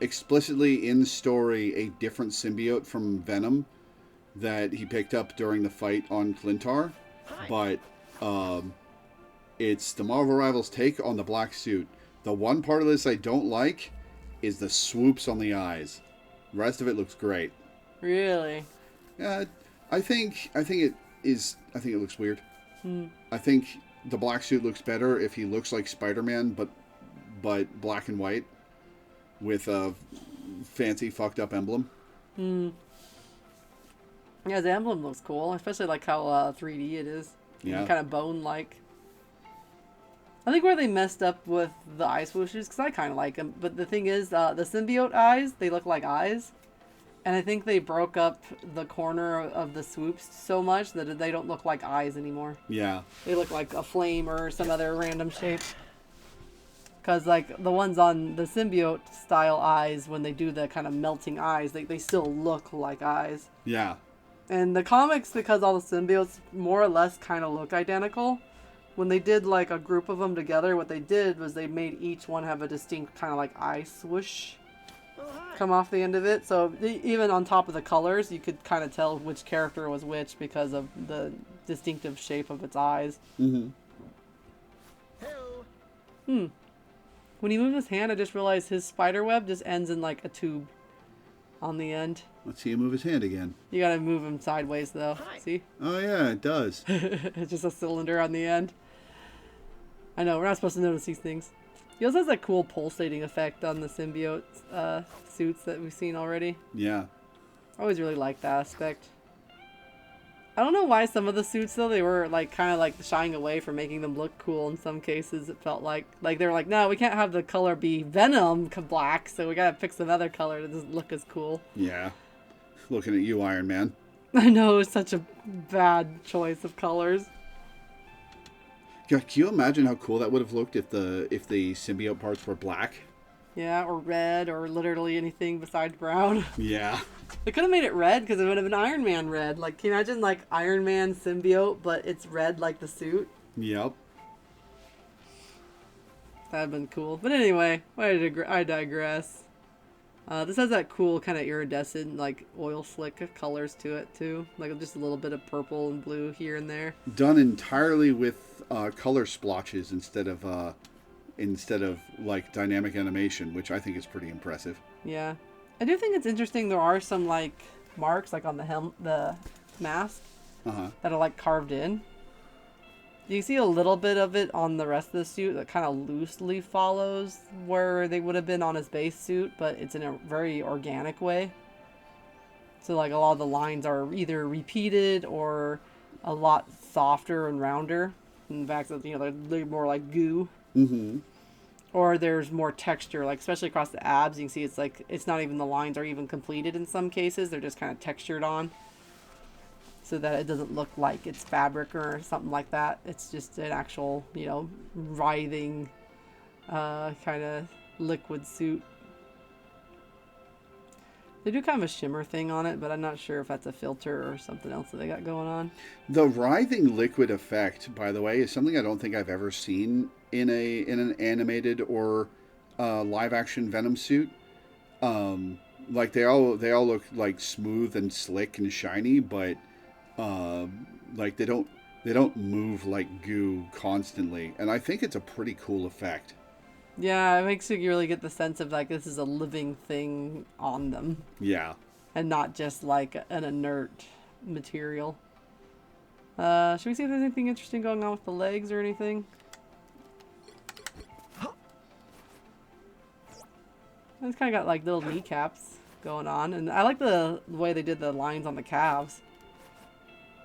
explicitly in story a different symbiote from Venom that he picked up during the fight on Clintar, but it's the Marvel Rivals take on the black suit. The one part of this I don't like is the swoops on the eyes. The rest of it looks great. Really? Yeah, I think it looks weird. I think the black suit looks better if he looks like Spider-Man, but black and white with a fancy fucked up emblem. Yeah, the emblem looks cool, especially like how 3D it is. Yeah. Kind of bone-like. I think where they messed up with the eye swooshes, because I kind of like them, but the thing is, the symbiote eyes, they look like eyes. And I think they broke up the corner of the swoops so much that they don't look like eyes anymore. Yeah. They look like a flame or some other random shape. Because, like, the ones on the symbiote style eyes, when they do the kind of melting eyes, they still look like eyes. Yeah. And the comics, because all the symbiotes more or less kind of look identical, when they did, like, a group of them together, what they did was they made each one have a distinct kind of, like, eye swoosh come off the end of it. So even on top of the colors, you could kind of tell which character was which because of the distinctive shape of its eyes. Mm-hmm. Hey-oh. When he moved his hand, I just realized his spider web just ends in like a tube on the end. Let's see him move his hand again. You gotta move him sideways though. Hi. See? Oh, yeah, it does. It's just a cylinder on the end. I know, we're not supposed to notice these things. He also has that cool pulsating effect on the symbiote suits that we've seen already. Yeah. I always really liked that aspect. I don't know why some of the suits though, they were like kind of like shying away from making them look cool in some cases. It felt like they were like, no, we can't have the color be Venom black, so we gotta pick some other color that doesn't look as cool. Yeah. Looking at you, Iron Man. I know, it's such a bad choice of colors. God, can you imagine how cool that would have looked if the symbiote parts were black? Yeah, or red, or literally anything besides brown. Yeah. They could have made it red because it would have been Iron Man red. Like, can you imagine like Iron Man symbiote, but it's red like the suit? Yep. That'd been cool. But anyway, I digress. This has that cool kind of iridescent, like oil slick colors to it too. Like just a little bit of purple and blue here and there. Done entirely with color splotches instead of like dynamic animation, which I think is pretty impressive. Yeah, I do think it's interesting. There are some like marks, like on the mask, that are like carved in. You see a little bit of it on the rest of the suit that kind of loosely follows where they would have been on his base suit, but it's in a very organic way. So like a lot of the lines are either repeated or a lot softer and rounder. In fact, you know, they're more like goo. Mm-hmm. Or there's more texture, like especially across the abs. You can see it's like it's not even the lines are even completed in some cases. They're just kind of textured on, so that it doesn't look like it's fabric or something like that. It's just an actual, you know, writhing kind of liquid suit. They do kind of a shimmer thing on it, but I'm not sure if that's a filter or something else that they got going on. The writhing liquid effect, by the way, is something I don't think I've ever seen in an animated or live action Venom suit. Like they all look like smooth and slick and shiny, but like they don't move like goo constantly, and I think it's a pretty cool effect. Yeah, it makes you really get the sense of like this is a living thing on them. Yeah. And not just like an inert material. Should we see if there's anything interesting going on with the legs or anything? It's kind of got like little kneecaps going on, and I like the way they did the lines on the calves.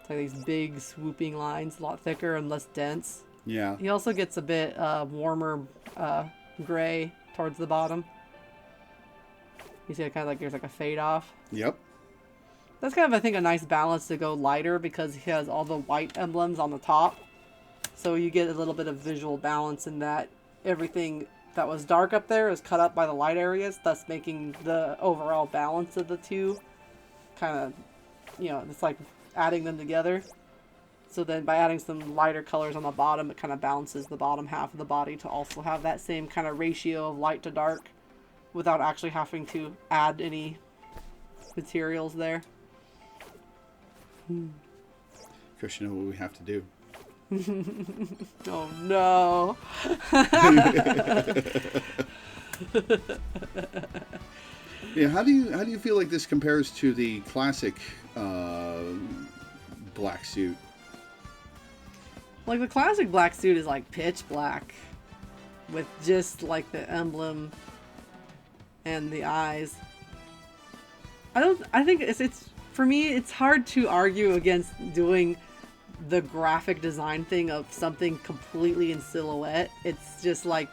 It's like these big swooping lines, a lot thicker and less dense. Yeah. He also gets a bit warmer gray towards the bottom. You see it kind of like there's like a fade off. Yep. That's kind of, I think, a nice balance to go lighter because he has all the white emblems on the top. So you get a little bit of visual balance in that everything that was dark up there is cut up by the light areas, thus making the overall balance of the two kind of, you know, it's like adding them together. So then by adding some lighter colors on the bottom, it kind of balances the bottom half of the body to also have that same kind of ratio of light to dark without actually having to add any materials there. Of course, you know what we have to do. Oh no. Yeah, how do you feel like this compares to the classic black suit? Like the classic black suit is like pitch black with just like the emblem and the eyes. I think it's for me it's hard to argue against doing the graphic design thing of something completely in silhouette. It's just like,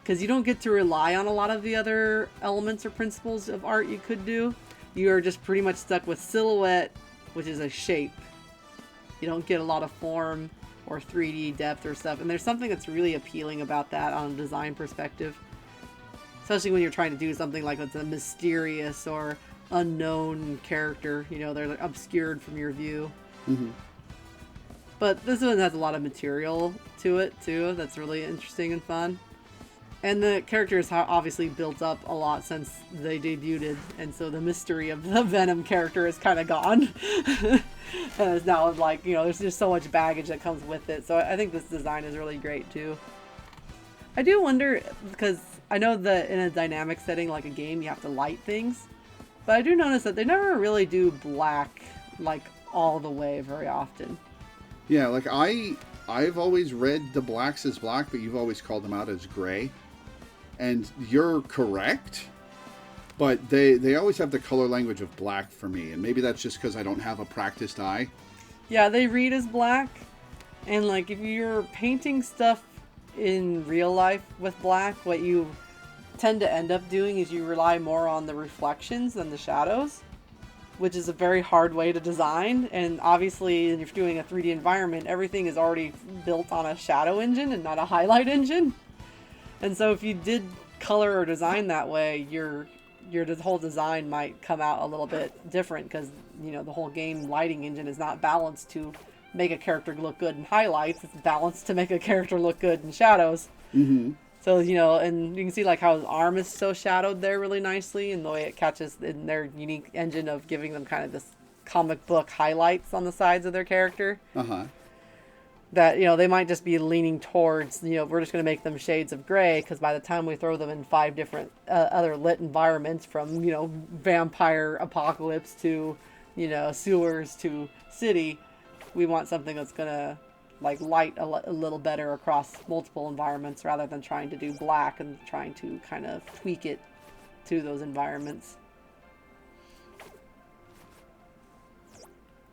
because you don't get to rely on a lot of the other elements or principles of art you could do. you are just pretty much stuck with silhouette, which is a shape. You don't get a lot of form or 3D depth or stuff. And there's something that's really appealing about that on a design perspective. Especially when you're trying to do something like it's a mysterious or unknown character. You know, they're like obscured from your view. Mm-hmm. But this one has a lot of material to it, too. That's really interesting and fun. And the characters have obviously built up a lot since they debuted. And so the mystery of the Venom character is kind of gone. And it's now like, you know, there's just so much baggage that comes with it. So I think this design is really great, too. I do wonder, because I know that in a dynamic setting like a game, you have to light things. But I do notice that they never really do black, like, all the way very often. Yeah, like I've always read the blacks as black, but you've always called them out as gray. And you're correct, but they always have the color language of black for me. And maybe that's just because I don't have a practiced eye. Yeah, they read as black. And, like, if you're painting stuff in real life with black, what you tend to end up doing is you rely more on the reflections than the shadows, which is a very hard way to design. And obviously, if you're doing a 3D environment, everything is already built on a shadow engine and not a highlight engine. And so if you did color or design that way, your whole design might come out a little bit different because, you know, the whole game lighting engine is not balanced to make a character look good in highlights. It's balanced to make a character look good in shadows. Mm-hmm. So, you know, and you can see like how his arm is so shadowed there really nicely, and the way it catches in their unique engine of giving them kind of this comic book highlights on the sides of their character. Uh-huh. That, you know, they might just be leaning towards, you know, we're just going to make them shades of gray, because by the time we throw them in 5 different other lit environments, from, you know, vampire apocalypse to, you know, sewers to city, we want something that's going to, like, light a little better across multiple environments rather than trying to do black and trying to kind of tweak it to those environments.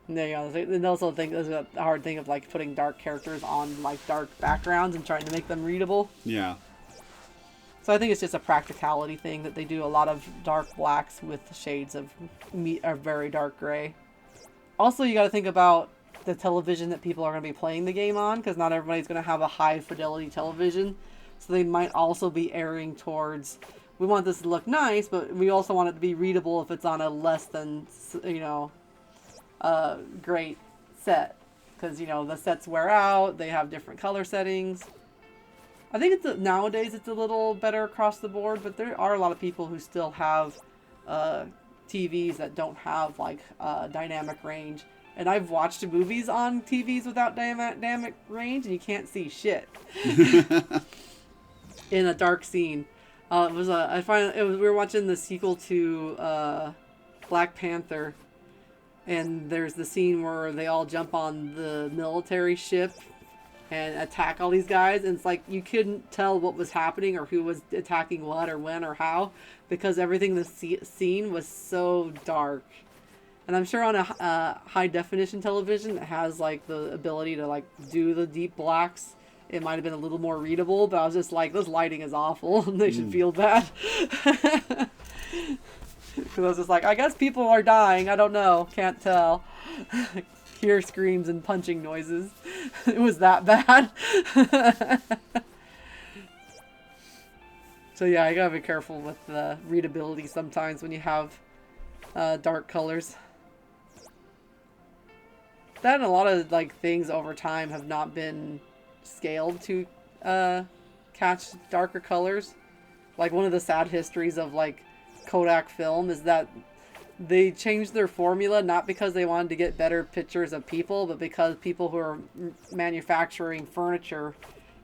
And there you go. And also think there's a hard thing of like putting dark characters on like dark backgrounds and trying to make them readable. Yeah. So I think it's just a practicality thing that they do a lot of dark blacks with shades of very dark gray. Also, you got to think about the television that people are going to be playing the game on, because not everybody's going to have a high fidelity television. So they might also be erring towards, we want this to look nice, but we also want it to be readable if it's on a less than, you know, great set, because, you know, the sets wear out, they have different color settings. I think nowadays it's a little better across the board, but there are a lot of people who still have TVs that don't have like dynamic range. And I've watched movies on TVs without dynamic range, and you can't see shit in a dark scene. We were watching the sequel to Black Panther, and there's the scene where they all jump on the military ship and attack all these guys, and it's like you couldn't tell what was happening or who was attacking what or when or how, because everything in the scene was so dark. And I'm sure on a high definition television that has like the ability to like do the deep blacks, it might have been a little more readable, but I was just like, this lighting is awful and they should feel bad. Because I was just like, I guess people are dying. I don't know. Can't tell. Hear screams and punching noises. It was that bad. So yeah, you gotta be careful with the readability sometimes when you have dark colors. That and a lot of like things over time have not been scaled to catch darker colors. Like one of the sad histories of like Kodak film is that they changed their formula not because they wanted to get better pictures of people, but because people who are manufacturing furniture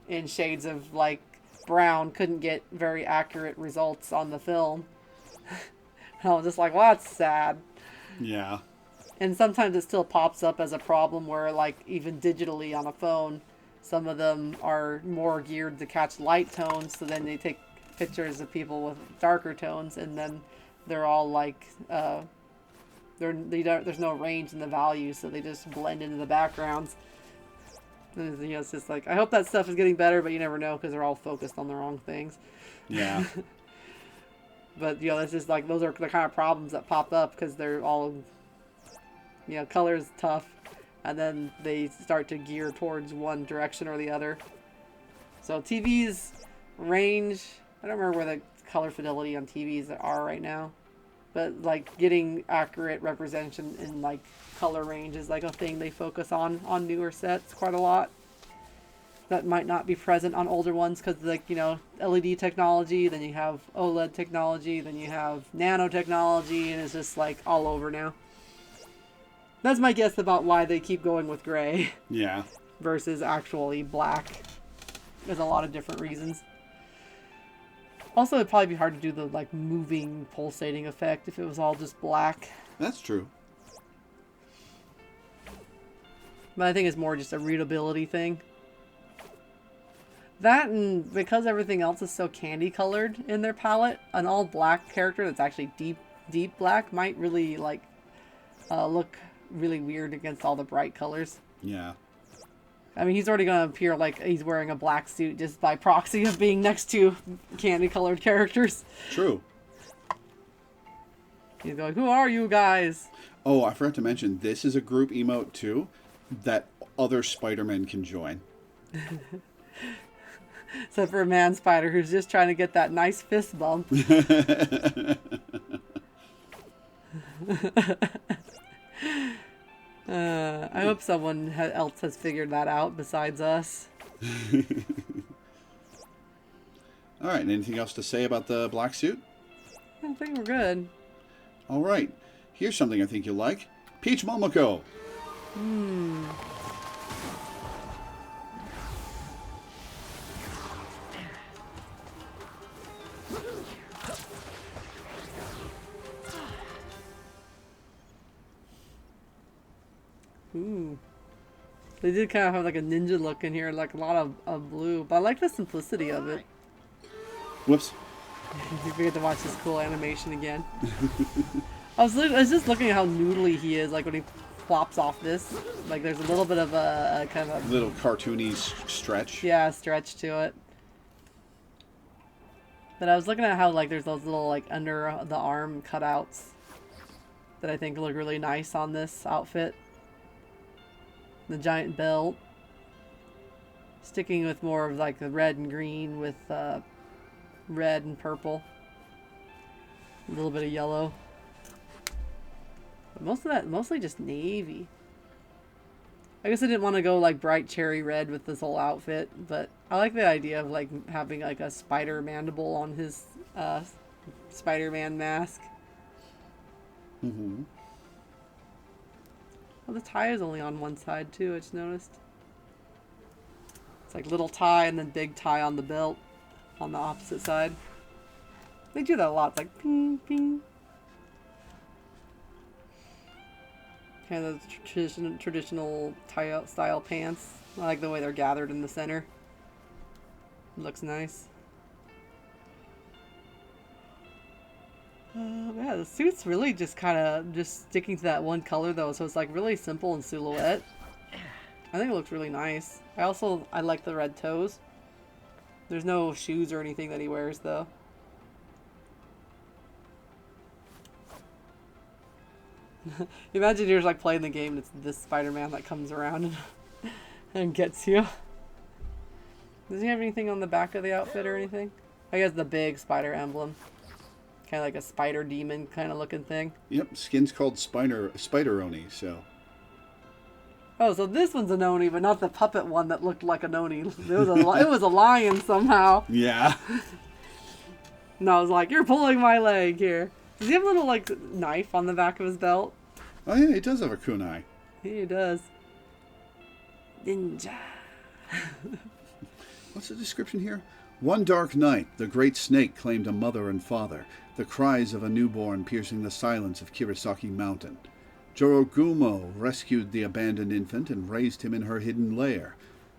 in shades of like brown couldn't get very accurate results on the film. I was just like, well, that's sad. Yeah. And sometimes it still pops up as a problem where, like, even digitally on a phone, some of them are more geared to catch light tones, so then they take pictures of people with darker tones, and then they're all like, there's no range in the value, so they just blend into the backgrounds. And, you know, it's just like, I hope that stuff is getting better, but you never know because they're all focused on the wrong things. Yeah. But, you know, that's just like, those are the kind of problems that pop up because they're all, you know, color's tough. And then they start to gear towards one direction or the other. So TV's range, I don't remember where the color fidelity on TVs are right now. But, like, getting accurate representation in, like, color range is, like, a thing they focus on newer sets quite a lot. That might not be present on older ones because, like, you know, LED technology, then you have OLED technology, then you have nanotechnology, and it's just, like, all over now. That's my guess about why they keep going with gray. Yeah. Versus actually black. There's a lot of different reasons. Also, it'd probably be hard to do the, like, moving, pulsating effect if it was all just black. That's true. But I think it's more just a readability thing. That, and because everything else is so candy colored in their palette, an all black character that's actually deep black might really, like, look really weird against all the bright colors. Yeah. I mean, he's already going to appear like he's wearing a black suit just by proxy of being next to candy-colored characters. True. He's going, who are you guys? Oh, I forgot to mention, this is a group emote, too, that other Spider-Men can join. Except for a man spider who's just trying to get that nice fist bump. I hope someone else has figured that out besides us. All right, anything else to say about the black suit? I think we're good. All right, here's something I think you'll like. Peach Momoko. Ooh. They did kind of have like a ninja look in here, like a lot of blue. But I like the simplicity of it. Whoops. You get to watch this cool animation again. I was just looking at how noodly he is, like when he flops off this. Like there's a little bit of a kind of Little cartoony stretch. yeah, stretch to it. But I was looking at how like there's those little like under the arm cutouts that I think look really nice on this outfit. The giant belt. Sticking with more of like the red and green with red and purple. A little bit of yellow. But most of that, mostly just navy. I guess I didn't want to go like bright cherry red with this whole outfit, but I like the idea of like having like a spider mandible on his Spider-Man mask. Mm-hmm. Well, the tie is only on one side too, I just noticed. It's like little tie and then big tie on the belt on the opposite side. They do that a lot. It's like ping, ping. Kind of traditional tie-out style pants. I like the way they're gathered in the center. It looks nice. Yeah, the suit's really just kind of just sticking to that one color though, so it's like really simple in silhouette. I think it looks really nice. I like the red toes. There's no shoes or anything that he wears though. Imagine you're just like playing the game and it's this Spider-Man that comes around and gets you. Does he have anything on the back of the outfit or anything? I guess the big spider emblem. Kind of like a spider demon kind of looking thing. Yep, skin's called Spider-Oni, so. Oh, so this one's an Oni, but not the puppet one that looked like an Oni. It was a lion somehow. Yeah. And I was like, you're pulling my leg here. Does he have a little, like, knife on the back of his belt? Oh yeah, he does have a kunai. He does. Ninja. What's the description here? One dark night, the great snake claimed a mother and father, the cries of a newborn piercing the silence of Kirasaki Mountain. Jorogumo rescued the abandoned infant and raised him in her hidden lair.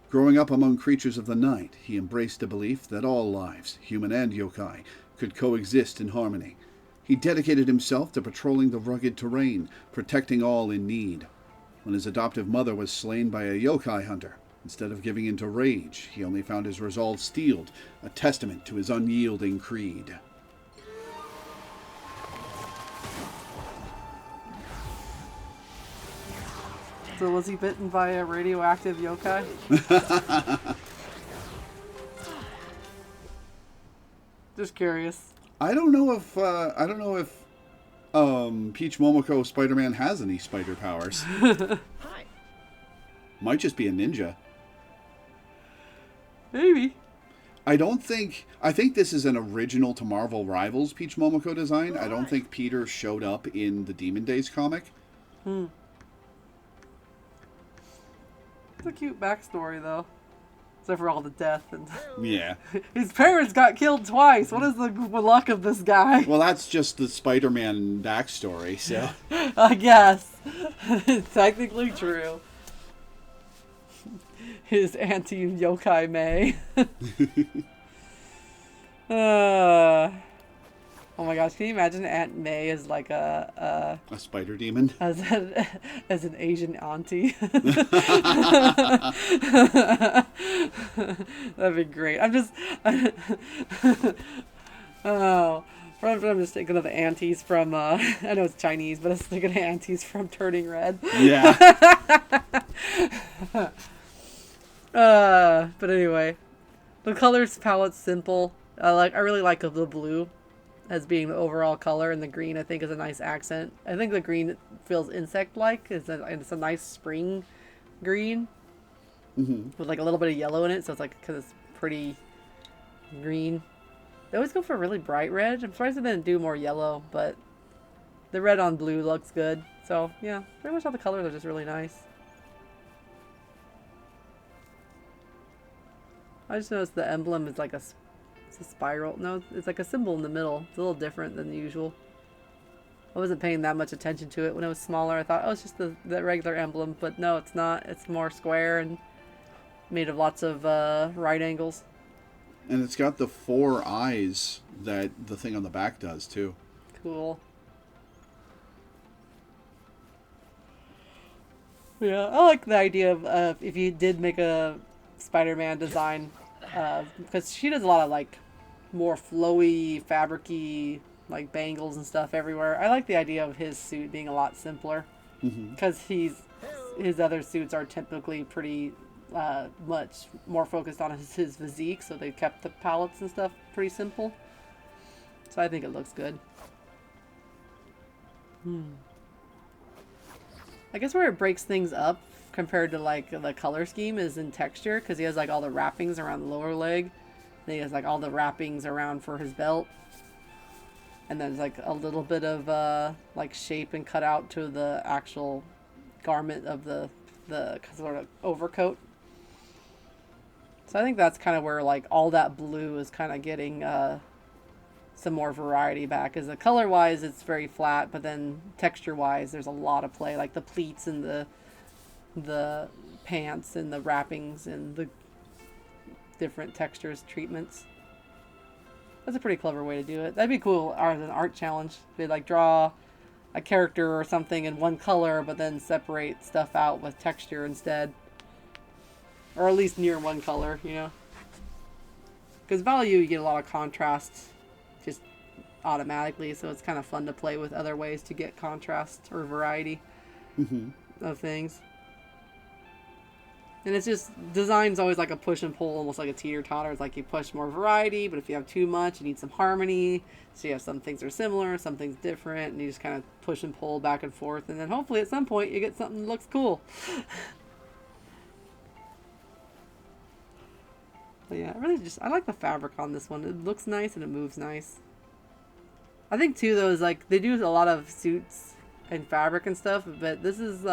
Growing up among creatures of the night, he embraced a belief that all lives, human and yokai, could coexist in harmony. He dedicated himself to patrolling the rugged terrain, protecting all in need. When his adoptive mother was slain by a yokai hunter, instead of giving in to rage, he only found his resolve steeled, a testament to his unyielding creed. So was he bitten by a radioactive yokai? Just curious. I don't know if Peach Momoko Spider-Man has any spider powers. Hi. Might just be a ninja. Maybe. I think this is an original to Marvel Rivals Peach Momoko design. I don't think Peter showed up in the Demon Days comic. It's a cute backstory, though. Except for all the death and Yeah. his parents got killed twice. What is the luck of this guy? Well, that's just the Spider-Man backstory, so. I guess it's technically true. His auntie Yokai May. Oh my gosh, can you imagine Aunt May as like A spider demon. as an Asian auntie? That'd be great. I'm just thinking of the aunties from I know it's Chinese, but I was thinking of aunties from Turning Red. Yeah. But anyway, the colors palette's simple. I really like the blue as being the overall color, and the green I think is a nice accent. I think the green feels insect-like. It's a nice spring green with like a little bit of yellow in it, so it's like because it's pretty green. They always go for really bright red. I'm surprised they didn't do more yellow, but the red on blue looks good. So yeah, pretty much all the colors are just really nice. I just noticed the emblem is like it's a spiral. No, it's like a symbol in the middle. It's a little different than usual. I wasn't paying that much attention to it when it was smaller. I thought, oh, it's just the regular emblem. But no, it's not. It's more square and made of lots of right angles. And it's got the 4 eyes that the thing on the back does, too. Cool. Yeah, I like the idea of if you did make a Spider-Man design, because she does a lot of like more flowy, fabric-y, like bangles and stuff everywhere. I like the idea of his suit being a lot simpler, because his other suits are typically pretty much more focused on his physique, so they kept the palettes and stuff pretty simple. So I think it looks good. I guess where it breaks things up compared to like the color scheme is in texture, because he has like all the wrappings around the lower leg, then he has like all the wrappings around for his belt, and then there's like a little bit of like shape and cut out to the actual garment of the sort of overcoat. So I think that's kind of where like all that blue is kind of getting some more variety back. Because the color wise it's very flat, but then texture wise there's a lot of play, like the pleats and the pants and the wrappings and the different textures, treatments. That's a pretty clever way to do it. That'd be cool as an art challenge. They'd like draw a character or something in one color, but then separate stuff out with texture instead. Or at least near one color, you know? Because value, you get a lot of contrast just automatically, so it's kind of fun to play with other ways to get contrast or variety of things. And it's just, design's always like a push and pull, almost like a teeter-totter. It's like you push more variety, but if you have too much, you need some harmony. So you have some things are similar, some things different, and you just kind of push and pull back and forth. And then hopefully at some point you get something that looks cool. But yeah, I like the fabric on this one. It looks nice and it moves nice. I think too, though, is like, they do a lot of suits and fabric and stuff, but this is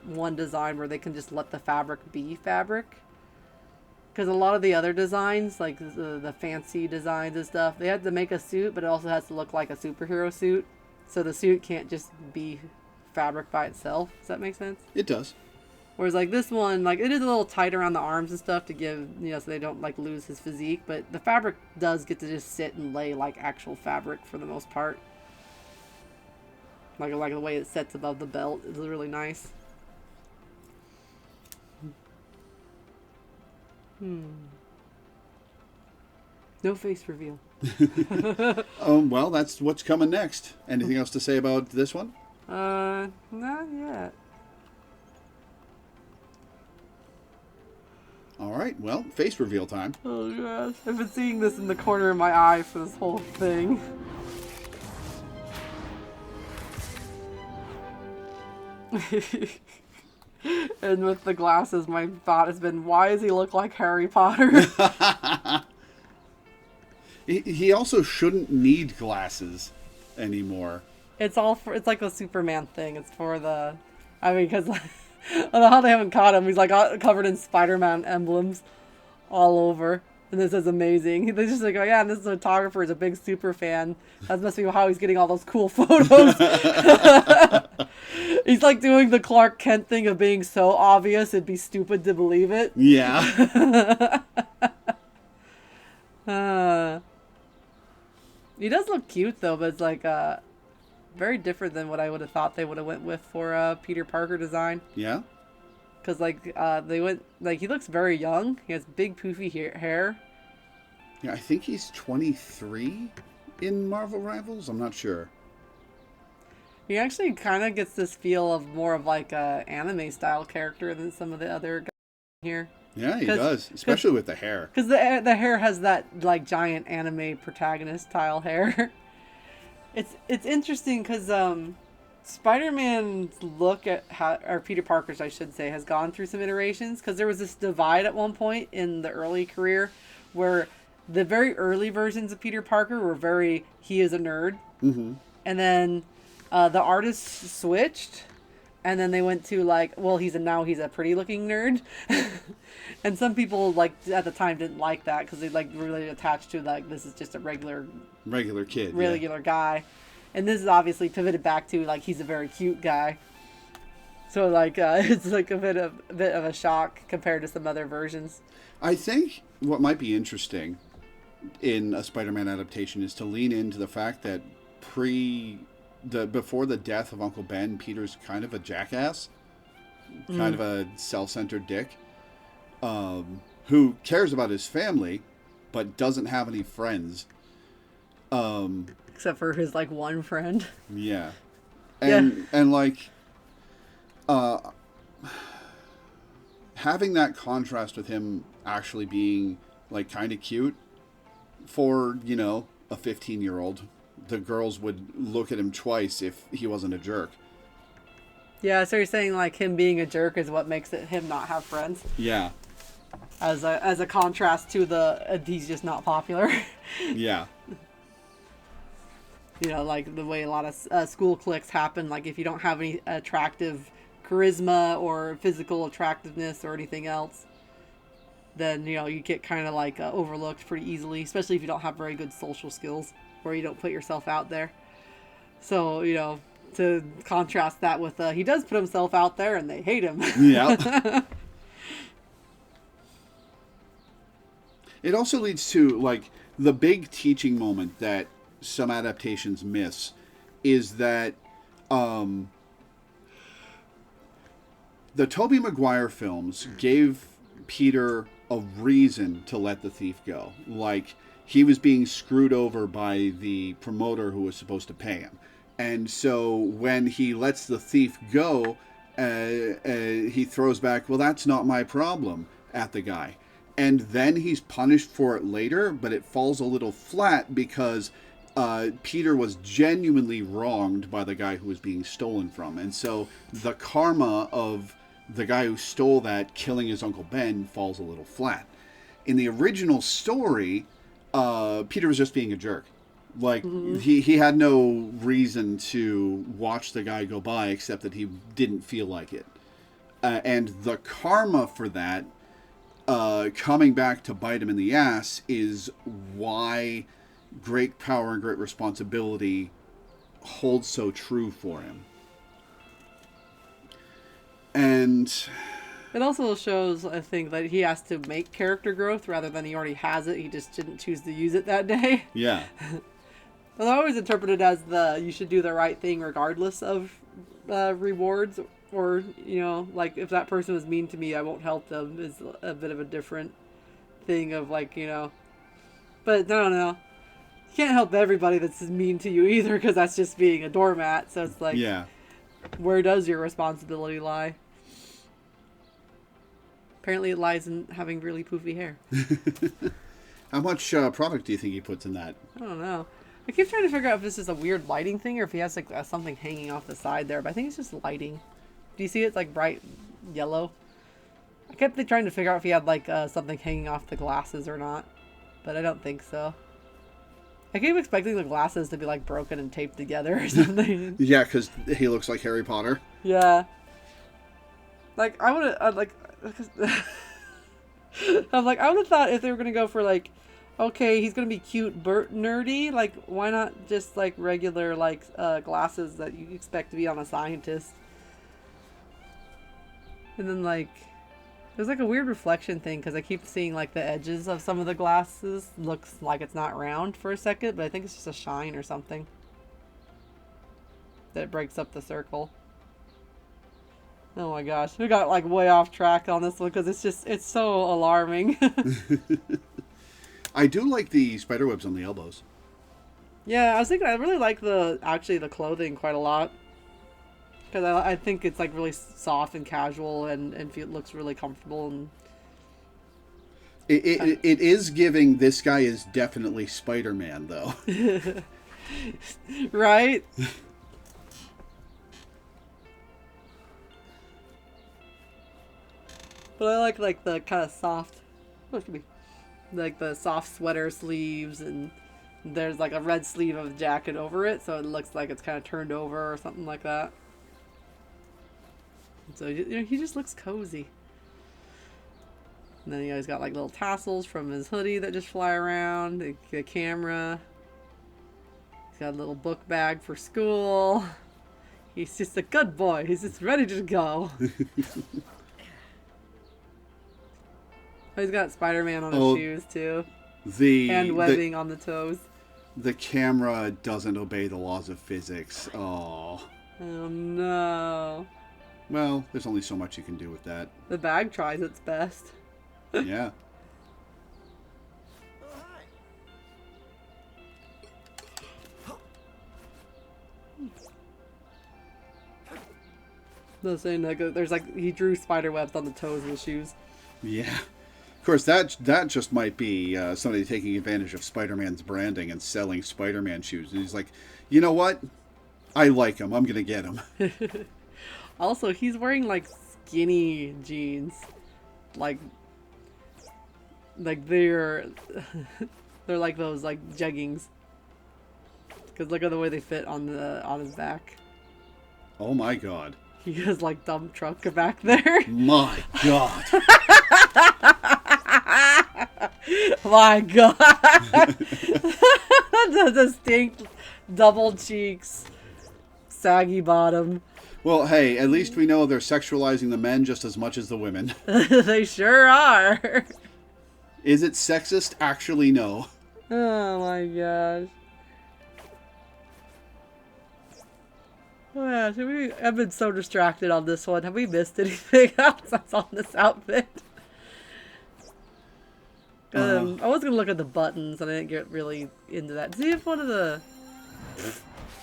one design where they can just let the fabric be fabric, because a lot of the other designs, like the fancy designs and stuff, they had to make a suit, but it also has to look like a superhero suit, so the suit can't just be fabric by itself. Does that make sense? It does. Whereas like this one, like it is a little tight around the arms and stuff to give, you know, so they don't like lose his physique, but the fabric does get to just sit and lay like actual fabric for the most part. Like the way it sets above the belt is really nice. No face reveal. Well, that's what's coming next. Anything else to say about this one? Not yet. All right, well, face reveal time. Oh gosh, I've been seeing this in the corner of my eye for this whole thing. And with the glasses, my thought has been, why does he look like Harry Potter? He also shouldn't need glasses anymore. It's it's like a Superman thing. It's for the, I mean, because I don't know how they haven't caught him. He's like covered in Spider-Man emblems all over. And this is amazing. They just like, oh yeah, and this photographer is a big super fan. That must be how he's getting all those cool photos. He's like doing the Clark Kent thing of being so obvious it'd be stupid to believe it. Yeah. He does look cute though, but it's like very different than what I would have thought they would have went with for Peter Parker design. Yeah. Because like they went like he looks very young. He has big poofy hair. Yeah, I think he's 23 in Marvel Rivals. I'm not sure. He actually kind of gets this feel of more of like a anime style character than some of the other guys here. Yeah, he does, especially with the hair. Because the hair has that like giant anime protagonist style hair. It's interesting because Spider-Man's look at how, or Peter Parker's I should say, has gone through some iterations, because there was this divide at one point in the early career where the very early versions of Peter Parker were very, he is a nerd. Mm-hmm. And then the artists switched, and then they went to like, well, now he's a pretty looking nerd. And some people like at the time didn't like that because they like really attached to like, this is just a regular kid, regular guy. And this is obviously pivoted back to like, he's a very cute guy. So like it's like a bit of a shock compared to some other versions. I think what might be interesting in a Spider-Man adaptation is to lean into the fact that before the death of Uncle Ben, Peter's kind of a jackass, kind of a self-centered dick, who cares about his family, but doesn't have any friends. Except for his like one friend. Yeah, and like, having that contrast with him actually being like kind of cute for, you know, a 15-year-old. The girls would look at him twice if he wasn't a jerk. Yeah, so you're saying like him being a jerk is what makes him not have friends? Yeah. As a contrast to he's just not popular. Yeah. You know, like the way a lot of school cliques happen. Like if you don't have any attractive charisma or physical attractiveness or anything else, then, you know, you get kind of like overlooked pretty easily, especially if you don't have very good social skills or you don't put yourself out there. So, you know, to contrast that with he does put himself out there and they hate him. Yeah. It also leads to like the big teaching moment that some adaptations miss is that the Tobey Maguire films gave Peter a reason to let the thief go. Like, he was being screwed over by the promoter who was supposed to pay him. And so when he lets the thief go, he throws back, well, that's not my problem, at the guy. And then he's punished for it later, but it falls a little flat because Peter was genuinely wronged by the guy who was being stolen from. And so the karma of the guy who stole that killing his Uncle Ben falls a little flat. In the original story, Peter was just being a jerk. Like, he had no reason to watch the guy go by except that he didn't feel like it. And the karma for that coming back to bite him in the ass is why great power and great responsibility holds so true for him. And it also shows, I think, that he has to make character growth rather than he already has it. He just didn't choose to use it that day. Yeah. Well, I always interpret it as you should do the right thing regardless of rewards. Or, you know, like, if that person was mean to me, I won't help them is a bit of a different thing of, like, you know. But, I don't know. You can't help everybody that's mean to you either, because that's just being a doormat. So it's like, yeah. Where does your responsibility lie? Apparently it lies in having really poofy hair. How much product do you think he puts in that? I don't know. I keep trying to figure out if this is a weird lighting thing or if he has like something hanging off the side there, but I think it's just lighting. Do you see it's like bright yellow? I kept trying to figure out if he had like something hanging off the glasses or not, but I don't think so. I keep expecting the glasses to be like broken and taped together or something. Yeah, because he looks like Harry Potter. Yeah. Like I would have like. I'm like I would have thought if they were gonna go for like, okay, he's gonna be cute, nerdy. Like why not just like regular like glasses that you expect to be on a scientist? And then like. There's like a weird reflection thing because I keep seeing like the edges of some of the glasses looks like it's not round for a second, but I think it's just a shine or something that breaks up the circle. Oh my gosh, we got like way off track on this one because it's so alarming. I do like the spider webs on the elbows. Yeah, I was thinking I really like the clothing quite a lot. Because I think it's like really soft and casual and it looks really comfortable. And it is giving this guy is definitely Spider-Man, though. Right? But I like the kind of soft, like the soft sweater sleeves, and there's like a red sleeve of a jacket over it, so it looks like it's kind of turned over or something like that. So he just looks cozy. And then he's got like little tassels from his hoodie that just fly around. The camera. He's got a little book bag for school. He's just a good boy. He's just ready to go. He's got Spider-Man on his shoes too. And webbing on the toes. The camera doesn't obey the laws of physics. Oh. Oh no. Well, there's only so much you can do with that. The bag tries its best. Yeah. They're saying like there's like he drew spider webs on the toes of his shoes. Yeah. Of course, that just might be somebody taking advantage of Spider-Man's branding and selling Spider-Man shoes. And he's like, you know what? I like him. I'm gonna get him. Also, he's wearing like skinny jeans, like they're they're like those like jeggings. Cause look at the way they fit on his back. Oh my god. He has like dump truck back there. My god. My god. The distinct double cheeks, saggy bottom. Well, hey, at least we know they're sexualizing the men just as much as the women. They sure are. Is it sexist? Actually, no. Oh my gosh. Oh yeah, I've been so distracted on this one. Have we missed anything else that's on this outfit? I was gonna look at the buttons and I didn't get really into that. See if one of the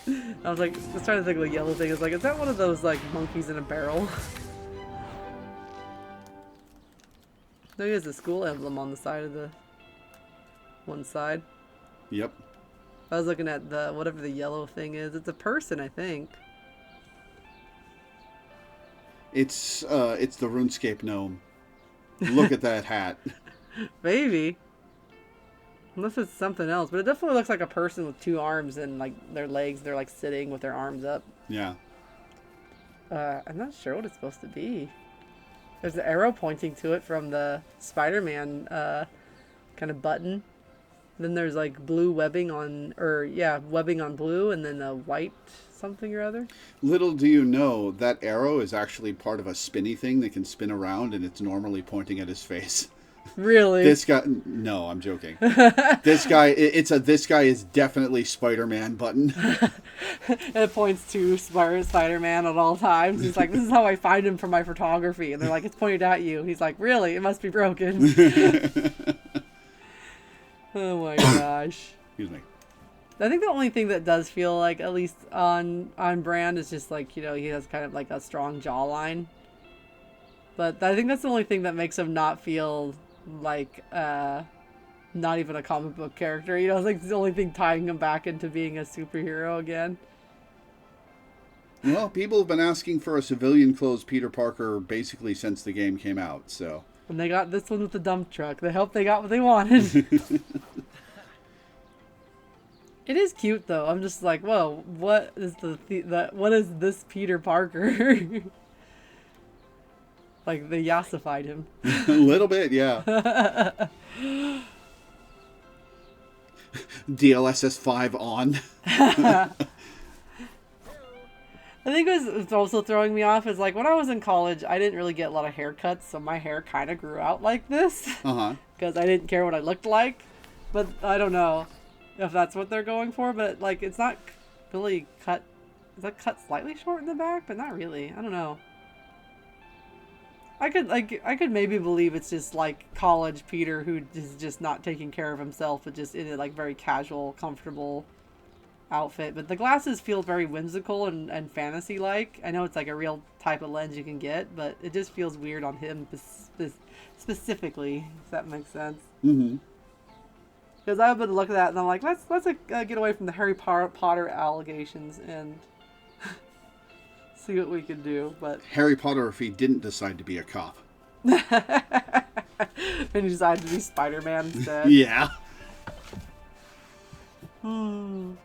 I was trying to think of the yellow thing. It's like, is that one of those like monkeys in a barrel? There is a school emblem on the side of the one side. Yep. I was looking at the whatever the yellow thing is. It's a person, I think. It's the RuneScape gnome. Look at that hat. Maybe. Unless it's something else. But it definitely looks like a person with two arms and like their legs. They're like sitting with their arms up. Yeah. I'm not sure what it's supposed to be. There's an arrow pointing to it from the Spider-Man kind of button. Then there's like blue webbing on, webbing on blue, and then a white something or other. Little do you know, that arrow is actually part of a spinny thing that can spin around, and it's normally pointing at his face. Really? This guy, no, I'm joking. This guy, this guy is definitely Spider-Man button. It points to Spider-Man at all times. He's like, this is how I find him for my photography. And they're like, it's pointed at you. He's like, really? It must be broken. Oh my gosh. Excuse me. I think the only thing that does feel like, at least on brand, is just like, he has kind of like a strong jawline. But I think that's the only thing that makes him not feel like not even a comic book character. You know, it's like the only thing tying him back into being a superhero again. Well, people have been asking for a civilian clothes Peter Parker basically since the game came out, so. And they got this one with the dump truck. They hope they got what they wanted. It is cute though. I'm just like, whoa, what is what is this Peter Parker? Like they yassified him. A little bit, yeah. DLSS 5 on. I think it's also throwing me off is like when I was in college, I didn't really get a lot of haircuts, so my hair kind of grew out like this. Because I didn't care what I looked like. But I don't know if that's what they're going for, but like it's not really cut. Is that cut slightly short in the back? But not really. I don't know. I could maybe believe it's just like college Peter who is just not taking care of himself, but just in a like very casual, comfortable outfit. But the glasses feel very whimsical and fantasy like. I know it's like a real type of lens you can get, but it just feels weird on him specifically, if that makes sense. Mm-hmm. Because I've been looking at that and I'm like, let's get away from the Harry Potter allegations and see what we can do. But Harry Potter if he didn't decide to be a cop. and he decided to be Spider-Man instead. Yeah. I don't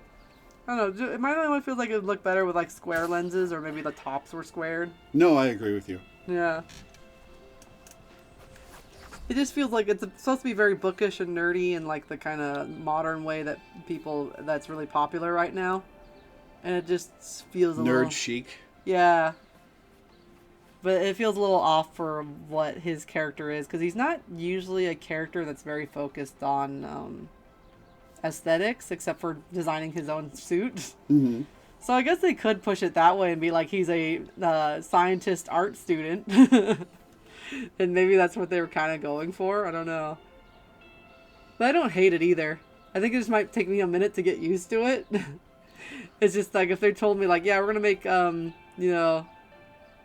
know. Am I the only one who feels like it would look better with like square lenses, or maybe the tops were squared? No, I agree with you. Yeah. It just feels like it's supposed to be very bookish and nerdy in like the kind of modern way that that's really popular right now. And it just feels a little... Nerd chic. Yeah. But it feels a little off for what his character is, because he's not usually a character that's very focused on aesthetics, except for designing his own suit. Mm-hmm. So I guess they could push it that way and be like he's a scientist art student. And maybe that's what they were kind of going for. I don't know. But I don't hate it either. I think it just might take me a minute to get used to it. It's just like if they told me like, yeah, we're going to make,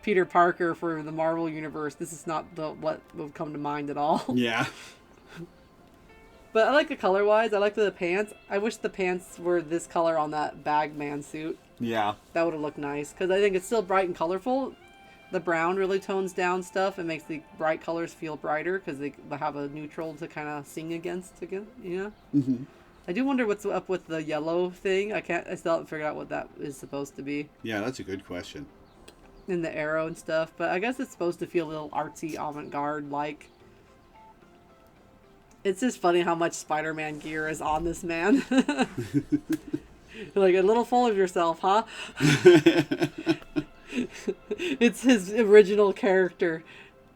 Peter Parker for the Marvel Universe. This is not what would come to mind at all. Yeah. But I like it color-wise. I like the pants. I wish the pants were this color on that Bagman suit. Yeah. That would have looked nice. Because I think it's still bright and colorful. The brown really tones down stuff and makes the bright colors feel brighter because they have a neutral to kind of sing against again, you know? Mm-hmm. I do wonder what's up with the yellow thing. I still haven't figured out what that is supposed to be. Yeah, that's a good question. In the arrow and stuff. But I guess it's supposed to feel a little artsy, avant-garde like. It's just funny how much Spider-Man gear is on this man. Like, a little full of yourself, huh? It's his original character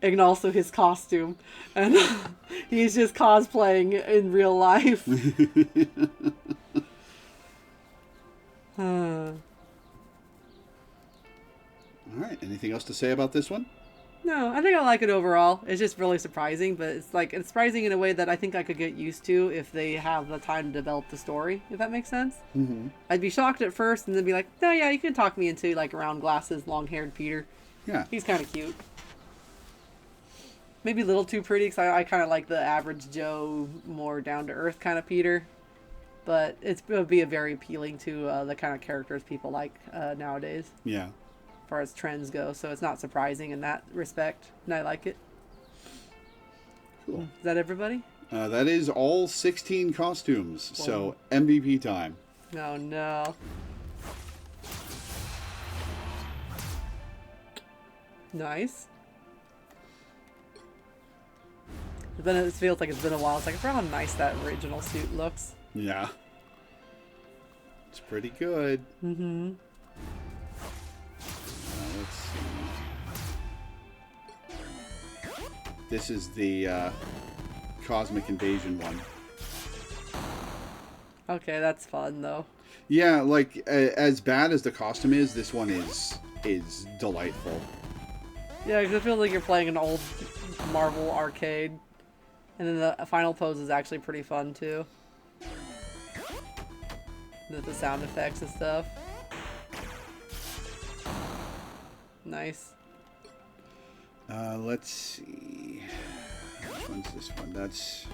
and also his costume. And he's just cosplaying in real life. All right. Anything else to say about this one? No, I think I like it overall. It's just really surprising, but it's surprising in a way that I think I could get used to if they have the time to develop the story, if that makes sense. Mm-hmm. I'd be shocked at first and then be like, no, yeah, you can talk me into like round glasses, long-haired Peter. Yeah. He's kind of cute. Maybe a little too pretty because I kind of like the average Joe, more down-to-earth kind of Peter. But it would be very appealing to the kind of characters people like nowadays. Yeah. As far as trends go, so it's not surprising in that respect, and I like it. Cool. Is that everybody? That is all 16 costumes, so MVP time. Oh no. Nice. It feels like it's been a while. It's like, I forgot how nice that original suit looks. Yeah. It's pretty good. Mm-hmm. Let's see. This is the Cosmic Invasion one. Okay, that's fun though. Yeah, like as bad as the costume is, this one is delightful. Yeah, because it feels like you're playing an old Marvel arcade. And then the final pose is actually pretty fun too. The sound effects and stuff. Nice. Let's see. Which one's this one? That's...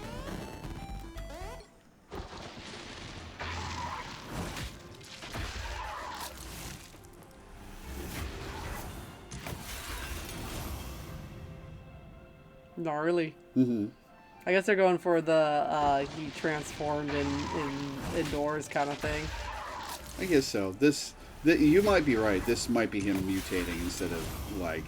Gnarly. Mm-hmm. I guess they're going for the he transformed in indoors kind of thing. I guess so. You might be right. This might be him mutating instead of, like,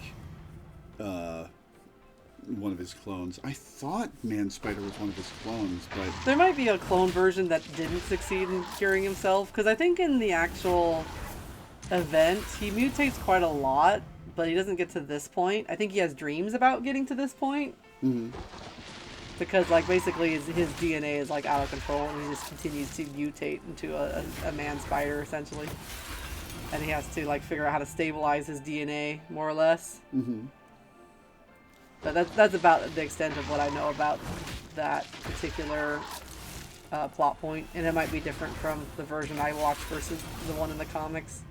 one of his clones. I thought Man Spider was one of his clones, but... There might be a clone version that didn't succeed in curing himself, because I think in the actual event, he mutates quite a lot, but he doesn't get to this point. I think he has dreams about getting to this point. Mm-hmm. Because, like, basically his DNA is, like, out of control, and he just continues to mutate into a man spider, essentially. And he has to, like, figure out how to stabilize his DNA, more or less. Mm-hmm. But that's about the extent of what I know about that particular plot point. And it might be different from the version I watched versus the one in the comics.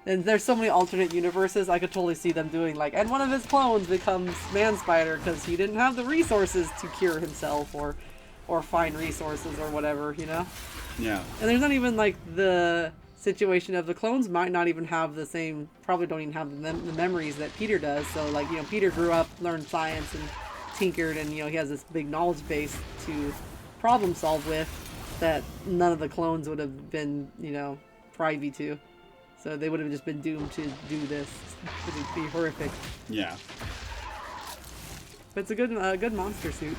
And there's so many alternate universes, I could totally see them doing, like, and one of his clones becomes Man Spider because he didn't have the resources to cure himself or find resources or whatever, you know? Yeah. And there's not even, like, the situation of the clones might not even have the same, probably don't even have the memories that Peter does. So, like, you know, Peter grew up, learned science, and tinkered, and, you know, he has this big knowledge base to problem solve with that none of the clones would have been, you know, privy to. So they would have just been doomed to do this. It would be horrific. Yeah. But it's a good monster suit.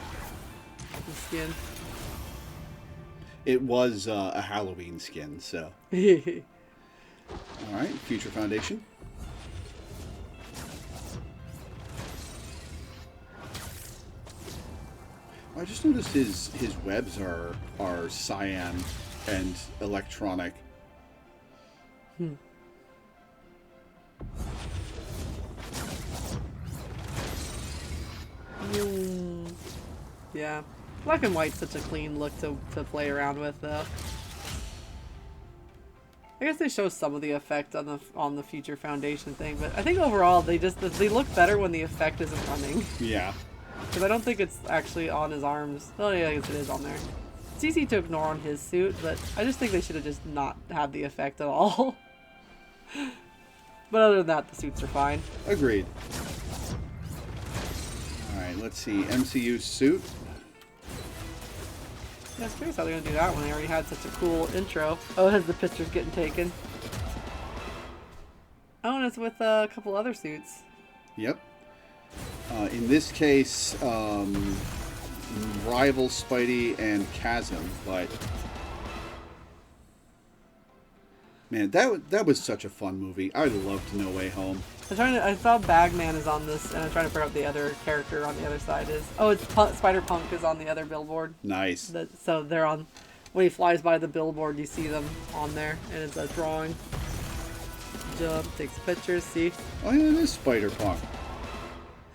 The skin. It was a Halloween skin, so... Alright, Future Foundation. I just noticed his webs are cyan and electronic. Yeah. Black and white's such a clean look to play around with, though. I guess they show some of the effect on the Future Foundation thing, but I think overall they look better when the effect isn't running. Yeah. Because I don't think it's actually on his arms. Oh yeah, I guess it is on there. It's easy to ignore on his suit, but I just think they should have just not had the effect at all. But other than that, the suits are fine. Agreed. Alright, let's see. MCU suit. Yeah, I was curious how they're going to do that when they already had such a cool intro. Oh, as the picture's getting taken. Oh, and it's with a couple other suits. Yep. In this case, rival Spidey and Chasm, but man, that was such a fun movie. I loved No Way Home. I saw Bagman is on this, and I'm trying to figure out the other character on the other side is. Oh, it's Spider-Punk is on the other billboard. Nice. So they're on, when he flies by the billboard, you see them on there, and it's a drawing. Jump, takes pictures, see? Oh yeah, it is Spider-Punk.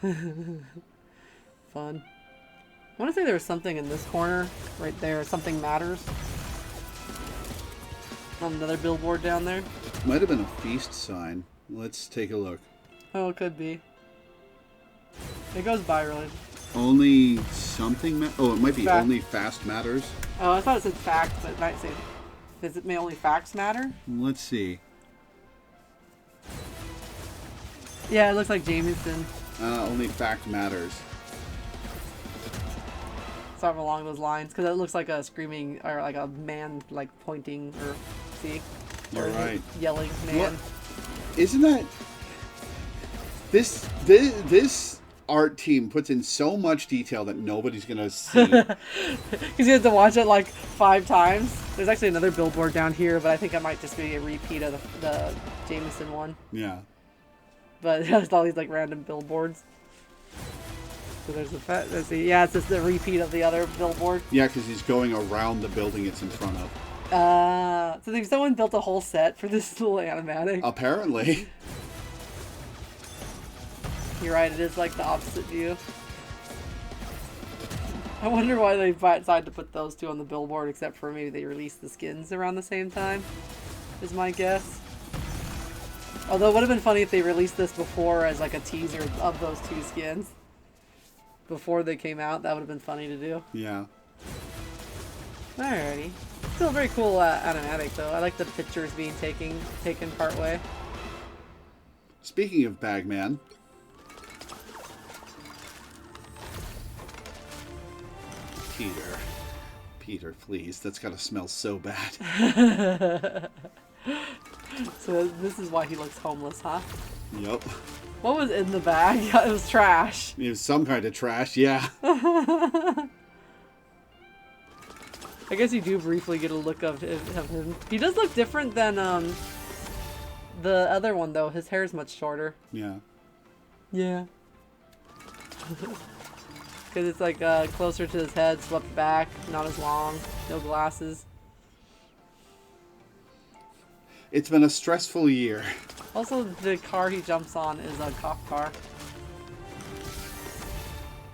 Fun. I want to say there was something in this corner, right there, Something Matters. On another billboard down there. Might have been a feast sign. Let's take a look. Oh, it could be. It goes by really. Only something oh, it might be Fact. Only Fast Matters. Oh, I thought it said fact, but it might say, does it may only facts matter? Let's see. Yeah, it looks like Jameson. Only Fact Matters. Something along those lines, because it looks like a screaming, or like a man, like pointing, or see? You're Or right. Yelling man. What? Isn't that... This art team puts in so much detail that nobody's gonna see. Because you have to watch it like 5 times. There's actually another billboard down here, but I think it might just be a repeat of the Jameson one. Yeah. But there's all these like random billboards. So there's yeah, it's just the repeat of the other billboard. Yeah, because he's going around the building it's in front of. So someone built a whole set for this little animatic. Apparently. You're right, it is like the opposite view. I wonder why they decided to put those two on the billboard, except for maybe they released the skins around the same time, is my guess. Although it would have been funny if they released this before as like a teaser of those two skins. Before they came out, that would have been funny to do. Yeah. Alrighty. Still a very cool animatic though. I like the pictures being taken part way. Speaking of Bagman. Peter, please. That's gotta smell so bad. So this is why he looks homeless, huh? Yep. What was in the bag? It was trash. It was some kind of trash, yeah. I guess you do briefly get a look of him. He does look different than the other one though. His hair is much shorter. Yeah. Yeah. Because it's like closer to his head, swept back, not as long, no glasses. It's been a stressful year. Also, the car he jumps on is a cop car.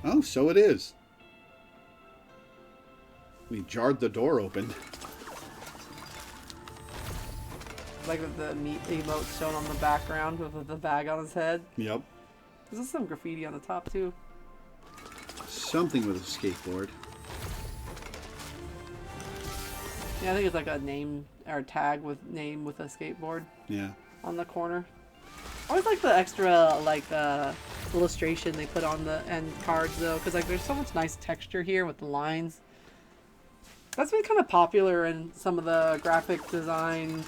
Oh, so it is. We jarred the door open. Like the meat emote shown on the background with the bag on his head. Yep. There's some graffiti on the top too. Something with a skateboard. Yeah, I think it's like a name or tag with name with a skateboard Yeah. on the corner. I always like the extra like illustration they put on the end cards though, because like there's so much nice texture here with the lines. That's been kind of popular in some of the graphic design,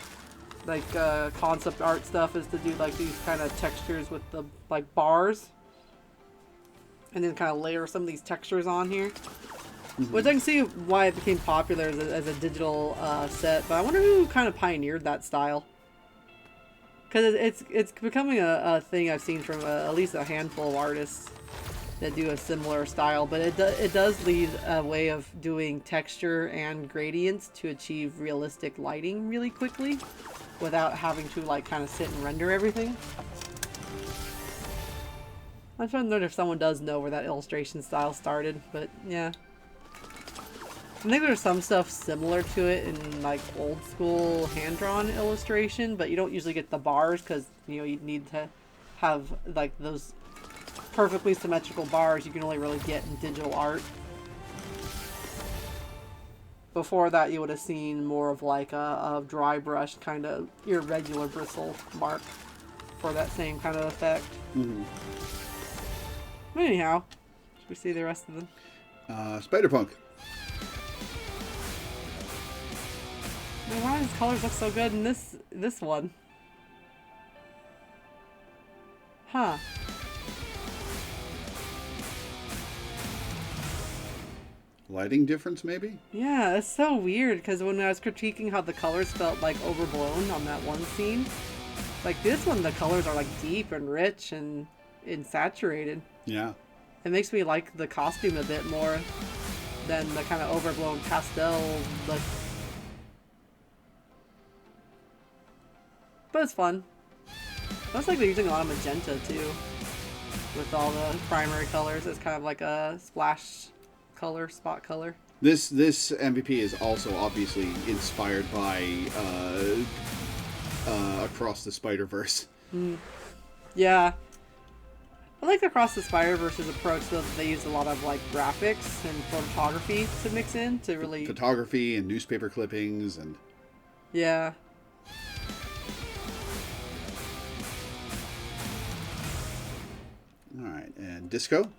like concept art stuff, is to do like these kind of textures with the like bars, and then kind of layer some of these textures on here. Mm-hmm. Which I can see why it became popular as a digital set, but I wonder who kind of pioneered that style. Because it's becoming a thing I've seen from at least a handful of artists that do a similar style, but it does lead a way of doing texture and gradients to achieve realistic lighting really quickly without having to like kind of sit and render everything. I'm trying to know if someone does know where that illustration style started, but yeah. I think there's some stuff similar to it in like old school hand-drawn illustration, but you don't usually get the bars because, you know, you need to have like those perfectly symmetrical bars you can only really get in digital art. Before that, you would have seen more of like a dry brush kind of irregular bristle mark for that same kind of effect. Mm-hmm. Anyhow, should we see the rest of them? Spider-Punk. Man, why do his colors look so good in this one? Huh. Lighting difference, maybe? Yeah, it's so weird because when I was critiquing how the colors felt like overblown on that one scene, like this one, the colors are like deep and rich and saturated. Yeah. It makes me like the costume a bit more than the kind of overblown pastel look. But it's fun. Looks like they're using a lot of magenta too, with all the primary colors. It's kind of like a splash color, spot color. This MVP is also obviously inspired by Across the Spider-Verse. Yeah. I like Across the Spider-Verse's approach though, that they use a lot of like graphics and photography to mix in to really... Photography and newspaper clippings and... Yeah. Alright, and Disco?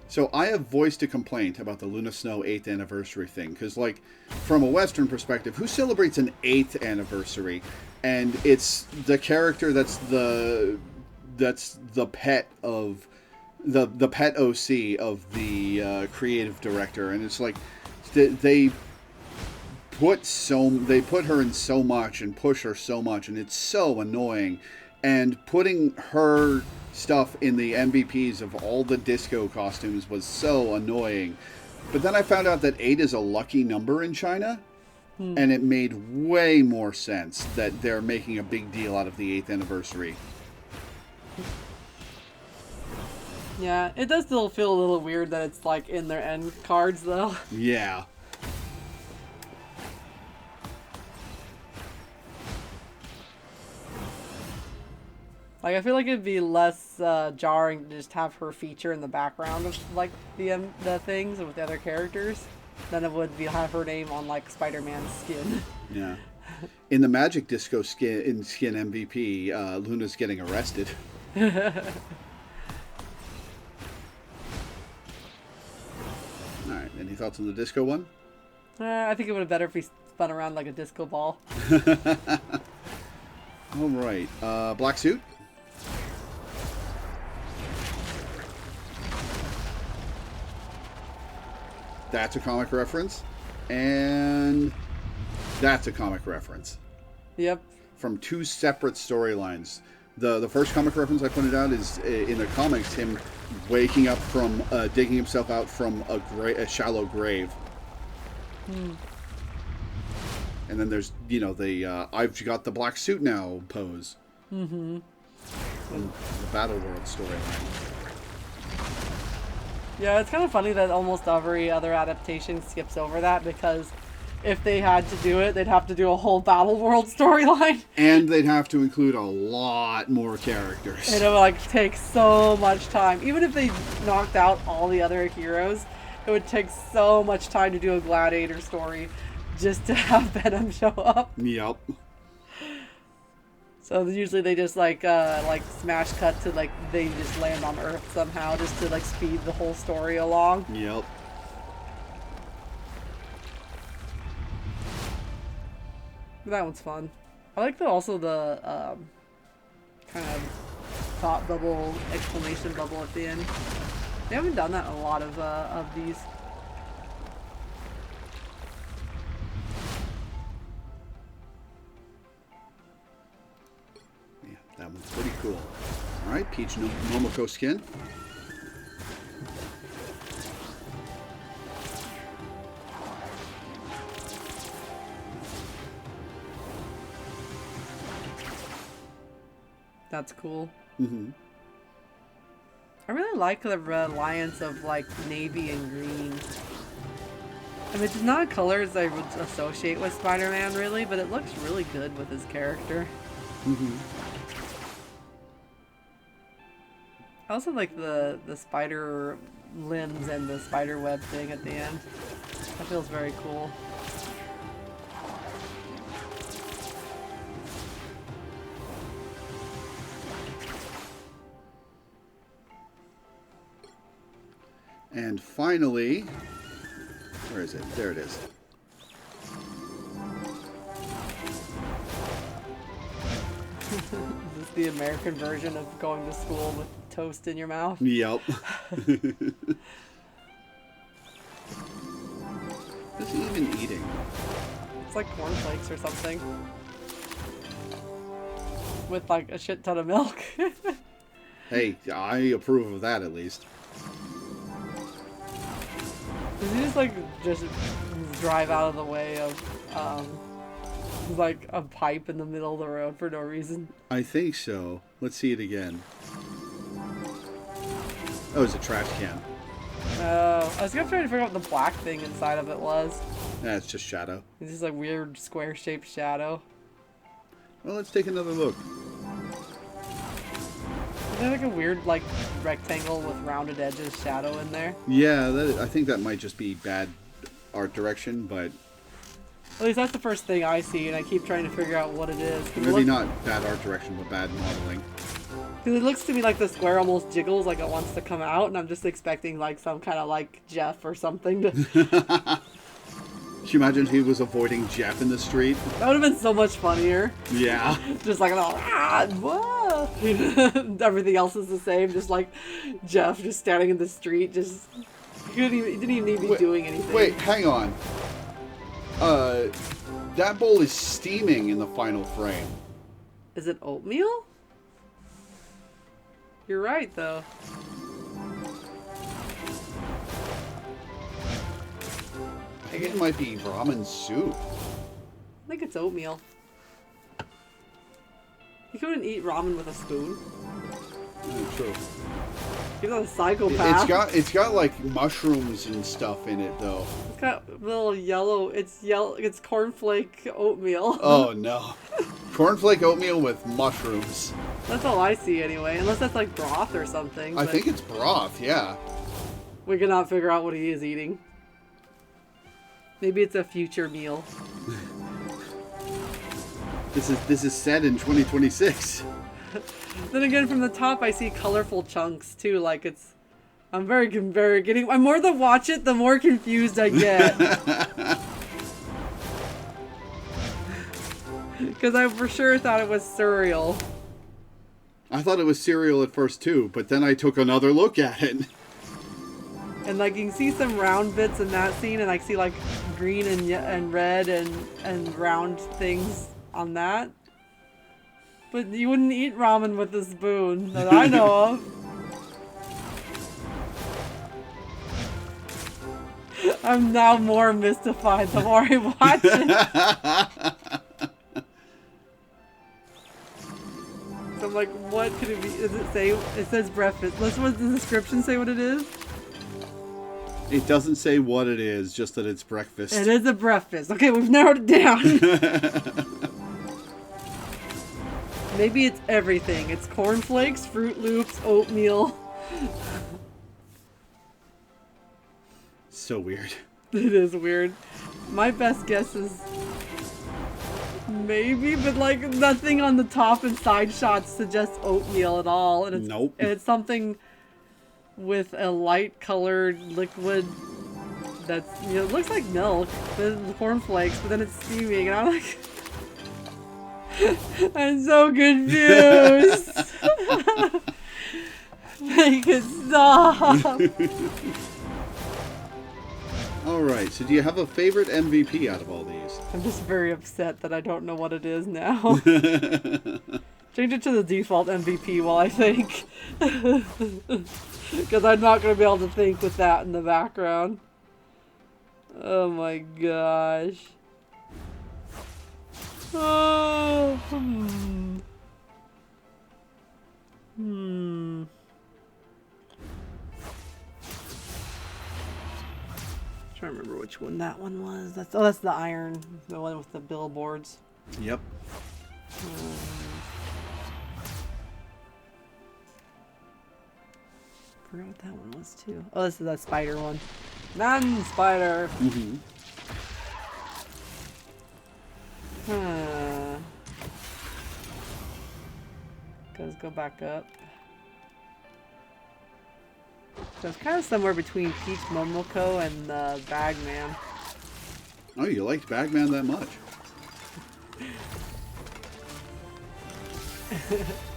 So I have voiced a complaint about the Luna Snow 8th anniversary thing, because, like, from a Western perspective, who celebrates an 8th anniversary? And it's the character that's the pet of the pet OC of the creative director, and it's like they put her in so much and push her so much, and it's so annoying. And putting her stuff in the MVPs of all the disco costumes was so annoying. But then I found out that 8 is a lucky number in China, and it made way more sense that they're making a big deal out of the 8th anniversary. Yeah, it does still feel a little weird that it's like in their end cards though. Yeah. Like, I feel like it'd be less jarring to just have her feature in the background of, like, the things with the other characters than it would be have her name on, like, Spider-Man's skin. Yeah. In the Magic Disco skin MVP, Luna's getting arrested. All right. Any thoughts on the disco one? I think it would have better if he spun around like a disco ball. All right. Black suit. That's a comic reference. And that's a comic reference. Yep. From two separate storylines. The first comic reference I pointed out is in the comics, him waking up from digging himself out from a shallow grave. And then there's, the I've got the black suit now pose. Mm-hmm. From the Battle World storyline. Yeah, it's kind of funny that almost every other adaptation skips over that, because if they had to do it, they'd have to do a whole Battle World storyline. And they'd have to include a lot more characters. And it would, like, take so much time. Even if they knocked out all the other heroes, it would take so much time to do a Gladiator story just to have Venom show up. Yep. So usually they just like smash cut to, like, they just land on Earth somehow just to, like, speed the whole story along. Yep. That one's fun. I like also the kind of thought bubble, exclamation bubble at the end. They haven't done that in a lot of these. Yeah, that one's pretty cool. All right, Peach Momoko skin. That's cool. Mm-hmm. I really like the alliance of, like, navy and green. I mean, it's not colors I would associate with Spider-Man, really, but it looks really good with his character. Mm-hmm. I also like the spider limbs and the spider web thing at the end. That feels very cool. And finally, where is it? There it is. Is this the American version of going to school with toast in your mouth? Yep. What's he even eating? It's like cornflakes or something. With, like, a shit ton of milk. Hey, I approve of that at least. Does he just, like, just drive out of the way of, like, a pipe in the middle of the road for no reason? I think so. Let's see it again. Oh, it's a trash can. Oh, I was gonna try to figure out what the black thing inside of it was. Nah, it's just shadow. It's just, like, weird square-shaped shadow. Well, let's take another look. Is there, like, a weird, like, rectangle with rounded edges shadow in there? Yeah, I think that might just be bad art direction, but At least that's the first thing I see, and I keep trying to figure out what it is. maybe not bad art direction, but bad modeling. Because it looks to me like the square almost jiggles like it wants to come out, and I'm just expecting, like, some kind of, like, Jeff or something to... Can you imagine if he was avoiding Jeff in the street? That would have been so much funnier. Yeah. Just like, whoa. Everything else is the same, just like Jeff just standing in the street, just... He didn't even need to be doing anything. Wait, hang on. That bowl is steaming in the final frame. Is it oatmeal? You're right, though. I think it might be ramen soup. I think it's oatmeal. You couldn't eat ramen with a spoon. True. You're not a psychopath. It's got like mushrooms and stuff in it though. It's got little yellow. It's yellow. It's cornflake oatmeal. Oh no. Cornflake oatmeal with mushrooms. That's all I see anyway, unless that's like broth or something. I but think it's broth, yeah. we cannot figure out what he is eating. Maybe it's a future meal. This is set in 2026. Then again, from the top, I see colorful chunks too. Like it's, I'm very getting. I'm more to watch it, the more confused I get. Because I for sure thought it was cereal. I thought it was cereal at first too, but then I took another look at it. And like you can see some round bits in that scene, and I see like green and red and round things on that. But you wouldn't eat ramen with a spoon that I know of. I'm now more mystified the more I watch it. So I'm like, what could it be? Does it say? It says breakfast. Let's what the description say what it is? It doesn't say what it is, just that it's breakfast. It is a breakfast. Okay, we've narrowed it down. Maybe it's everything. It's cornflakes, Fruit Loops, oatmeal. So weird. It is weird. My best guess is maybe, but like nothing on the top and side shots suggests oatmeal at all. And it's, Nope. and it's something with a light colored liquid that's, you know, it looks like milk, the cornflakes, but then it's steaming, and I'm like, I'm so confused. Make it stop. Alright, so do you have a favorite MVP out of all these? I'm just very upset that I don't know what it is now. Change it to the default MVP while I think. Because I'm not going to be able to think with that in the background. Oh my gosh. Oh. Trying to remember which one that one was. That's the iron, the one with the billboards. Yep. Forgot what that one was too. Oh, this is that spider one. Non-spider. Mm-hmm. Go back up. So it's kind of somewhere between Peach Momoko and Bagman. Oh, you liked Bagman that much?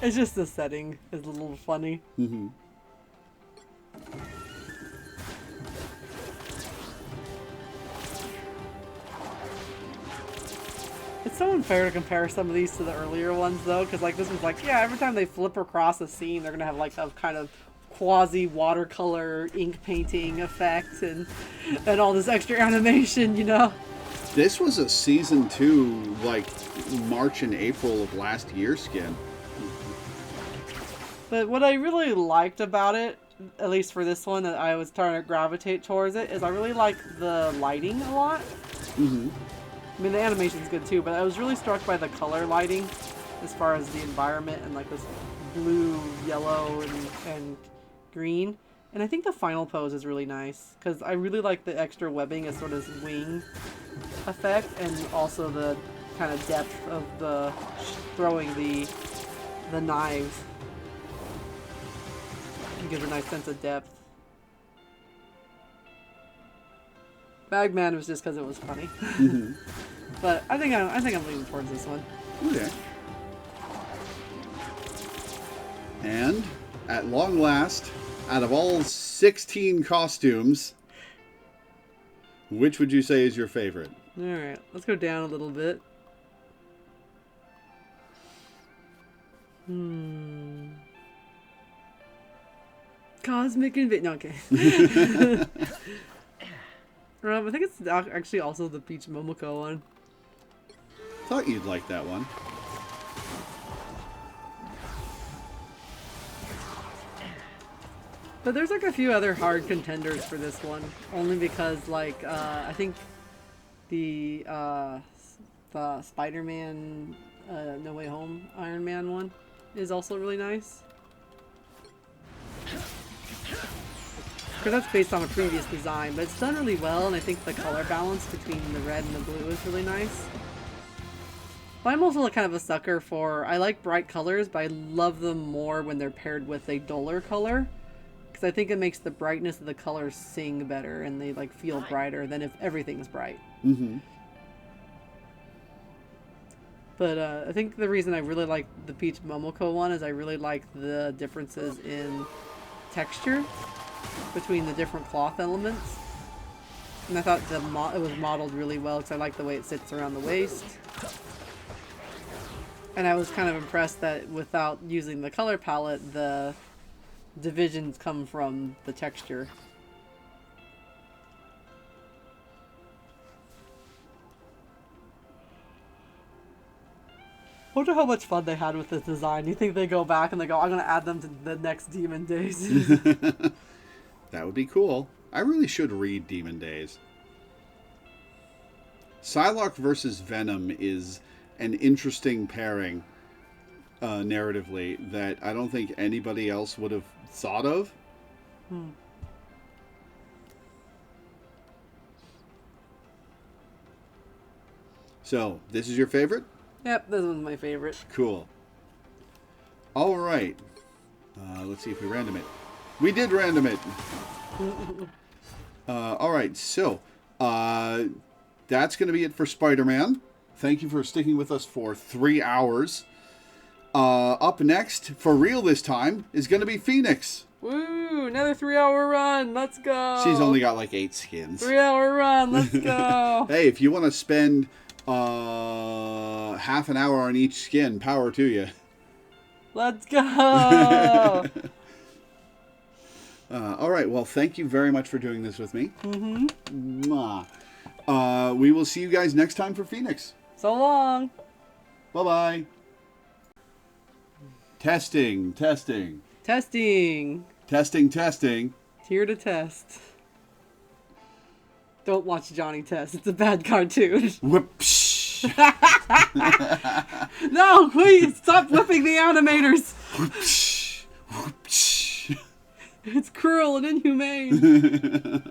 It's just the setting is a little funny. Mm-hmm. It's so unfair to compare some of these to the earlier ones, though, because like this one's like, yeah, every time they flip across a scene, they're gonna have like a kind of quasi watercolor ink painting effect and all this extra animation, you know. This was a season 2, like March and April of last year skin. But what I really liked about it, at least for this one, that I was trying to gravitate towards it, is I really like the lighting a lot. Mm-hmm. I mean, the animation's good too, but I was really struck by the color lighting as far as the environment and like this blue, yellow, and green. And I think the final pose is really nice because I really like the extra webbing as sort of wing effect, and also the kind of depth of the throwing the knives. It gives a nice sense of depth. Bagman was just because it was funny. Mm-hmm. But I think I'm leaning towards this one. Okay. And at long last, out of all 16 costumes, which would you say is your favorite? Alright, let's go down a little bit. Cosmic Invasion. No, okay. I think it's actually also the Peach Momoko one. Thought you'd like that one. But there's like a few other hard contenders for this one, only because like I think the Spider-Man No Way Home Iron Man one is also really nice. Because that's based on a previous design, but it's done really well, and I think the color balance between the red and the blue is really nice. But I'm also kind of a sucker for, I like bright colors, but I love them more when they're paired with a duller color. Because I think it makes the brightness of the colors sing better, and they like feel brighter than if everything's bright. Mm-hmm. But I think the reason I really like the Peach Momoko one is I really like the differences in texture between the different cloth elements. And I thought it was modeled really well because I like the way it sits around the waist. And I was kind of impressed that without using the color palette, the divisions come from the texture. I wonder how much fun they had with this design. You think they go back and they go, I'm going to add them to the next Demon Days? That would be cool. I really should read Demon Days. Psylocke versus Venom is an interesting pairing narratively that I don't think anybody else would have thought of. So, this is your favorite? Yep, this one's my favorite. Cool. All right. Let's see if we random it. We did random it. All right, so that's going to be it for Spider-Man. Thank you for sticking with us for 3 hours. Up next, for real this time, is going to be Phoenix. Woo! Another 3-hour run. Let's go. She's only got like 8 skins. 3-hour run. Let's go. Hey, if you want to spend half an hour on each skin, power to you. Let's go. All right. Well, thank you very much for doing this with me. Mm-hmm. We will see you guys next time for Phoenix. So long. Bye-bye. Testing. Testing. Testing. Here to test. Don't watch Johnny test. It's a bad cartoon. Whoopsh. No, please stop whipping the animators. Whoopsh. It's cruel and inhumane.